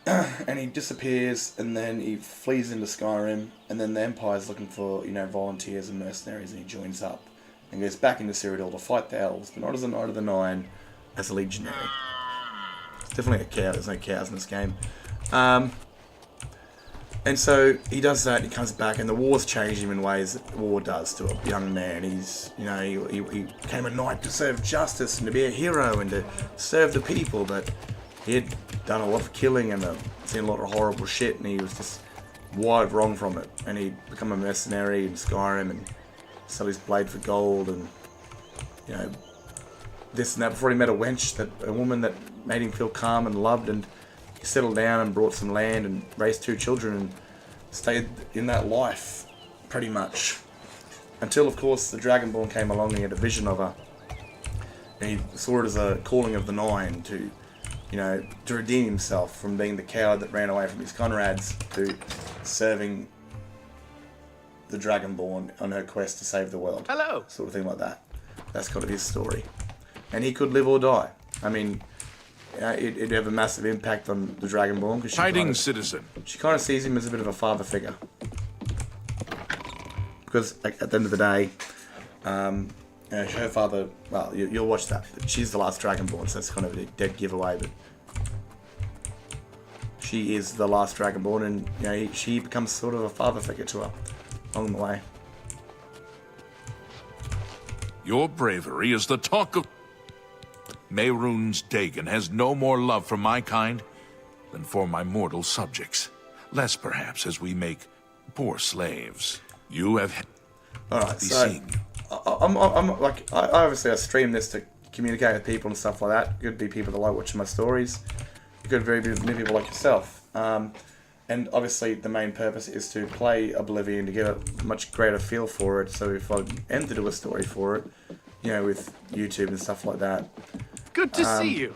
And he disappears, and then he flees into Skyrim, and then the Empire's looking for, volunteers and mercenaries, and he joins up and goes back into Cyrodiil to fight the elves, but not as a Knight of the Nine, as a legionary. It's definitely a cow. There's no cows in this game. And so he does that, he comes back, and the war's changed him in ways that war does to a young man. He's, you know, he became a knight to serve justice and to be a hero and to serve the people, but he had done a lot of killing and seen a lot of horrible shit, and he was just wired wrong from it. And he'd become a mercenary in Skyrim and sell his blade for gold and, you know, this and that before he met a woman that made him feel calm and loved, and he settled down and brought some land and raised 2 children and stayed in that life, pretty much. Until, of course, the Dragonborn came along and he had a vision of her. And he saw it as a calling of the Nine to, you know, to redeem himself from being the coward that ran away from his comrades to serving the Dragonborn on her quest to save the world. Hello. Sort of thing like that. That's kind of his story. And he could live or die. I mean, it'd have a massive impact on the Dragonborn because citizen. She kind of sees him as a bit of a father figure. Because at the end of the day, her father, well, you'll watch that, but she's the last Dragonborn, so that's kind of a dead giveaway, but she is the last Dragonborn, and you know, she becomes sort of a father figure to her along the way. Your bravery is the talk of... Mehrunes Dagon has no more love for my kind than for my mortal subjects. Less, perhaps, as we make poor slaves. You have... Alright, so... I'm like, I obviously I stream this to communicate with people and stuff like that. It could be people that like watching my stories. It could very be people like yourself. And obviously the main purpose is to play Oblivion to get a much greater feel for it. So if I am to do a story for it, you know, with YouTube and stuff like that. Good to see you.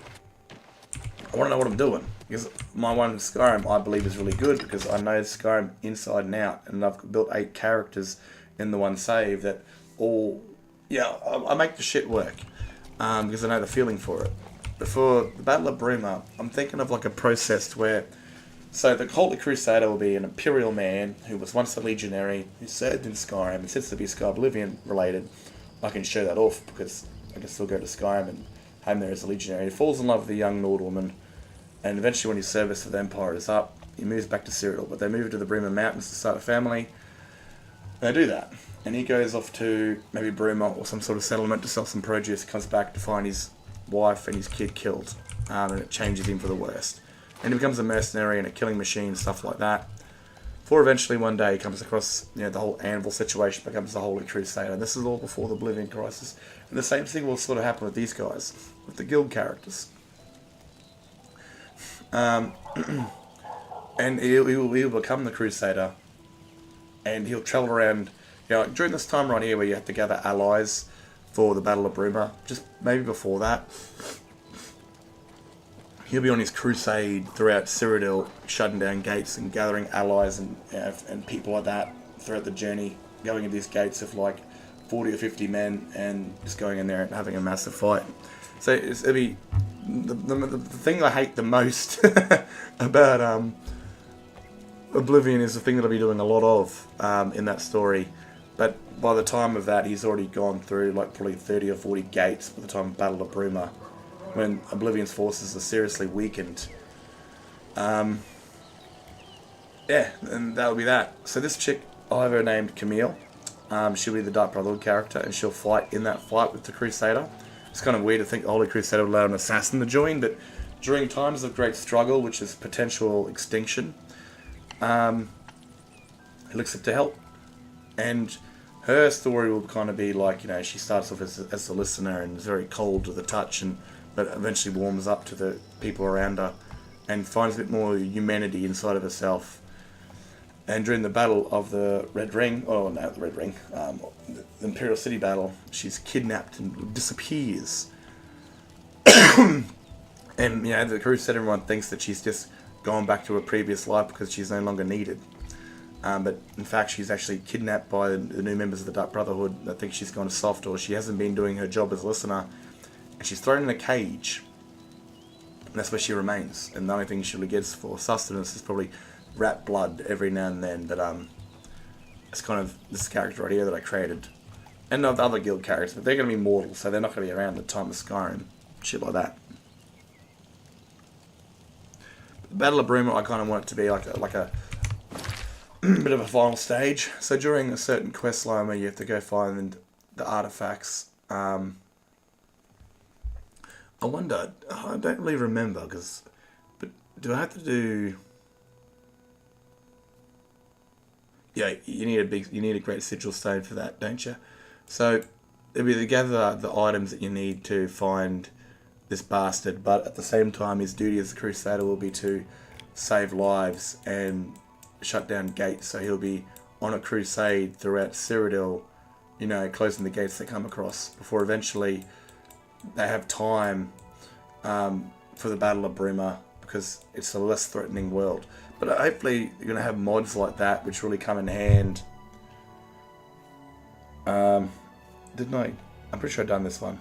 I want to know what I'm doing. Because my one Skyrim, I believe, is really good because I know Skyrim inside and out. And I've built 8 characters in the one save that all... Yeah, I make the shit work. Because I know the feeling for it. But for the Battle of Bruma, I'm thinking of like a process where... So the Holy Crusader will be an Imperial man who was once a legionary, who served in Skyrim, and since to be Sky Oblivion related, I can show that off because I can still go to Skyrim and home there as a legionary. He falls in love with a young Nord woman, and eventually when his service for the Empire is up, he moves back to Cyril, but they move to the Bruma Mountains to start a family. They do that, and he goes off to maybe Bruma or some sort of settlement to sell some produce, comes back to find his wife and his kid killed, and it changes him for the worst. And he becomes a mercenary and a killing machine, stuff like that. Before eventually one day he comes across, you know, the whole anvil situation, becomes the Holy Crusader. This is all before the Oblivion Crisis. And the same thing will sort of happen with these guys, with the guild characters. And he'll become the Crusader, and he'll travel around, you know, during this time right here where you have to gather allies for the Battle of Bruma, just maybe before that. He'll be on his crusade throughout Cyrodiil, shutting down gates and gathering allies and people like that throughout the journey, going into these gates of like 40 or 50 men and just going in there and having a massive fight. So it'll be the thing I hate the most about Oblivion is the thing that I'll be doing a lot of in that story. But by the time of that, he's already gone through like probably 30 or 40 gates by the time of Battle of Bruma, when Oblivion's forces are seriously weakened. Yeah, and that'll be that. So this chick, I have her named Camille. She'll be the Dark Brotherhood character, and she'll fight in that fight with the Crusader. It's kind of weird to think the Holy Crusader would allow an assassin to join, but during times of great struggle, which is potential extinction, he looks up to help. And her story will kind of be like, you know, she starts off as a listener and is very cold to the touch, but eventually warms up to the people around her and finds a bit more humanity inside of herself. And during the battle of the Red Ring, the Imperial City battle, she's kidnapped and disappears. And, you know, the Crusader, everyone thinks that she's just gone back to her previous life because she's no longer needed. But in fact, she's actually kidnapped by the new members of the Dark Brotherhood that think she's gone soft, or she hasn't been doing her job as a listener. And she's thrown in a cage, and that's where she remains. And the only thing she really gets for sustenance is probably rat blood every now and then. But it's kind of this character right here that I created, and the other guild characters. But they're going to be mortal, so they're not going to be around the time of Skyrim, shit like that. The Battle of Bruma, I kind of want it to be like a bit of a final stage. So during a certain quest line where you have to go find the artifacts, I wonder, I don't really remember, but do I have to do... Yeah, you need a great sigil stone for that, don't you? So it'll be to gather the items that you need to find this bastard, but at the same time his duty as a crusader will be to save lives and shut down gates. So he'll be on a crusade throughout Cyrodiil, you know, closing the gates they come across before eventually they have time for the Battle of Bruma, because it's a less threatening world. But hopefully you're going to have mods like that which really come in hand. I'm pretty sure I've done this one.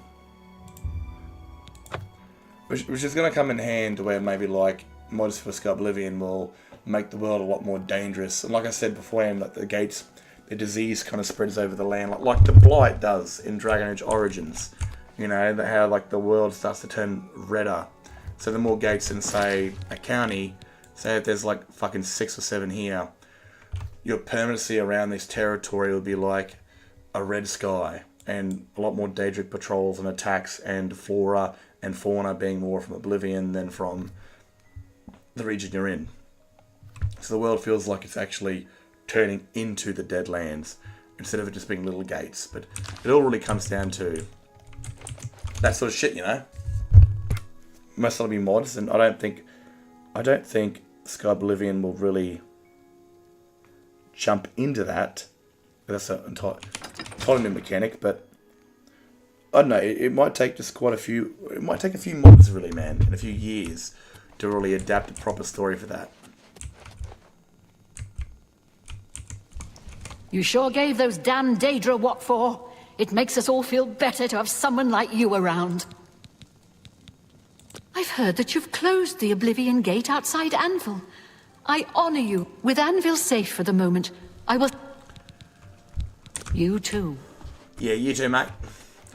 Which is going to come in hand where maybe like mods for Oblivion will make the world a lot more dangerous. And like I said beforehand, like the gates, the disease kind of spreads over the land, like the blight does in Dragon Age Origins. You know, how like the world starts to turn redder. So the more gates in, say, a county, say if there's like fucking 6 or 7 here, your permanency around this territory will be like a red sky, and a lot more Daedric patrols and attacks, and flora and fauna being more from Oblivion than from the region you're in. So the world feels like it's actually turning into the Deadlands instead of it just being little gates. But it all really comes down to that sort of shit, you know. Most of it'll be mods, and I don't think Oblivion will really jump into that. That's an entirely new mechanic, but I don't know. It might take just quite a few. It might take a few mods, really, man, in a few years to really adapt a proper story for that. You sure gave those damn Daedra what for. It makes us all feel better to have someone like you around. I've heard that you've closed the Oblivion Gate outside Anvil. I honor you. With Anvil safe for the moment, I will... You too. Yeah, you too, mate.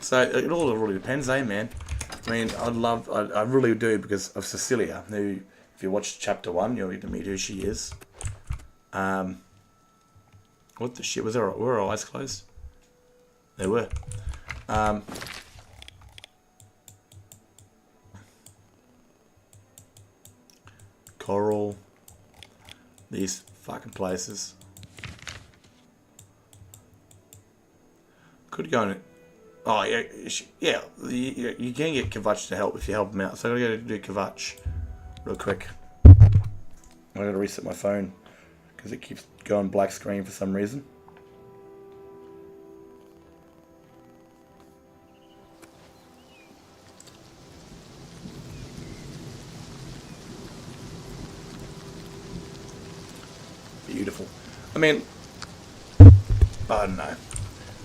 So it all really depends, eh, man? I mean, I really do, because of Cecilia, who, if you watch chapter 1, you'll get to meet who she is. What the shit? Were her eyes closed? They were. Coral. These fucking places. Could go in. Oh yeah, yeah. You can get Kvatch to help if you help him out. So I gotta do Kvatch real quick. I gotta reset my phone because it keeps going black screen for some reason. Beautiful. I mean, I don't know.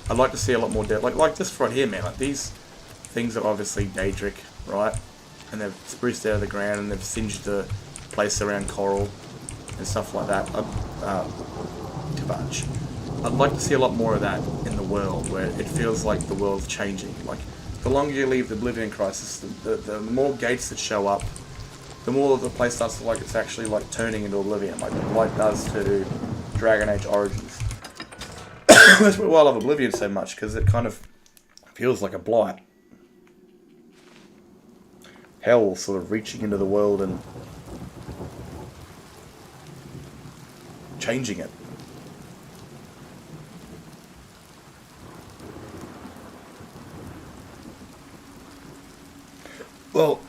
I'd like to see a lot more depth. Like this right here, man. Like these things are obviously Daedric, right? And they've spruced out of the ground and they've singed the place around coral and stuff like that. Kvatch. I'd like to see a lot more of that in the world, where it feels like the world's changing. Like the longer you leave the Oblivion Crisis, the more gates that show up, the more the place starts to like it's actually like turning into Oblivion, like the blight does to Dragon Age Origins. That's why I love Oblivion so much, because it kind of feels like a blight. Hell sort of reaching into the world and changing it. Well,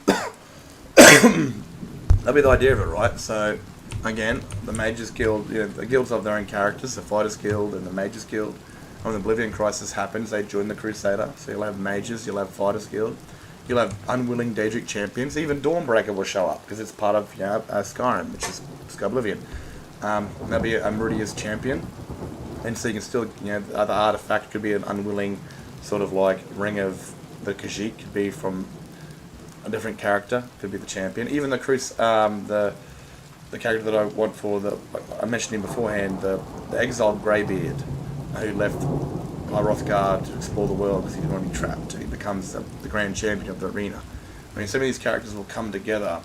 that'll be the idea of it, right? So, again, the Mages Guild, you know, the guilds have their own characters, the Fighters Guild and the Mages Guild. When the Oblivion Crisis happens, they join the Crusader. So you'll have Mages, you'll have Fighters Guild, you'll have unwilling Daedric champions. Even Dawnbreaker will show up, because it's part of, you know, Skyrim, which is Oblivion. There'll be a Meridia's champion. And so you can still, you know, the other artifact could be an unwilling sort of like Ring of the Khajiit, could be from a different character, could be the champion. Even the the character that I want for I mentioned him beforehand, the exiled Greybeard, who left Hrothgar to explore the world because he didn't want to be trapped. He becomes the grand champion of the arena. I mean, some of these characters will come together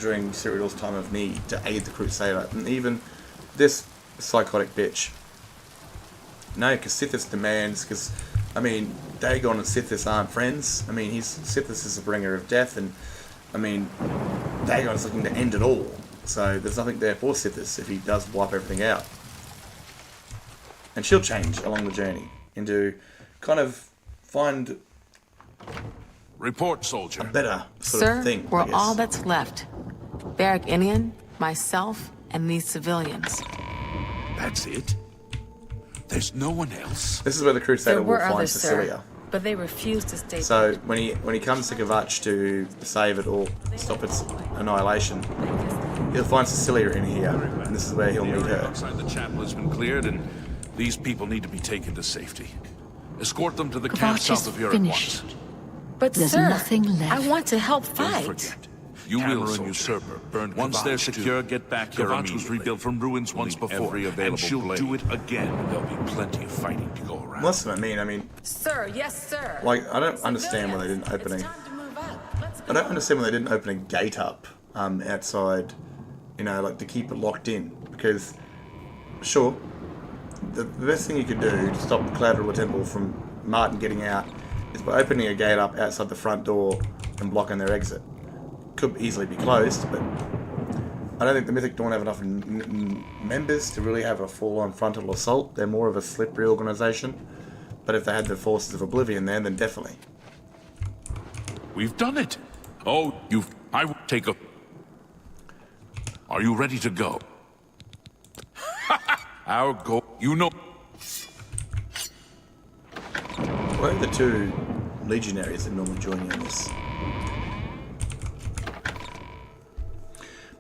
during Cyrodiil's time of need to aid the Crusader, and even this psychotic bitch. No, because Sithis demands, because, I mean, Dagon and Sithis aren't friends. I mean, Sithis is the bringer of death, and, I mean, Dagon's looking to end it all. So there's nothing there for Sithis if he does wipe everything out. And she'll change along the journey into kind of find Report, soldier. a better sort Sir, of thing, we're I guess. all that's left. Barrack Inian, myself, and these civilians. That's it? There's no one else? This is where the Crusader There will were find others, Cecilia. sir, but they refused to stay. So when he comes to Kvatch to save it or stop its annihilation, he'll find Cecilia in here, and this is where he'll The meet area her. outside the chapel has been cleared, and these people need to be taken to safety. Escort them to the camp Kvatch south is of here finished. at once. But There's sir, nothing left. I want to help Don't fight. forget. You will, and usurper, burned once they're secure, get back here. Kvatch was rebuilt from ruins once before, and she'll do it again. There'll be plenty of fighting to go around. What's what I mean? Sir, yes, sir. Like, I don't understand why they didn't open It's a... time to move out. Let's go. I don't understand why they didn't open a gate up outside, you know, like to keep it locked in. Because, sure, the best thing you could do to stop the Cloud Ruler Temple from Martin getting out is by opening a gate up outside the front door and blocking their exit. Could easily be closed, but I don't think the Mythic Dawn have enough members to really have a full-on frontal assault. They're more of a slippery organisation. But if they had the forces of Oblivion there, then definitely. We've done it. Oh, I will take a... Are you ready to go? Our goal, you know... What are the two legionaries that normally join you in this?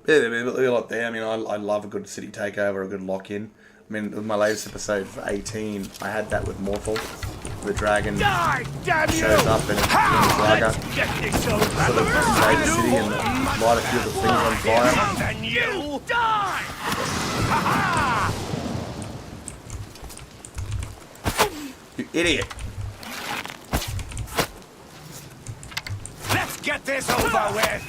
Yeah, there'll be a lot there. I mean, I love a good city takeover, a good lock-in. I mean, with my latest episode for 18, I had that with Mortal. The dragon shows up and it's Saga. Get this over Sort of invade the city and light a few of the things on fire. and you die! You idiot! Let's get this over with!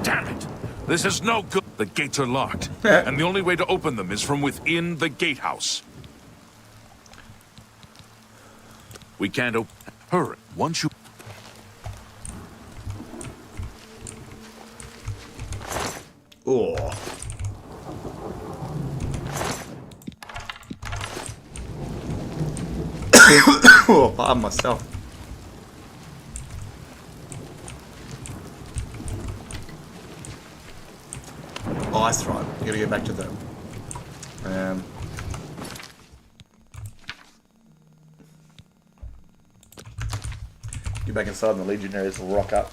Damn it! This is no good. The gates are locked, and the only way to open them is from within the gatehouse. We can't open... Hurry. Once you... Oh. Oh, pardon myself. Oh, that's right. I gotta get back to them. Get back inside and the legionaries will rock up.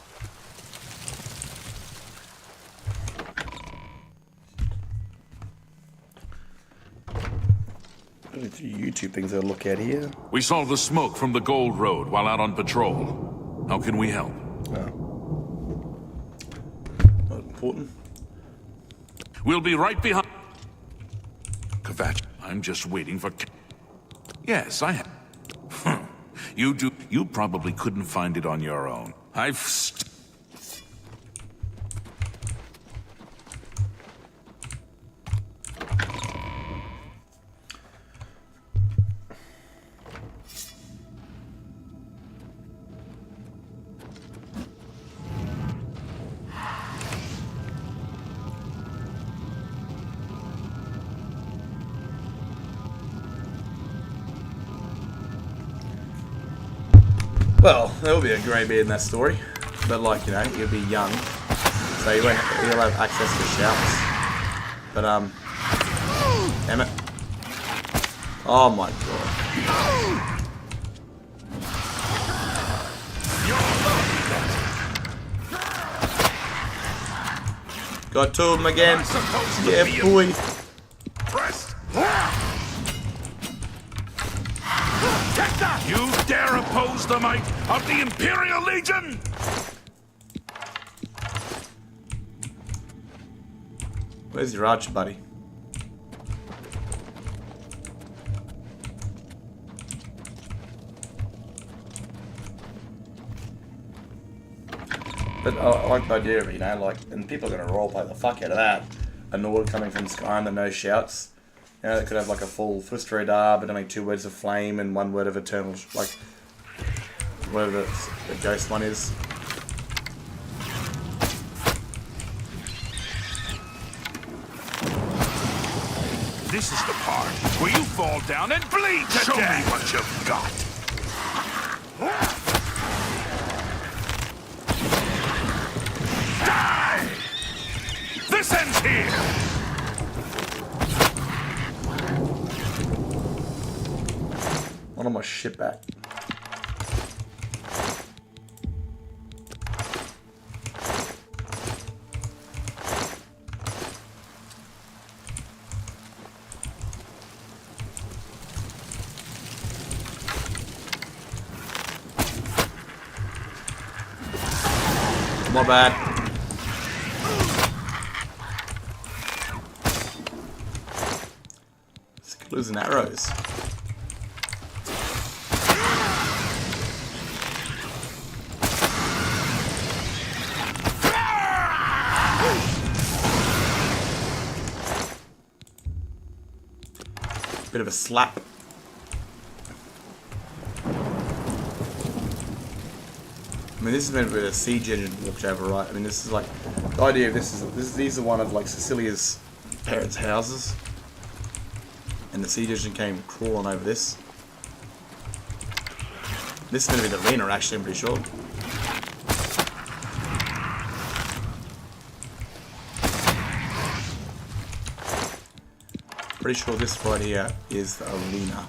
Only 3 YouTube things I'll look at here. We saw the smoke from the Gold Road while out on patrol. How can we help? Oh. Not important. We'll be right behind... Kvatch, I'm just waiting for... Yes, I have. You probably couldn't find it on your own. Well, there will be a grey beard in that story, but like, you know, he'll be young, so he'll have access to shouts. But damn it! Oh my god! Got two of them again. Yeah, boy. You dare oppose the might of the Imperial Legion? Where's your archer, buddy? But I like the idea of it, you know, like, and people are going to roleplay the fuck out of that. A Nord coming from Skyrim that no shouts. You know, it could have like a full Frustra Dar, but only 2 words of flame and 1 word of eternal, like, whatever the ghost one is. This is the part where you fall down and bleed to death. Show me what you've got. Die! This ends here! I want my shit back. My bad. Losing arrows. Bit of a slap. I mean, this is meant to be a siege engine walked over, right? I mean, this is like the idea of these are one of like Cecilia's parents' houses, and the siege engine came crawling over this. This is going to be the arena, actually. I'm pretty sure. Pretty sure this right here is the arena.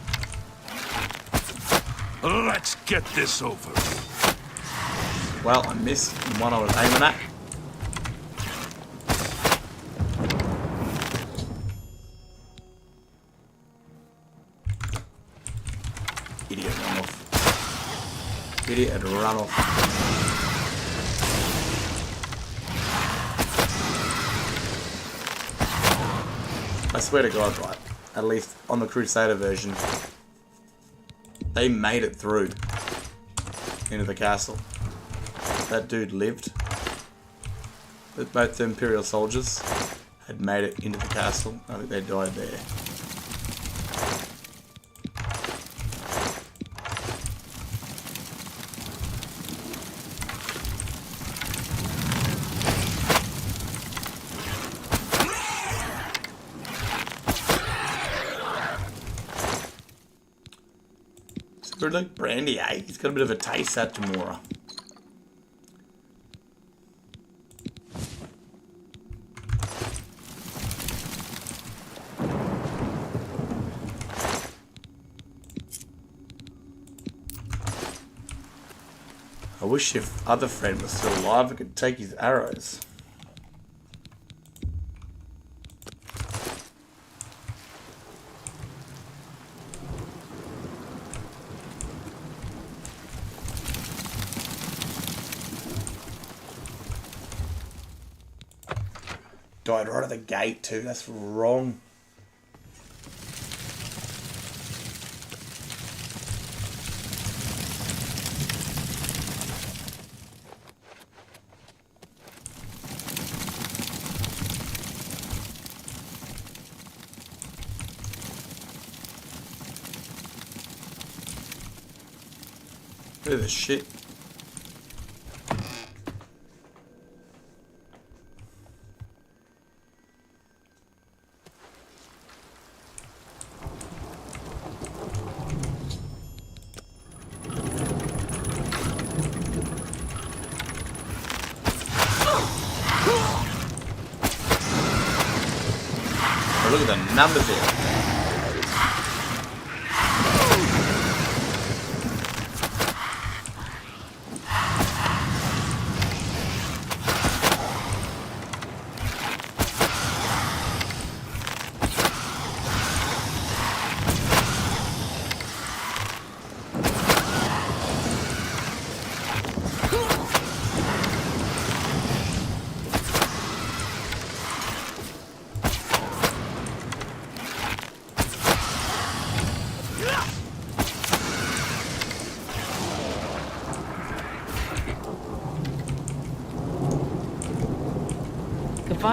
Let's get this over. Well, I missed the one I was aiming at. Idiot, run off. Idiot and run off. I swear to God, right, at least on the Crusader version, they made it through into the castle. That dude lived. But both the Imperial soldiers had made it into the castle. I think they died there. It's like brandy, eh? He's got a bit of a taste, that Tamora. I wish if other friend was still alive, I could take his arrows. Died right at the gate too, that's wrong. Look at this shit. Oh, look at the numbers here.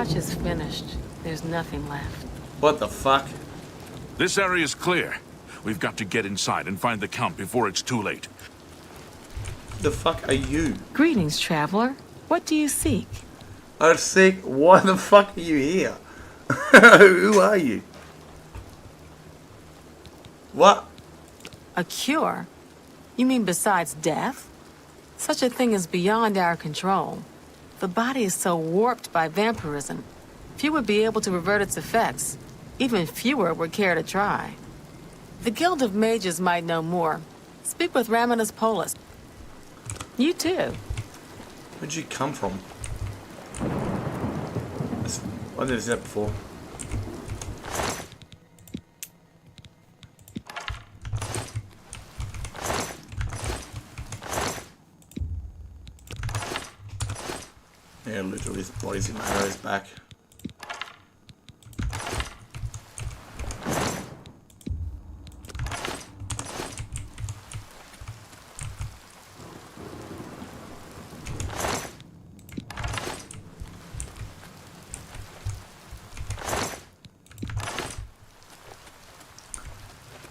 touch is finished, there's nothing left. What the fuck? This area is clear. We've got to get inside and find the Count before it's too late. The fuck are you? Greetings, traveler. What do you seek? I'm sick. Why the fuck are you here? Who are you? What? A cure? You mean besides death? Such a thing is beyond our control. The body is so warped by vampirism. Few would be able to revert its effects. Even fewer would care to try. The Guild of Mages might know more. Speak with Raminus Polus. You too. Where'd you come from? I've never seen that before. Yeah, literally his body's in my arrows back.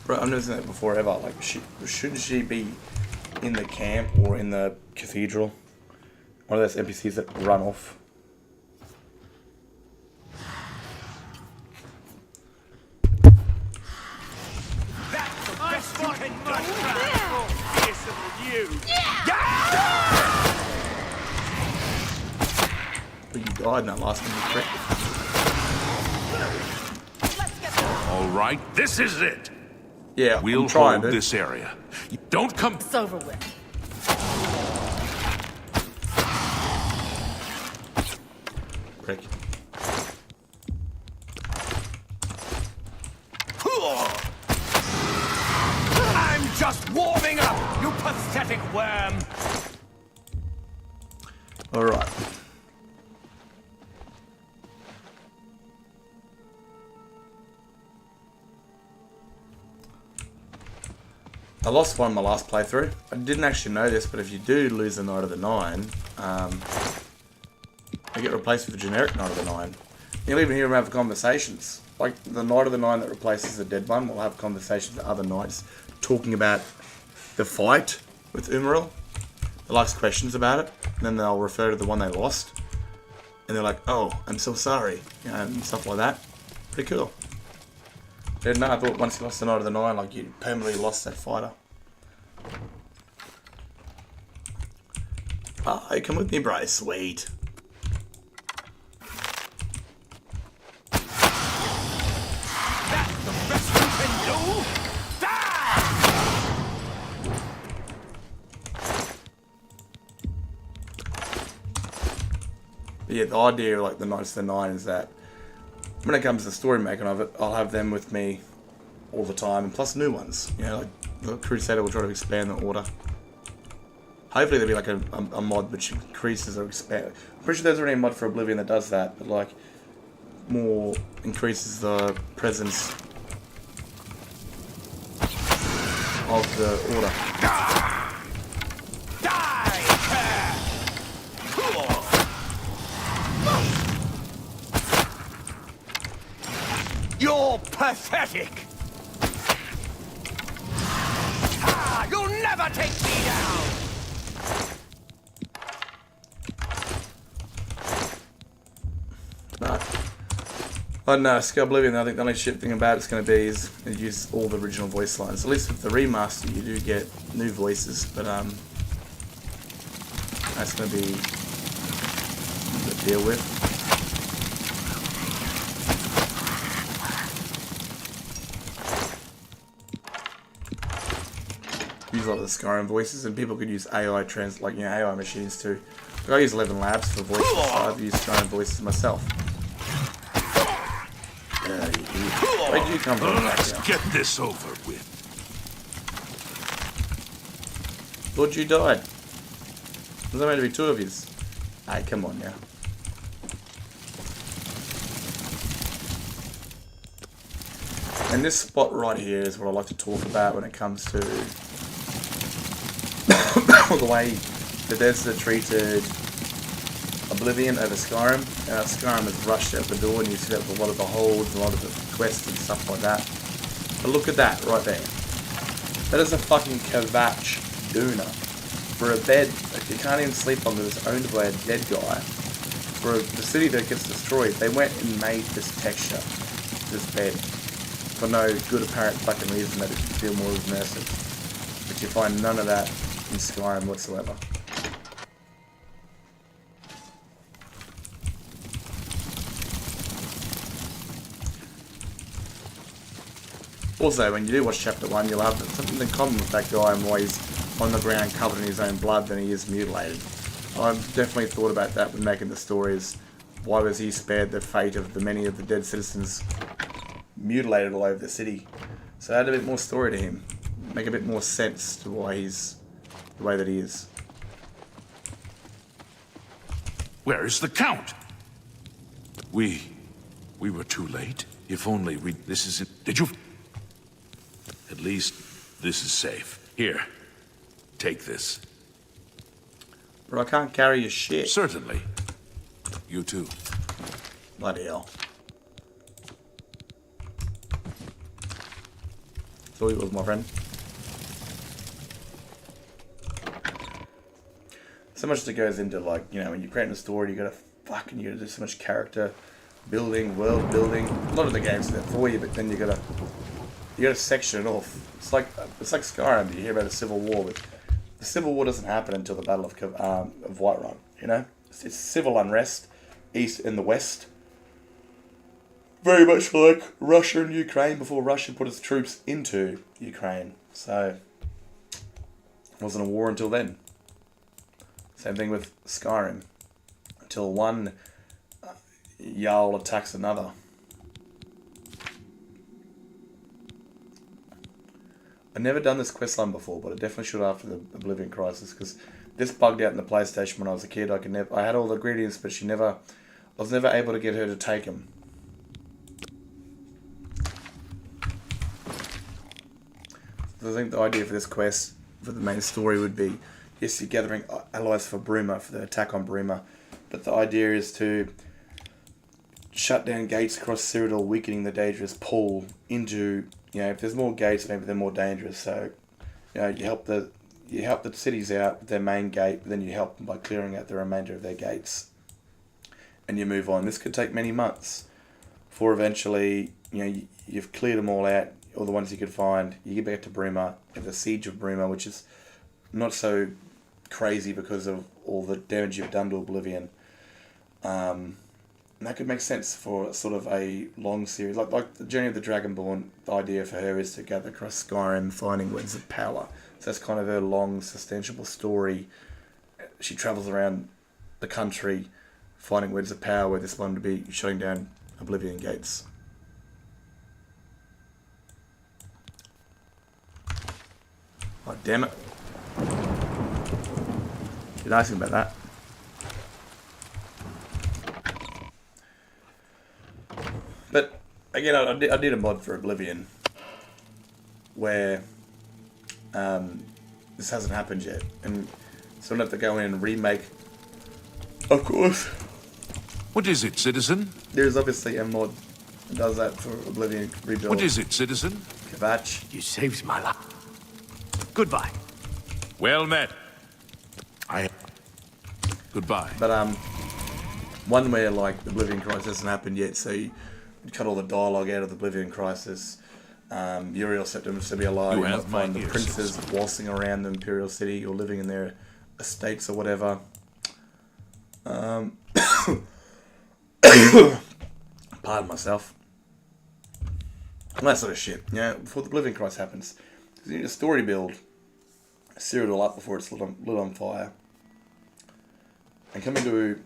Bro, I've never seen that before ever. Like, shouldn't she be in the camp or in the cathedral? One of those NPCs that run off. I fucking you. But you died in that last one, correct? All right, this is it. Yeah, We'll I'm trying, hold dude. this area. Don't come. It's over with. Rick. I'm just warming up, you pathetic worm. Alright. I lost one in my last playthrough. I didn't actually know this, but if you do lose the Knight of the Nine, they get replaced with a generic Knight of the Nine. You'll even hear them have conversations. Like, the Knight of the Nine that replaces the dead one will have conversations with other knights talking about the fight with Umaril. They'll ask questions about it, and then they'll refer to the one they lost. And they're like, oh, I'm so sorry, and stuff like that. Pretty cool. Didn't know, I thought once you lost the Knight of the Nine, like, you permanently lost that fighter. Oh, come with me, bro. Sweet. That's the best you can do. Die! But yeah, the idea of like the Knights of the Nine is that when it comes to the story making of it, I'll have them with me all the time, and plus new ones. You know, like the Crusader will try to expand the order. Hopefully there'll be like a mod which increases or expands. I'm pretty sure there's already a mod for Oblivion that does that, but like more increases the presence of the order. You're pathetic! Ah, you'll never take me down! No. I don't know, Scale Oblivion, I think the only shit thing about it's going to be is it uses all the original voice lines. At least with the remaster you do get new voices, but that's going to be something to deal with. Use a lot of the Skyrim voices, and people could use AI AI machines too. Like I use 11 Labs for voices, so I've used Skyrim voices myself. Where did you come from? Let's get this over with. Thought you died. There's only meant to be two of you. Hey, come on now. And this spot right here is what I like to talk about when it comes to the way Bethesda treated Oblivion over Skyrim. Skyrim has rushed out the door and you see that with a lot of the holds, a lot of the quests and stuff like that. But look at that right there. That is a fucking Kvatch doona. For a bed that you can't even sleep on, that is owned by a dead guy. For the city that gets destroyed, they went and made this texture, this bed, for no good apparent fucking reason that it should feel more immersive. But you find none of that in Skyrim whatsoever. Also, when you do watch Chapter 1, you'll have something in common with that guy and why he's on the ground covered in his own blood than he is mutilated. I've definitely thought about that when making the stories. Why was he spared the fate of the many of the dead citizens mutilated all over the city? So add a bit more story to him. Make a bit more sense to why he's the way that he is. Where is the Count? We were too late. If only we... This is it. Did you... At least, this is safe. Here, take this. But I can't carry your shit. Certainly. You too. Bloody hell. So it was, my friend. So much that goes into, like, you know, when you're creating a story, you gotta do so much character building, world building. A lot of the games do that for you, but then you gotta section it off. It's like Skyrim. You hear about the Civil War, but the Civil War doesn't happen until the Battle of Whiterun. You know, it's civil unrest, east and the west. Very much like Russia and Ukraine before Russia put its troops into Ukraine. So it wasn't a war until then. Same thing with Skyrim. Until one Jarl attacks another. I've never done this questline before, but I definitely should after the Oblivion Crisis, because this bugged out in the PlayStation when I was a kid. I had all the ingredients, but I was never able to get her to take them. So I think the idea for this quest, for the main story, would be, yes, you're gathering allies for Bruma, for the attack on Bruma, but the idea is to shut down gates across Cyrodiil, weakening the dangerous pull into, you know, if there's more gates, maybe they're more dangerous. So, you know, you help the cities out with their main gate, but then you help them by clearing out the remainder of their gates, and you move on. This could take many months before eventually, you know, you've cleared them all out, all the ones you could find. You get back to Bruma, you have the siege of Bruma, which is not so crazy because of all the damage you've done to Oblivion. And that could make sense for sort of a long series. Like the Journey of the Dragonborn, the idea for her is to gather across Skyrim, finding words of power. So that's kind of her long, sustainable story. She travels around the country, finding words of power, where this one to be shutting down Oblivion gates. Oh, damn it. Did I ask him about that? But again, I did a mod for Oblivion where this hasn't happened yet, and so I have to go in and remake. Of course. What is it, citizen? There's obviously a mod that does that for Oblivion rebuild. What is it, citizen? Kvatch. You saved my life. Goodbye. Well met. Goodbye. But one where like the Oblivion Crisis hasn't happened yet, so you cut all the dialogue out of the Oblivion Crisis. Uriel Septimus to be alive. You might find the princes waltzing around the Imperial City or living in their estates or whatever. Pardon myself. And that sort of shit. You know, before the Oblivion Crisis happens. Because you need a story build. Sear it all up before it's lit on fire. And coming to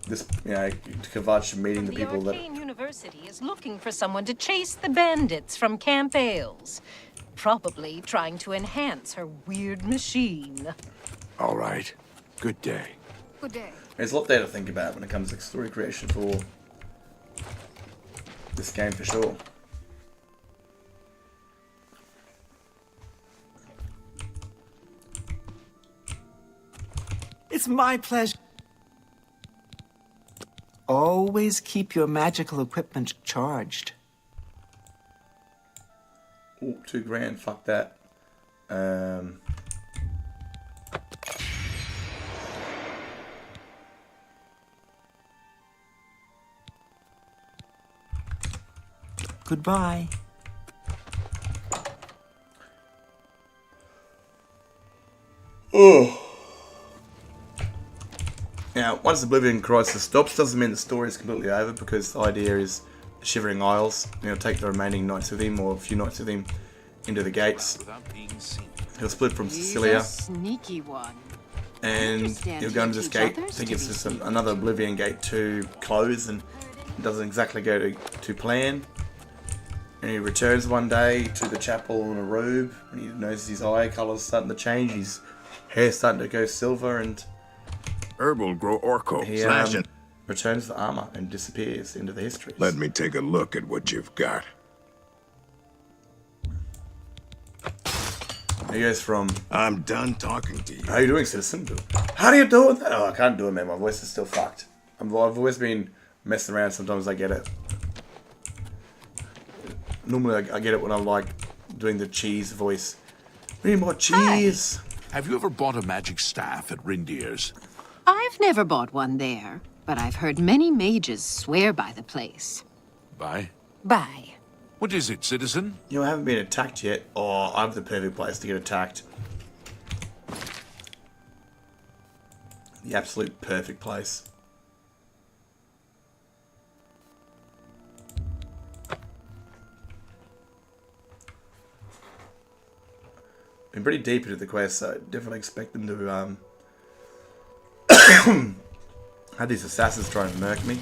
this, you know, Kvatch meeting the people that... The Arcane University is looking for someone to chase the bandits from Camp Ailes. Probably trying to enhance her weird machine. All right. Good day. Good day. There's a lot there to think about when it comes to story creation for this game, for sure. It's my pleasure. Always keep your magical equipment charged. Ooh, $2,000. Fuck that. Goodbye. Oh. Now, once the Oblivion crisis stops, doesn't mean the story is completely over, because the idea is Shivering Isles. He'll take the remaining knights with him, or a few knights with him, into the gates. He'll split from Sicilia, Sneaky one. and he'll go into this gate. I think it's just another Oblivion gate to close, and it doesn't exactly go to plan. And he returns one day to the chapel in a robe, and he notices his eye colour's starting to change, his hair's starting to go silver, and Herb will grow orco. he Slash it. returns the armour and disappears into the histories. Let me take a look at what you've got. He goes from, I'm done talking to you. how you doing, citizen? How do you do it? Oh, I can't do it, man. My voice is still fucked. I've always been messing around. Sometimes I get it. Normally I get it when I'm like doing the cheese voice. We need more cheese. Have you ever bought a magic staff at Rindir's? I've never bought one there, but I've heard many mages swear by the place. Bye. Bye. What is it, citizen? You know, I haven't been attacked yet. Oh, I have the perfect place to get attacked. The absolute perfect place. Been pretty deep into the quest, so definitely expect them to have these assassins try and murk me.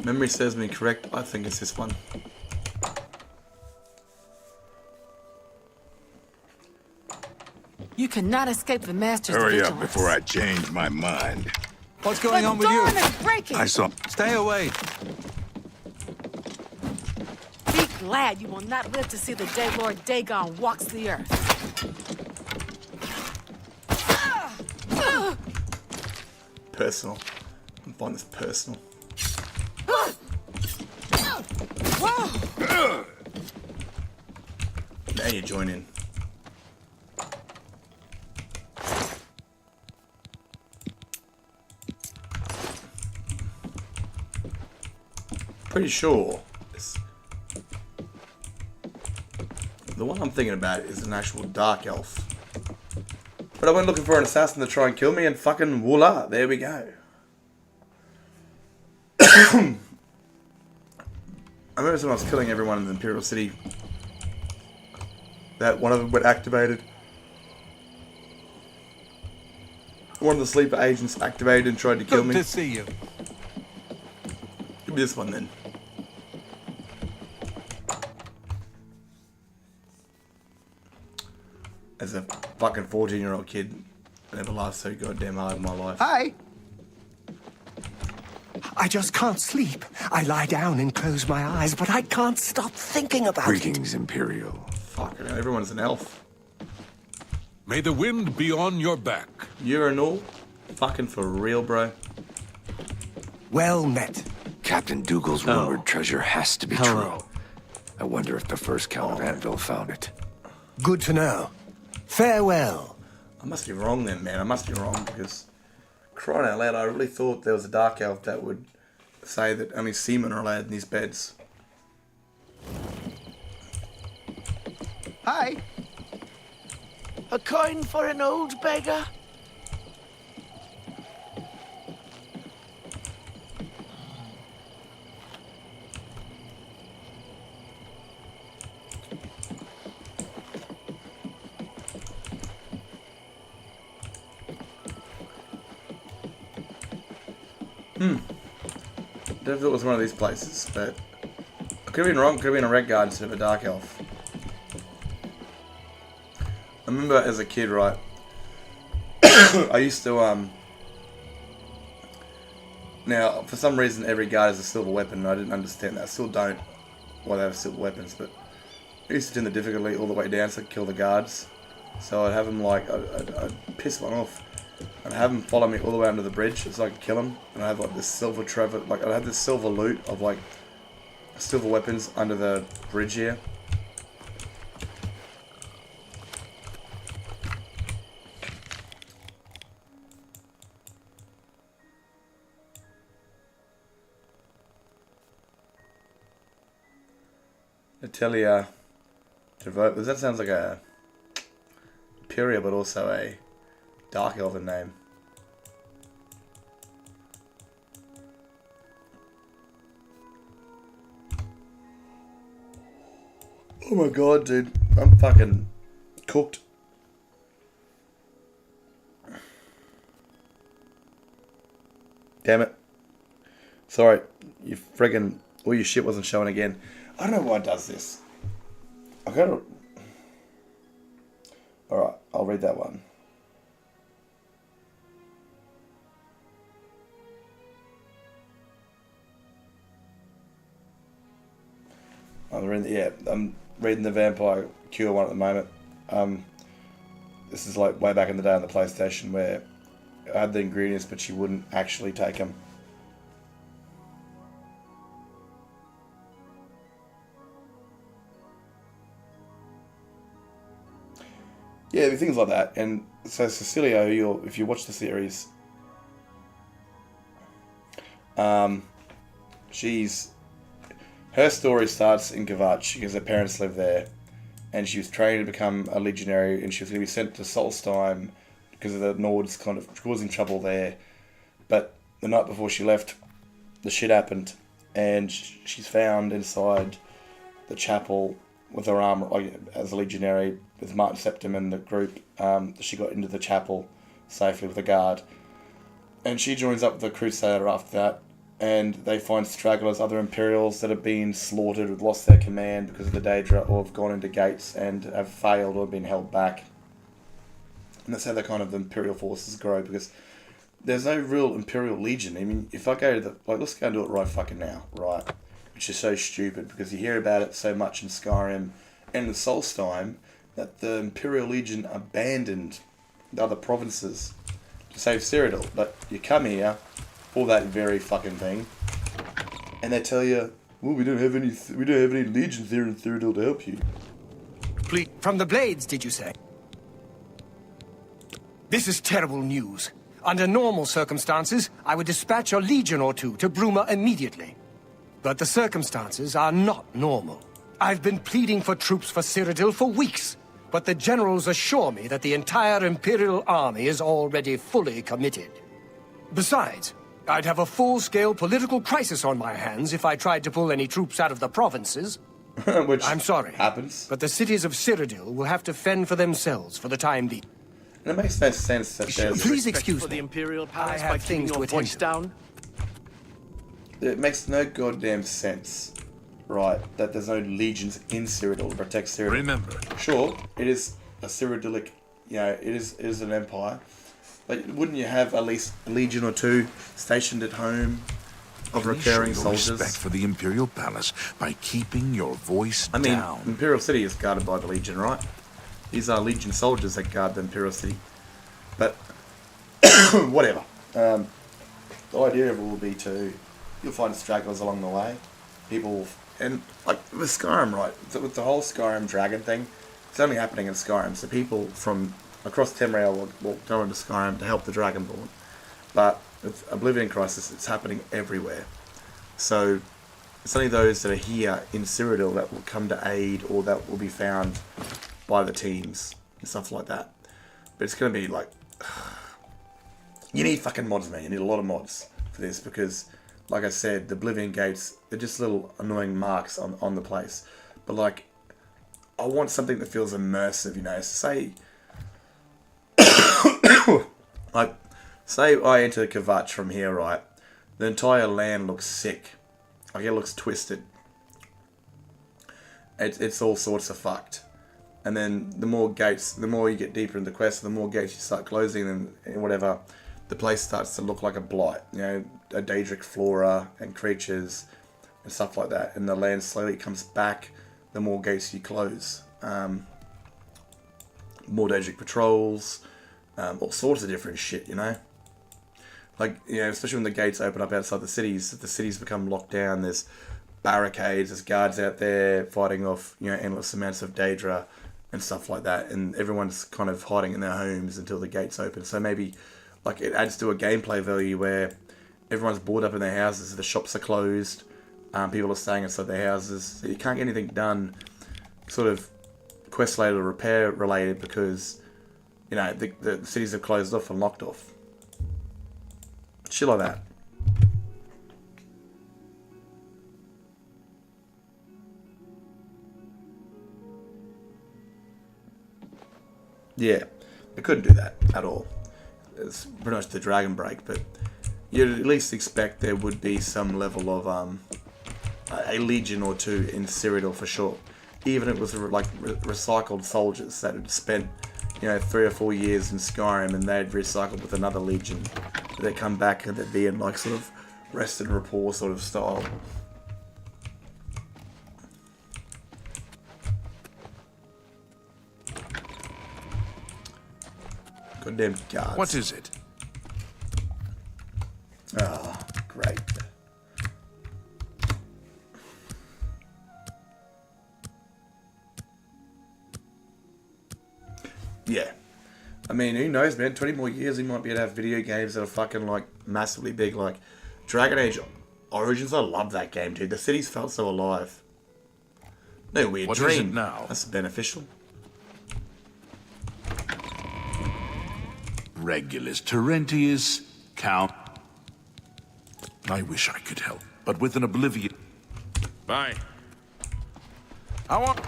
Memory serves me correct, I think it's this one. You cannot escape the master's Hurry up vigilance. before I change my mind. What's going The on with you? dawn is breaking. I saw... Stay away. Be glad you will not live to see the day Lord Dagon walks the earth. Personal. I find this personal. Now you join in. Pretty sure the one I'm thinking about is an actual dark elf. But I went looking for an assassin to try and kill me, and fucking voila, there we go. I remember when I was killing everyone in the Imperial City, that one of them went activated. One of the sleeper agents activated and tried to kill me. Good to see you. Give me this one then. As a fucking 14-year-old kid, I never laughed so goddamn hard in my life. Hi. I just can't sleep. I lie down and close my eyes, but I can't stop thinking about Greetings, Imperial. Fuck, everyone's an elf. May the wind be on your back. Urinal? Fucking for real, bro. it. Well met. Captain Dougal's rumored treasure has to be true. I wonder if the first Count of Anvil found it. Good to know. Farewell. I must be wrong then, man. I must be wrong, because crying out loud, I really thought there was a dark elf that would say that only seamen are allowed in these beds. Hi. A coin for an old beggar? I don't know if it was one of these places, but I could have been wrong. Could have been a red guard instead of a dark elf. I remember as a kid, right? I used to, now, for some reason, every guard has a silver weapon, and I didn't understand that. I still don't why they have silver weapons, but I used to turn the difficulty all the way down so I could kill the guards. So I'd have them, like, I'd piss one off, and have them follow me all the way under the bridge so I could kill them, and I have, like, this silver Trevor, like, I had this silver loot of, like, silver weapons under the bridge here. Natalia Devote. That sounds like a Imperial, but also a Dark Elven name. Oh my god, dude. I'm fucking cooked. Damn it. Sorry, you friggin' all your shit wasn't showing again. I don't know why it does this. I gotta... Alright, I'll read that one. I'm reading the Vampire Cure one at the moment. This is like way back in the day on the PlayStation where I had the ingredients but she wouldn't actually take them. Yeah, things like that. And so Cecilia, if you watch the series, her story starts in Kvatch because her parents live there, and she was trained to become a legionary, and she was going to be sent to Solstheim because of the Nords kind of causing trouble there. But the night before she left, the shit happened, and she's found inside the chapel with her armor, like, as a legionary, with Martin Septim and the group. She got into the chapel safely with a guard. And she joins up with the Crusader after that, and they find stragglers, other Imperials that have been slaughtered, have lost their command because of the Daedra, or have gone into gates and have failed or been held back. And that's how the kind of the Imperial forces grow, because there's no real Imperial Legion. I mean, if I go to the... Like, let's go and do it right fucking now, right? Which is so stupid, because you hear about it so much in Skyrim and in Solstheim, that the Imperial Legion abandoned the other provinces to save Cyrodiil. But you come here for that very fucking thing, and they tell you, well, we don't have any legions here in Cyrodiil to help you. From the Blades, did you say? This is terrible news. Under normal circumstances, I would dispatch a legion or two to Bruma immediately. But the circumstances are not normal. I've been pleading for troops for Cyrodiil for weeks, but the generals assure me that the entire Imperial army is already fully committed. Besides, I'd have a full-scale political crisis on my hands if I tried to pull any troops out of the provinces. Which I'm sorry, happens. but the cities of Cyrodiil will have to fend for themselves for the time being. And it makes no sense that there's... Please excuse for the me. Imperial Palace I have by keeping things to your attend voice to. down. It makes no goddamn sense, right, that there's no legions in Cyrodiil to protect Cyrodiil. Remember. Sure, it is a Cyrodiilic, it is an empire, but wouldn't you have at least a legion or two stationed at home of recurring soldiers? Respect for the Imperial Palace by keeping your voice down. Imperial City is guarded by the Legion, right? These are Legion soldiers that guard the Imperial City. But, whatever. The idea of it will be you'll find stragglers along the way. People, and like with Skyrim, right? With the whole Skyrim dragon thing, it's only happening in Skyrim. So people from across Tamriel will go into Skyrim to help the Dragonborn. But with Oblivion Crisis, it's happening everywhere. So it's only those that are here in Cyrodiil that will come to aid, or that will be found by the teams and stuff like that. But it's going to be like... You need fucking mods, man. You need a lot of mods for this, because, like I said, the Oblivion gates, they're just little annoying marks on the place. But, like, I want something that feels immersive, Say... like, say I enter Kvatch from here, right? The entire land looks sick. Like, it looks twisted. It's all sorts of fucked. And then the more gates, the more you get deeper into the quest, the more gates you start closing, and whatever, the place starts to look like a blight. You know, a Daedric flora and creatures and stuff like that. And the land slowly comes back the more gates you close. More Daedric patrols, all sorts of different shit, you know? Like, you know, especially when the gates open up outside the cities become locked down, there's barricades, there's guards out there fighting off, you know, endless amounts of Daedra and stuff like that, and everyone's kind of hiding in their homes until the gates open. So maybe, like, it adds to a gameplay value where everyone's boarded up in their houses, the shops are closed, people are staying inside their houses, so you can't get anything done sort of quest related or repair related because, you know, the cities are closed off and locked off. Shit like that. Yeah, they couldn't do that at all. It's pretty much the Dragon Break, but you'd at least expect there would be some level of a legion or two in Cyrodiil for sure. Even if it was like recycled soldiers that had spent, you know, 3 or 4 years in Skyrim and they'd recycled with another legion. They'd come back and they'd be in like sort of rest and rapport sort of style. Goddamn guards. What is it? Oh, great. Yeah. I mean, who knows, man? 20 more years, we might be able to have video games that are fucking, like, massively big. Like, Dragon Age Origins, I love that game, dude. The cities felt so alive. No weird What dream. is it now? That's beneficial. Regulus, Terentius, Count. I wish I could help, but with an Oblivion... Bye. I want...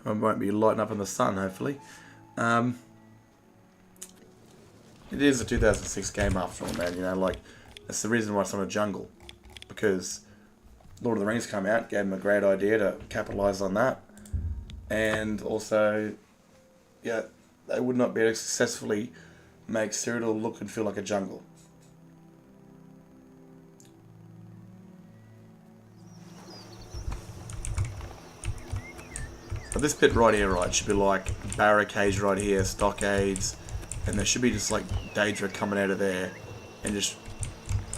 I won't be lighting up in the sun, hopefully. It is a 2006 game after all, man. You know, like, that's the reason why it's on a jungle. Because Lord of the Rings came out, gave them a great idea to capitalise on that. And also, yeah, they would not be able to successfully make Cyrodiil look and feel like a jungle. So this bit right here, right, should be like barricades right here, stockades, and there should be just like Daedra coming out of there and just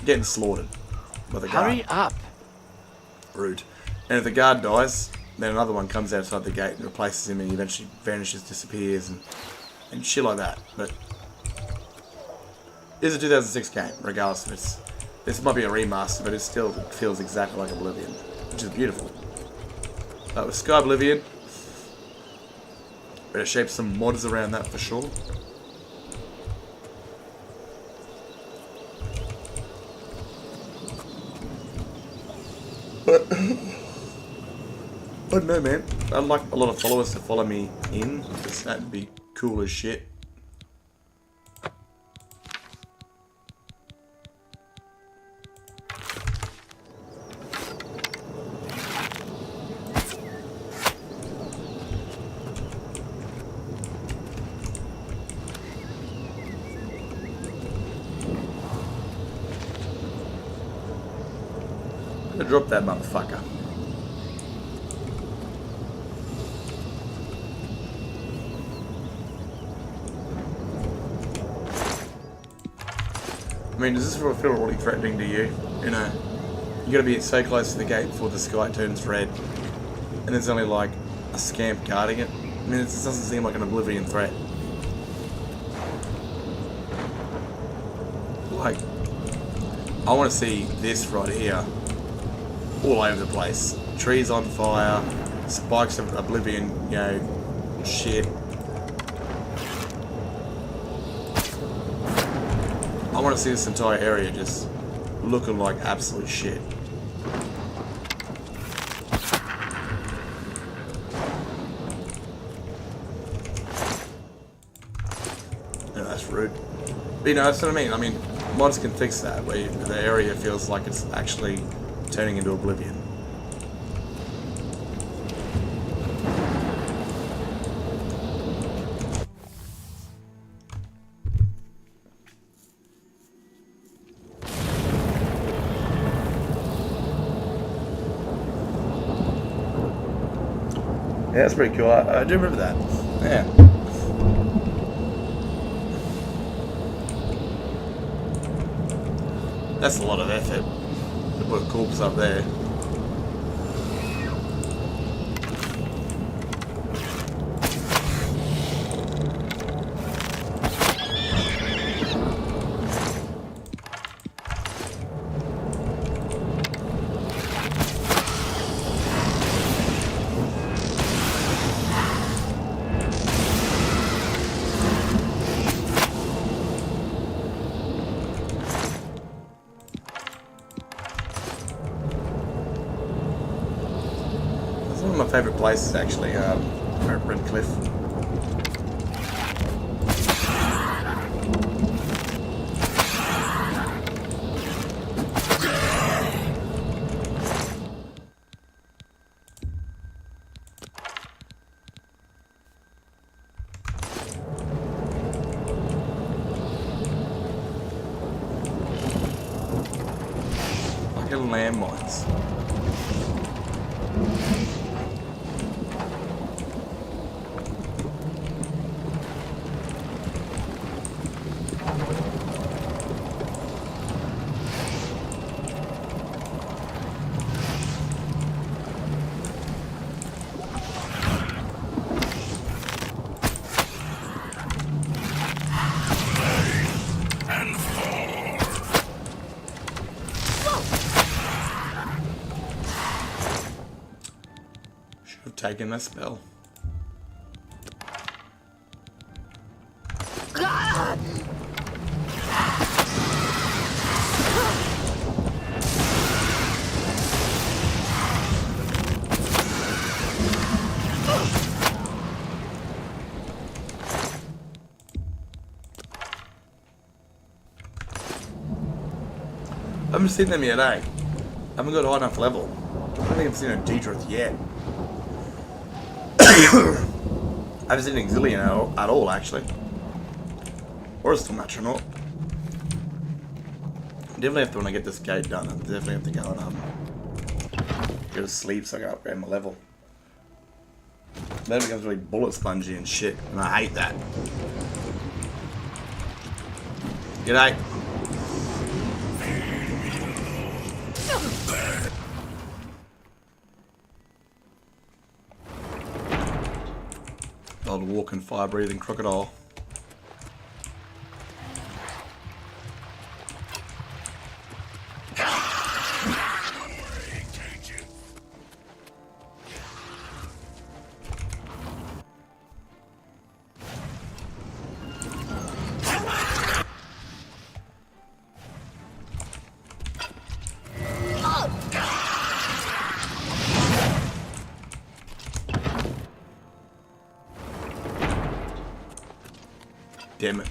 getting slaughtered by the guard. Hurry up! Rude. And if the guard dies, then another one comes outside the gate and replaces him, and he eventually vanishes, disappears, and shit like that. But it's a 2006 game, regardless of this might be a remaster, but it still feels exactly like Oblivion, which is beautiful. With Sky Oblivion, better shape some mods around that for sure. But I don't know, man. I'd like a lot of followers to follow me in, because that'd be cool as shit. Drop that motherfucker. I mean, does this feel really threatening to you? You know, you gotta be so close to the gate before the sky turns red, and there's only like a scamp guarding it. I mean, it just doesn't seem like an Oblivion threat. Like, I want to see this right here. All over the place. Trees on fire, spikes of Oblivion, you know, shit. I want to see this entire area just looking like absolute shit. No, that's rude. But you know, that's what I mean. I mean, mods can fix that, where the area feels like it's actually turning into Oblivion. Yeah, that's pretty cool. I do remember that. Yeah. That's a lot of effort to put a corpse up there. It's one of my favourite places actually, Red Cliff. Like a landmines. Should have taken that spell. I haven't seen them yet, eh? I haven't got a high enough level. I don't think I've seen a Deidrith yet. I haven't seen an Exilian at all, actually. Or a Stilmatronaut. Definitely have to, when I get this gate done, I definitely have to go and go to sleep so I can upgrade my level. Then it becomes really bullet spongy and shit, and I hate that. G'day. Old walking, fire-breathing crocodile. Damn it.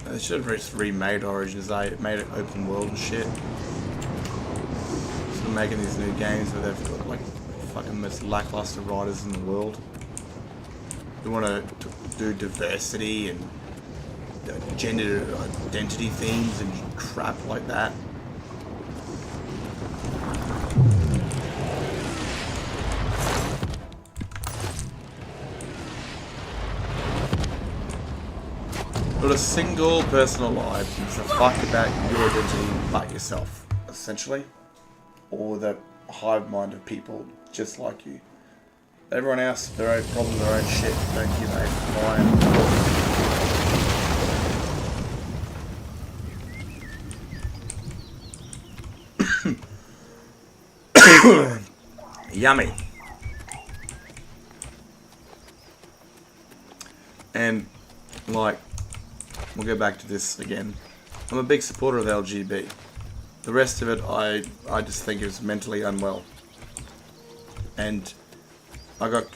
They should have just remade Origins. They made it open world and shit. So making these new games where they've got like fucking most lackluster writers in the world. They want to do diversity and gender identity themes and crap like that. Not a single person alive gives a fuck about your identity but yourself, essentially. Or the hive mind of people just like you. Everyone else, their own problems, their own shit, don't give a flying. Yummy. And, like, we'll go back to this again. I'm a big supporter of LGB. The rest of it, I just think is mentally unwell. And I got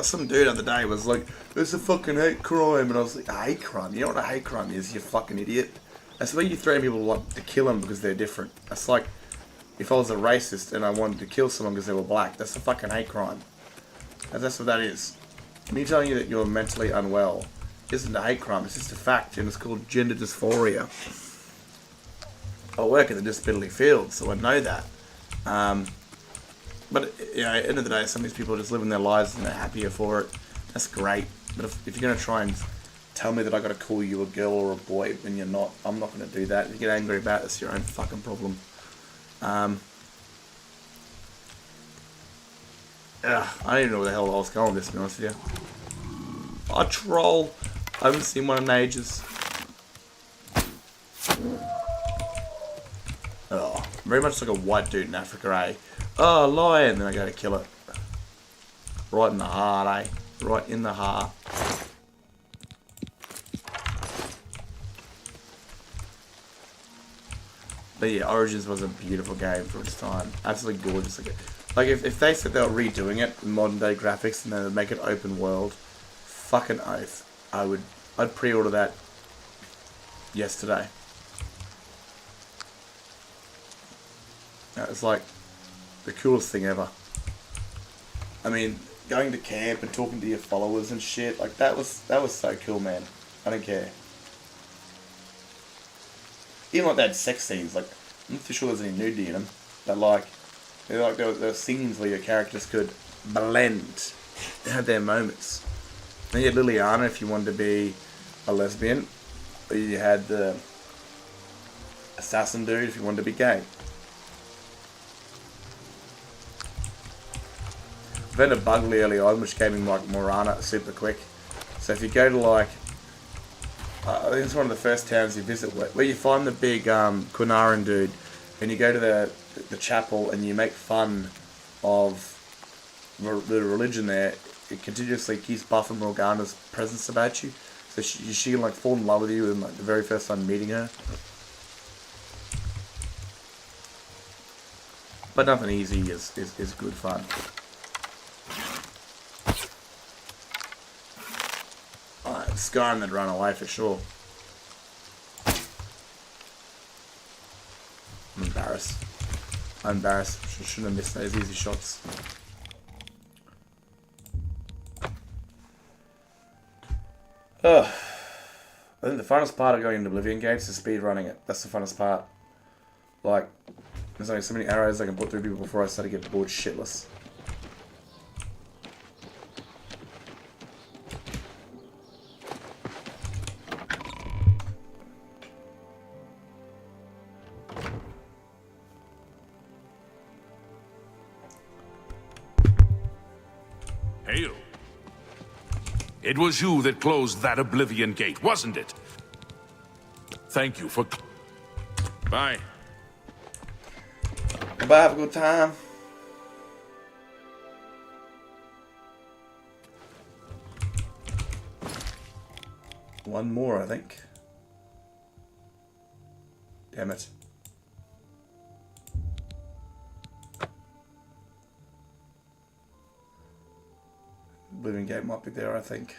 some dude the other day was like, "It's a fucking hate crime," and I was like, "A hate crime? You know what a hate crime is? You fucking idiot." That's where you threaten people like to kill them because they're different. That's like if I was a racist and I wanted to kill someone because they were black. That's a fucking hate crime. And that's what that is. Me telling you that you're mentally unwell isn't a hate crime. It's just a fact, and it's called gender dysphoria. I work in the disability field, so I know that. But you know, at the end of the day, some of these people are just living their lives and they're happier for it. That's great. But if you're going to try and tell me that I got to call you a girl or a boy when you're not, I'm not going to do that. If you get angry about it, it's your own fucking problem. I don't even know where the hell I was going with this, to be honest with you. I troll. I haven't seen one in ages. Oh, very much like a white dude in Africa, eh? Oh, lion, then I go to kill it. Right in the heart, eh? Right in the heart. But yeah, Origins was a beautiful game for its time. Absolutely gorgeous. Like if they said they were redoing it in modern day graphics and they would make it open world, fucking oath, I'd pre-order that yesterday. It's like the coolest thing ever. I mean, going to camp and talking to your followers and shit, like that was so cool, man. I don't care. Even like they had sex scenes, like I'm not too sure there's any nudity in them, but like there were scenes where your characters could blend. They had their moments. Then you had Liliana if you wanted to be a lesbian, or you had the assassin dude if you wanted to be gay. I've had a bug early on which gave me like Morana super quick. So if you go to like, I think it's one of the first towns you visit where you find the big Kunaran dude, and you go to the chapel and you make fun of the religion there. It continuously keeps buffing Morgana's presence about you, so she can like fall in love with you in like the very first time meeting her. But nothing easy is good fun. Alright, Skyrim that run away for sure. I'm embarrassed. I'm embarrassed. Shouldn't have missed those easy shots. I think the funnest part of going into Oblivion games is speed running it. That's the funnest part. Like, there's only so many arrows I can put through people before I start to get bored shitless. Hail. It was you that closed that Oblivion gate, wasn't it? Thank you for... Bye. Goodbye, have a good time. One more, I think. Damn it. Oblivion gate might be there, I think.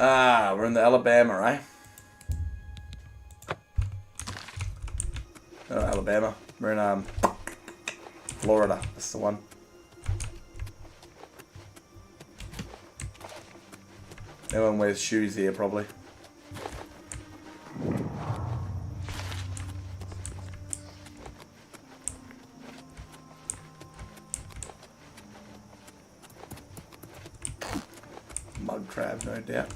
Ah, we're in the Alabama, right? No, Alabama. We're in Florida. That's the one. No one wears shoes here, probably. Mud crab, no doubt.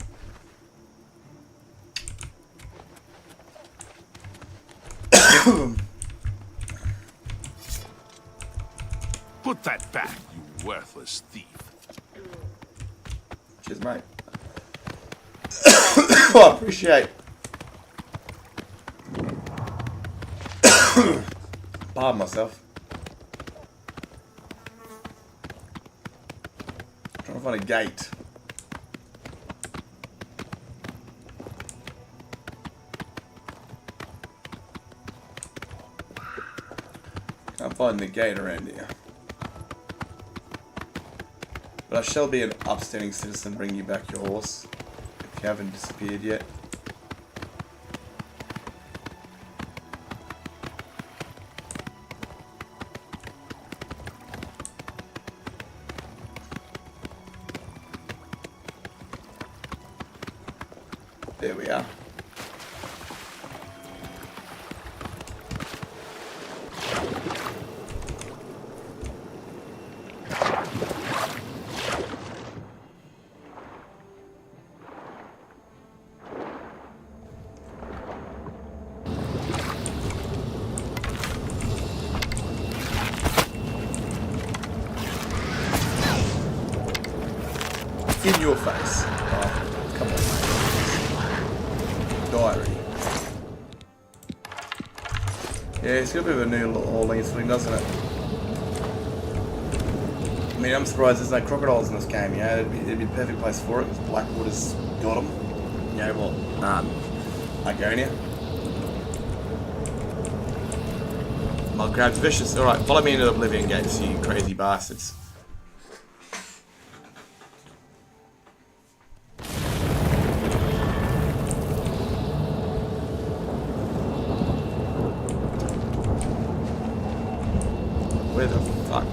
Put that back, you worthless thief. Cheers, mate. Oh, I appreciate. Pardon myself. Trying to find a gate. Can't find the gate around here. But I shall be an upstanding citizen, bring you back your horse, if you haven't disappeared yet. There we are. In your face. Oh, come on, mate. Diary. Yeah, it's got a bit of a new Orleans thing, doesn't it? I mean, I'm surprised there's no crocodiles in this game, you know, it'd be a perfect place for it, because Blackwater's got them. You know what, Argonia. Mudcrab's vicious. Alright, follow me into the Oblivion gates, you crazy bastards. Where the fuck?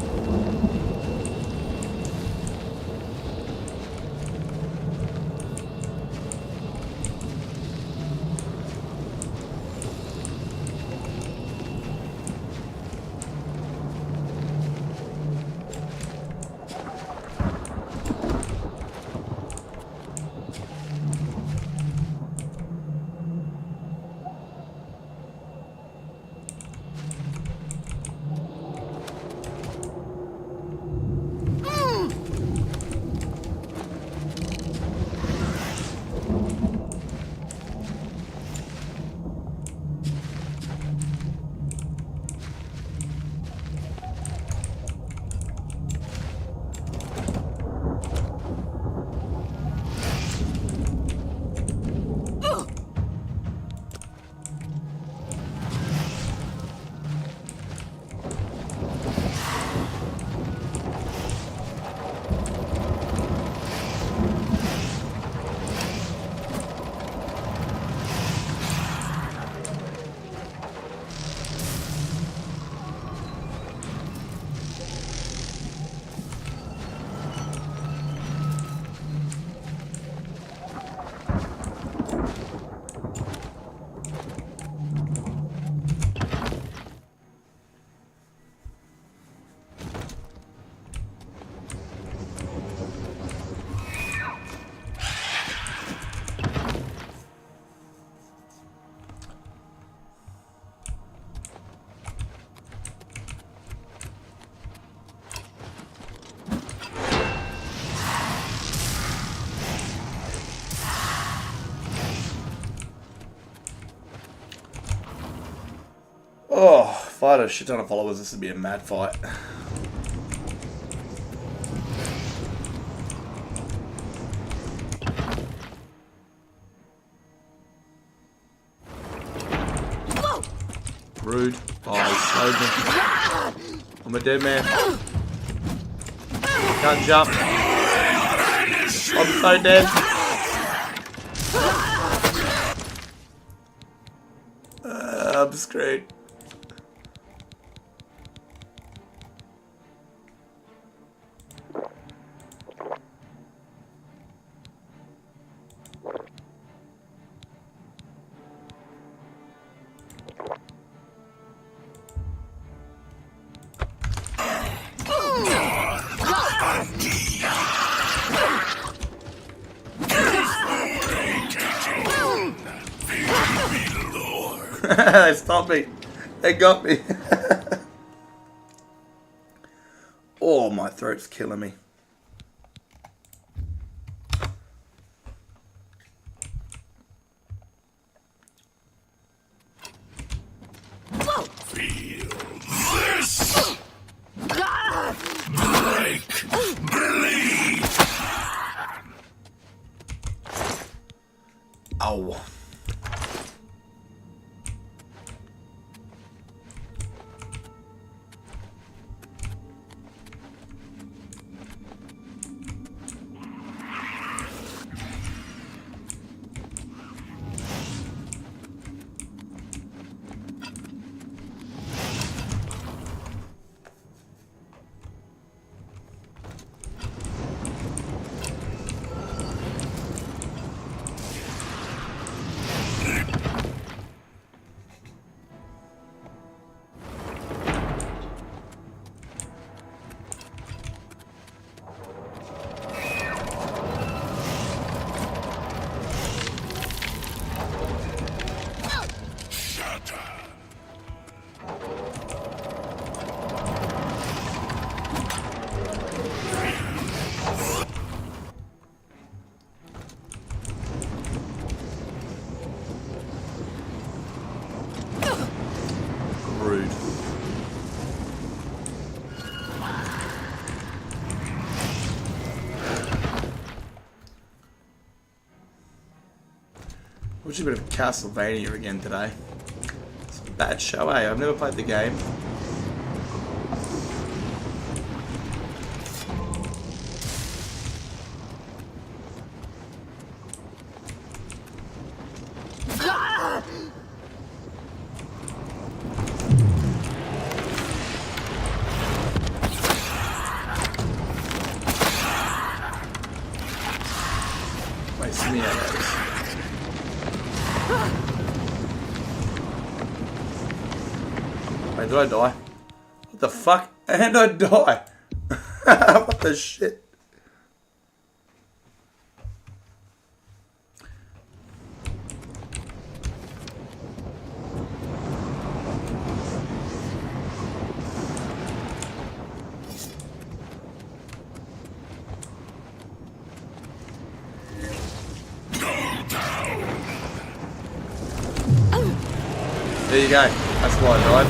Oh, if I had a shit ton of followers, this would be a mad fight. Rude. Oh, he slowed me. I'm a dead man. Can't jump. I'm so dead. I'm screwed. They stopped me. They got me. Oh, my throat's killing me. Oh. Rude. Which is a bit of Castlevania again today. It's a bad show, eh? I've never played the game. Wasting the arrows. Wait, did I die? What the fuck? And I die! What the shit? There you go. That's why I died.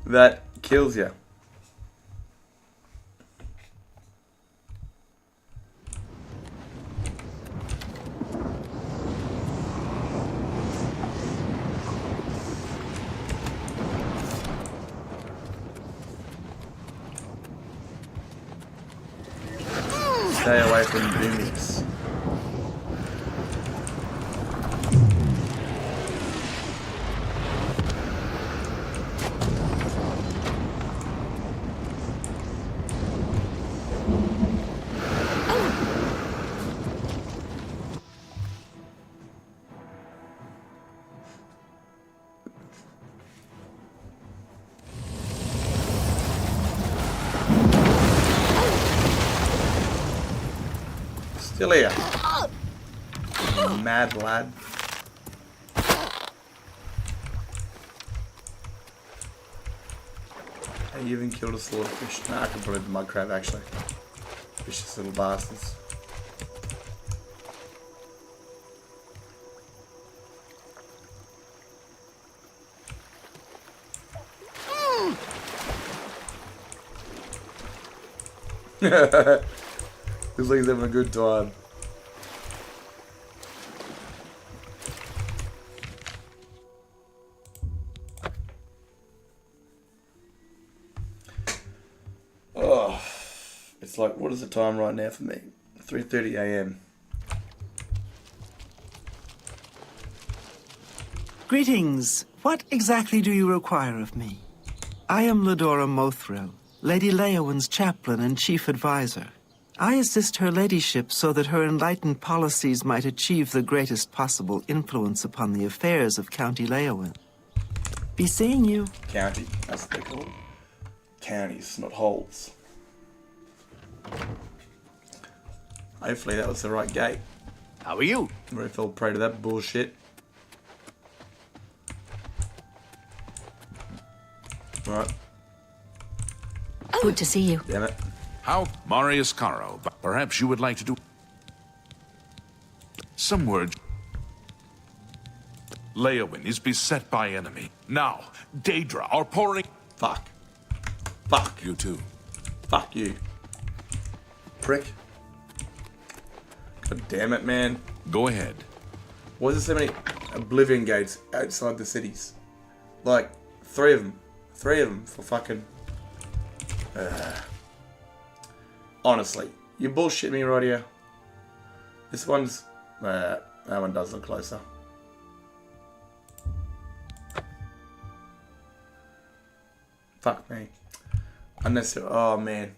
That kills you. Stay away from boomies. Still here. Mad lad. Hey, you even killed a swordfish. Nah, I can put it in the mud crab actually. Vicious little bastards. Looks like he's having a good time. Oh, it's like, what is the time right now for me? 3:30 a.m. Greetings. What exactly do you require of me? I am Ladora Mothril, Lady Leowin's chaplain and chief advisor. I assist her ladyship so that her enlightened policies might achieve the greatest possible influence upon the affairs of County Leowin. Be seeing you. County, that's what they call them. Counties, not holes. Hopefully that was the right gate. How are you? I really fell prey to that bullshit. Alright. Good to see you. Damn it. How? Marius Caro, perhaps you would like to do some word. Leowin is beset by enemy. Now, Daedra are pouring. Fuck. Fuck. You too. Fuck you. Prick. God damn it, man. Go ahead. Why is there so many Oblivion gates outside the cities? Like, 3 of them. 3 of them for fucking... Honestly. You bullshit me right here. This one's... that one does look closer. Fuck me. Unnecessary. Oh, man.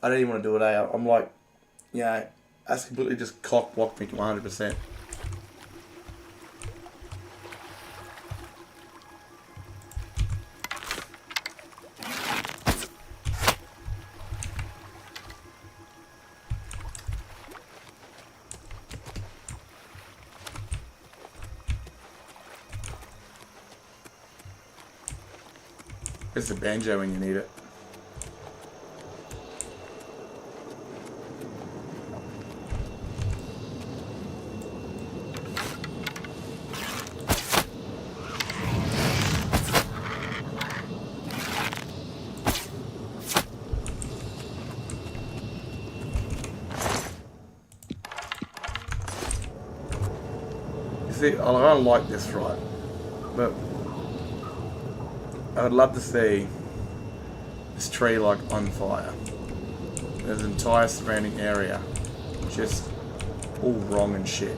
I don't even want to do it, eh? I'm like... Yeah, that's completely just cock-blocked me to 100%. It's the banjo when you need it. You see, I don't like this, right? But I would love to see this tree like on fire. There's an entire surrounding area just all wrong and shit.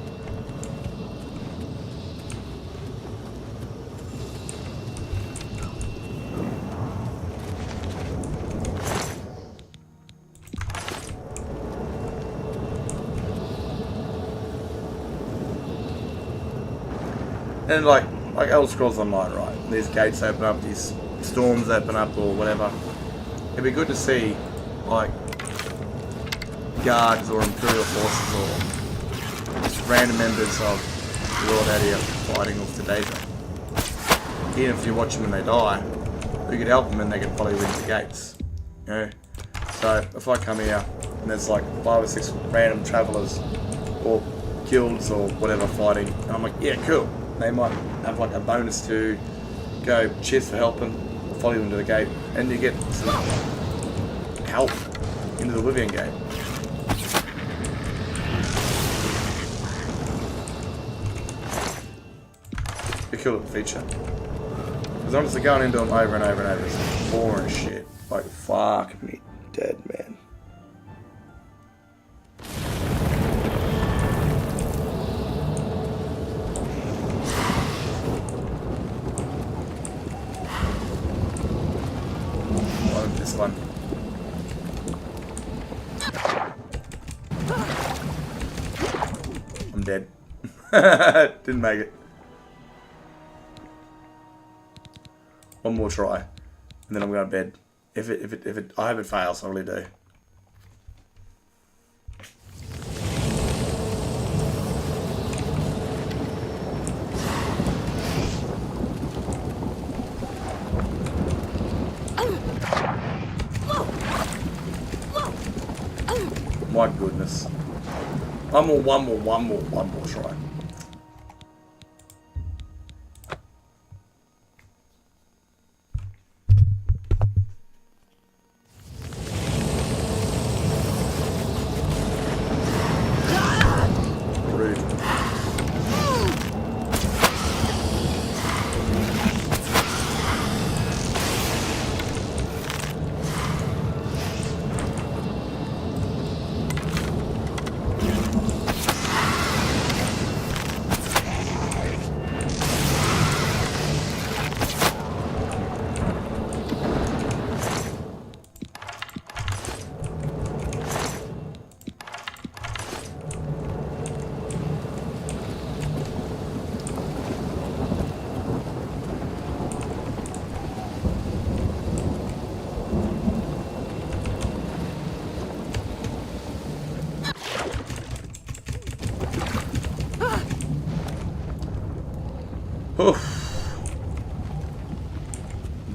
And like Elder Scrolls Online, right? These gates open up, these storms open up or whatever. It'd be good to see like guards or Imperial forces or just random members of the world out here fighting off the danger. Even if you watch them when they die, you could help them and they can follow you into the gates. You know? So if I come here and there's like 5 or 6 random travellers or guilds or whatever fighting, and I'm like, yeah, cool. They might have like a bonus to go cheers for helping, follow you into the gate, and you get some help into the Oblivion gate. Be a cool little feature. Because honestly, going into them over and over and over is boring shit. Like, fuck me dead, man. This one. I'm dead. Didn't make it. One more try, and then I'm going to bed. If I hope it fails, I really do. My goodness. One more try. Rude. Oof.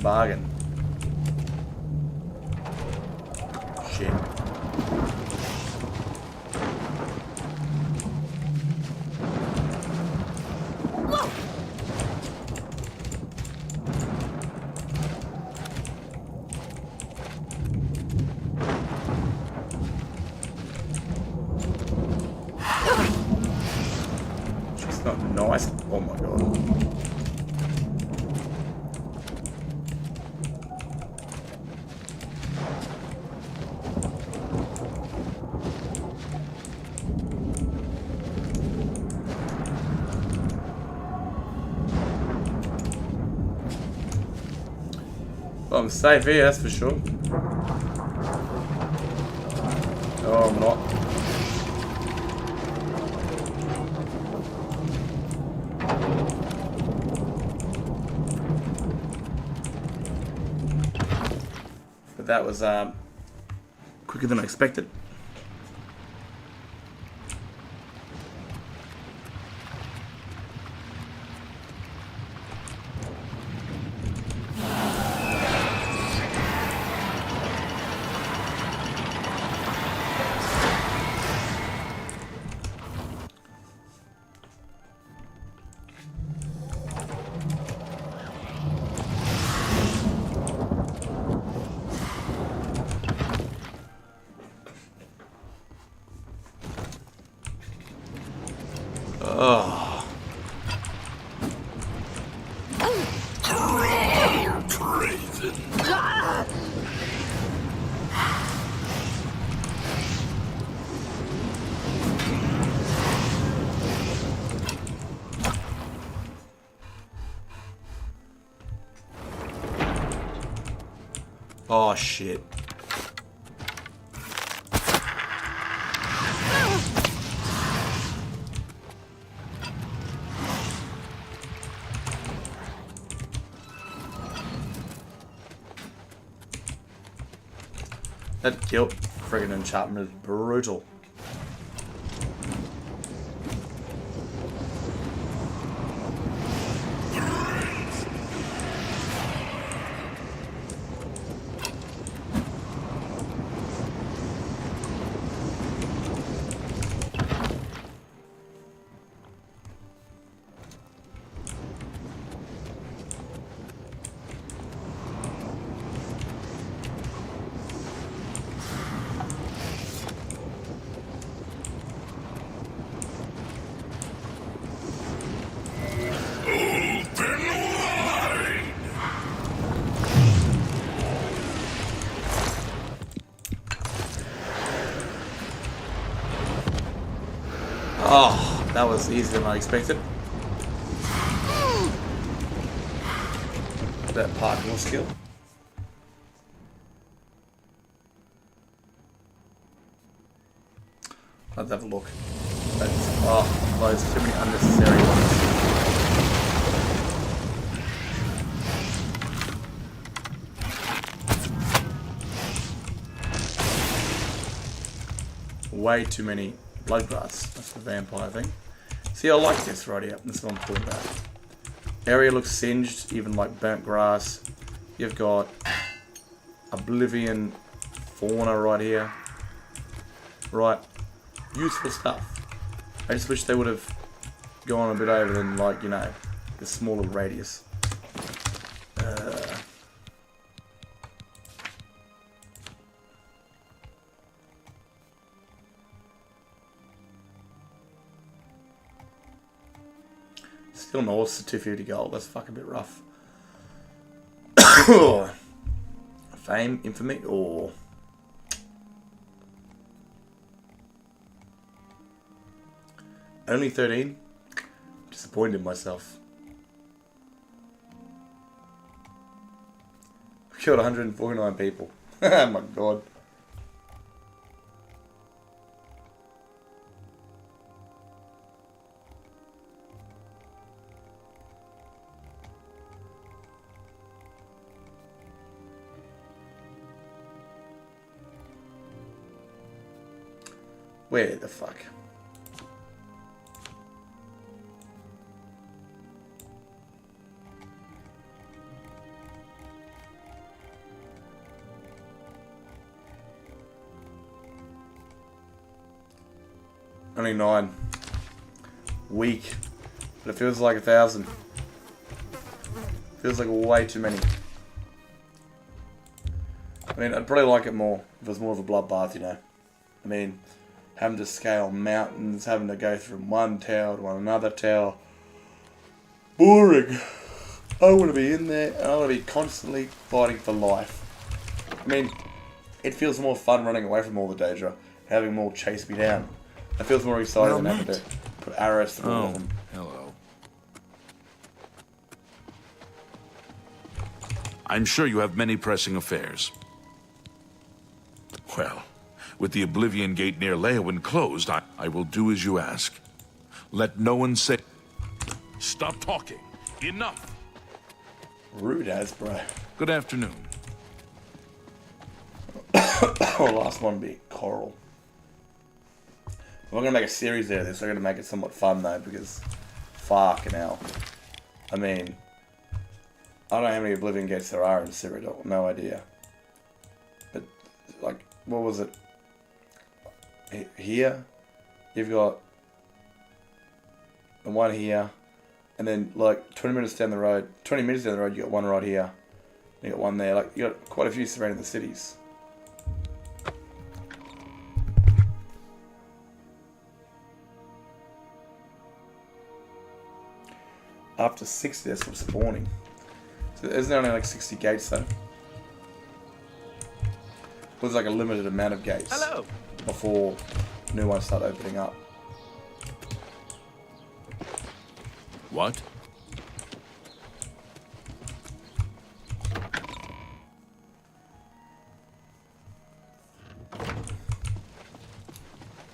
Bargain. Shit. It's not nice. Oh my god. Well, I'm safe here, that's for sure. Oh, I'm not. But that was quicker than I expected. Oh. Oh shit. That guilt friggin' enchantment is brutal. Oh, that was easier than I expected. That parkour skill. Let's have a look. Oh, there's too many unnecessary ones. Way too many bloodgrass. That's the vampire thing. See, I like this right here. That's what I'm talking about. Area looks singed, even like burnt grass. You've got Oblivion fauna right here. Right. Useful stuff. I just wish they would have gone a bit over than, like, you know, the smaller radius. Still no, it's 250 gold. That's fucking a bit rough. Fame, infamy, or only 13. Disappointed in myself. I killed 149 people. Oh my god. Where the fuck? Only 9. Weak. But it feels like 1,000. Feels like way too many. I mean, I'd probably like it more if it was more of a bloodbath, you know. I mean, having to scale mountains, having to go from one tower to another tower. Boring. I want to be in there, and I want to be constantly fighting for life. I mean, it feels more fun running away from all the danger, having them all chase me down. It feels more exciting than having to put arrows through all of them. Hello. I'm sure you have many pressing affairs. Well, with the Oblivion Gate near Leyawind closed, I will do as you ask. Let no one say... Stop talking. Enough. Rude as, bro. Good afternoon. Last one be Coral. If I'm going to make a series out of this, I'm going to make it somewhat fun though, because fucking hell. I mean, I don't know how many Oblivion Gates there are in Cyrodiil, no idea. But, like, what was it? Here, you've got the one here, and then like 20 minutes down the road, you got one right here. You got one there, like you got quite a few surrounding the cities. After 60, that's from spawning. So isn't there only like 60 gates though? There's like a limited amount of gates. Hello. Before new ones start opening up. What?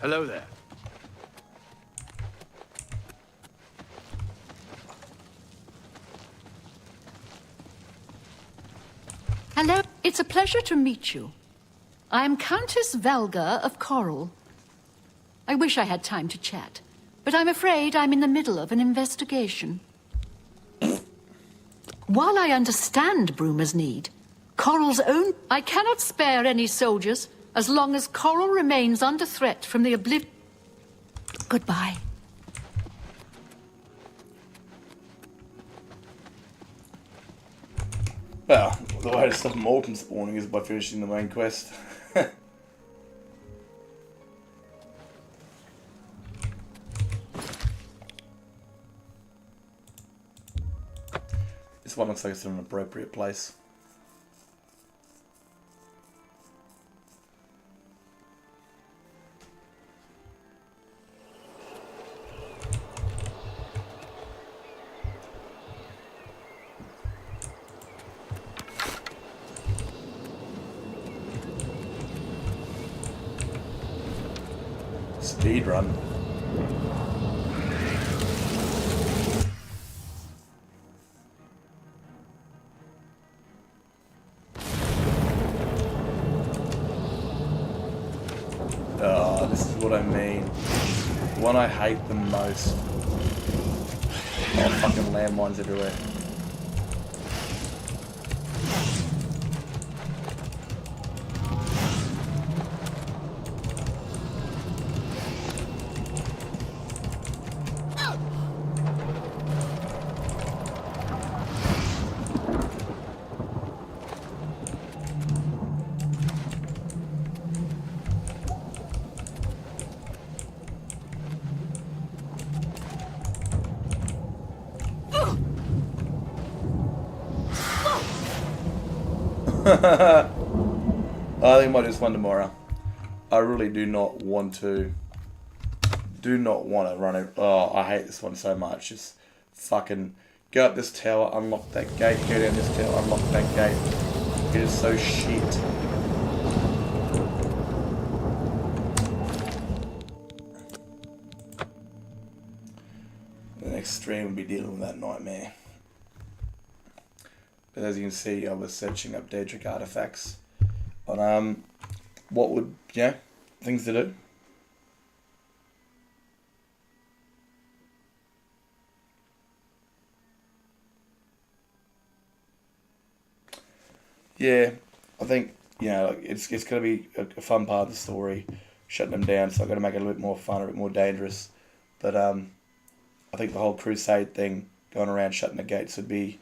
Hello there. Hello, it's a pleasure to meet you. I am Countess Velga of Coral. I wish I had time to chat, but I'm afraid I'm in the middle of an investigation. While I understand Bruma's need, Coral's own... I cannot spare any soldiers as long as Coral remains under threat from the Oblivion... Goodbye. Well, the way to stop them all from spawning is by finishing the main quest. This one looks like it's in an appropriate place. Speed run. Oh, this is what I mean. The one I hate the most. Oh, fucking landmines everywhere. I think I might do this one tomorrow. I really do not want to run it. Oh, I hate this one so much. Just fucking go up this tower, unlock that gate, go down this tower, unlock that gate. It is so shit. The next stream will be dealing with that nightmare. But as you can see, I was searching up Daedric artifacts on what would, things to do. Yeah, I think, it's going to be a fun part of the story, shutting them down, so I've got to make it a little bit more fun, a bit more dangerous. But I think the whole crusade thing, going around shutting the gates, would be...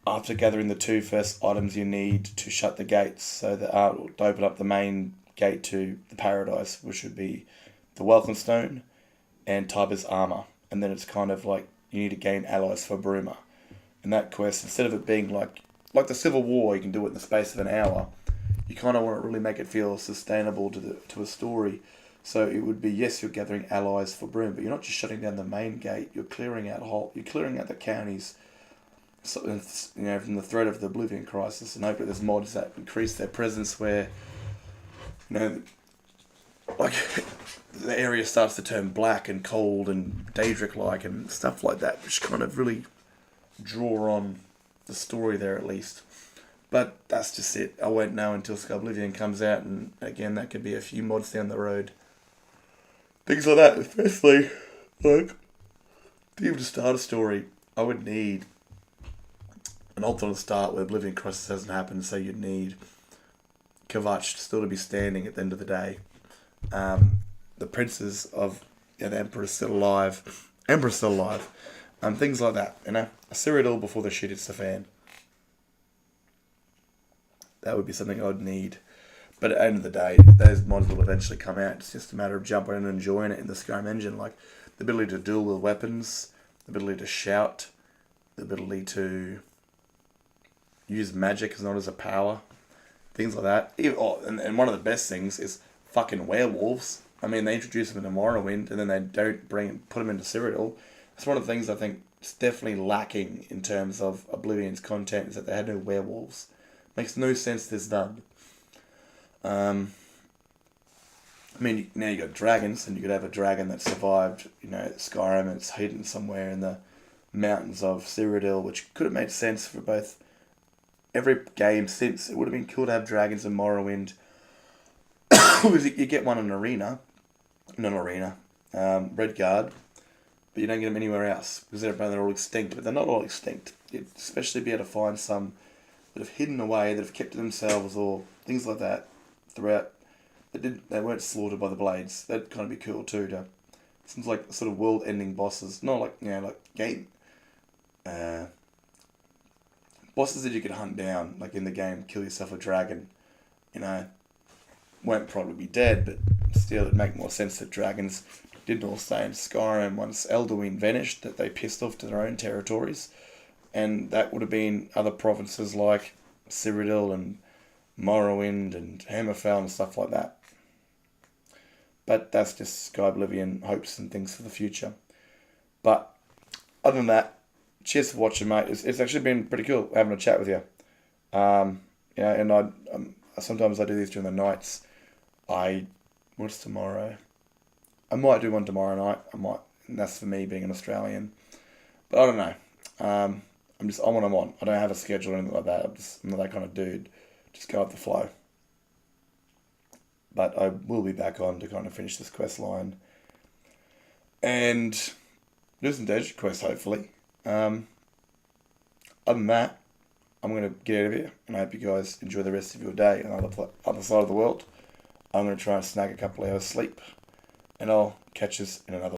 After gathering the 2 first items you need to shut the gates, so that to open up the main gate to the paradise, which would be the Welcome Stone and Tiber's armor. And then it's kind of like you need to gain allies for Bruma. And that quest, instead of it being like the Civil War, you can do it in the space of an hour. You kind of want to really make it feel sustainable to a story. So it would be, yes, you're gathering allies for Bruma, but you're not just shutting down the main gate. You're clearing out the counties. So, from the threat of the Oblivion crisis, and hopefully there's mods that increase their presence where, like the area starts to turn black and cold and Daedric-like and stuff like that, which kind of really draw on the story there at least. But that's just it. I won't know until Oblivion comes out, and again, that could be a few mods down the road. Things like that, especially, like, to even start a story, I would need an alternate start where Oblivion Crisis hasn't happened, so you'd need Kvatch still to be standing at the end of the day. The princes of the Emperor's still alive. Things like that, A Cyrodiil before the shit hits the fan. That would be something I'd need. But at the end of the day, those mods will eventually come out. It's just a matter of jumping in and enjoying it in the Skyrim engine. Like, the ability to duel with weapons, the ability to shout, the ability to use magic as not as a power, things like that. And one of the best things is fucking werewolves. I mean, they introduce them into Morrowind, and then they don't put them into Cyrodiil. That's one of the things I think is definitely lacking in terms of Oblivion's content, is that they had no werewolves. Makes no sense there's none. I mean, now you got dragons, and you could have a dragon that survived, Skyrim, and it's hidden somewhere in the mountains of Cyrodiil, which could have made sense for both every game since. It would have been cool to have dragons in Morrowind. You get one in Redguard, but you don't get them anywhere else, because they're all extinct. But they're not all extinct. You'd especially be able to find some that have hidden away, that have kept to themselves, or things like that throughout. They weren't slaughtered by the blades. That'd kind of be cool too. Seems like sort of world-ending bosses, not like like game bosses that you could hunt down, like in the game, kill yourself a dragon. Won't probably be dead, but still, it'd make more sense that dragons didn't all stay in Skyrim once Elduin vanished, that they pissed off to their own territories. And that would have been other provinces like Cyrodiil and Morrowind and Hammerfell and stuff like that. But that's just Sky Oblivion hopes and things for the future. But other than that, cheers for watching, mate. It's actually been pretty cool having a chat with you. And sometimes I do these during the nights. What's tomorrow? I might do one tomorrow night. And that's for me being an Australian. But I don't know. I'm on when I'm on. I don't have a schedule or anything like that. I'm not that kind of dude. Just go with the flow. But I will be back on to kind of finish this quest line. And do some Daedric quest, hopefully. Other than that, I'm going to get out of here. And I hope you guys enjoy the rest of your day on the other side of the world. I'm going to try and snag a couple hours sleep. And I'll catch us in another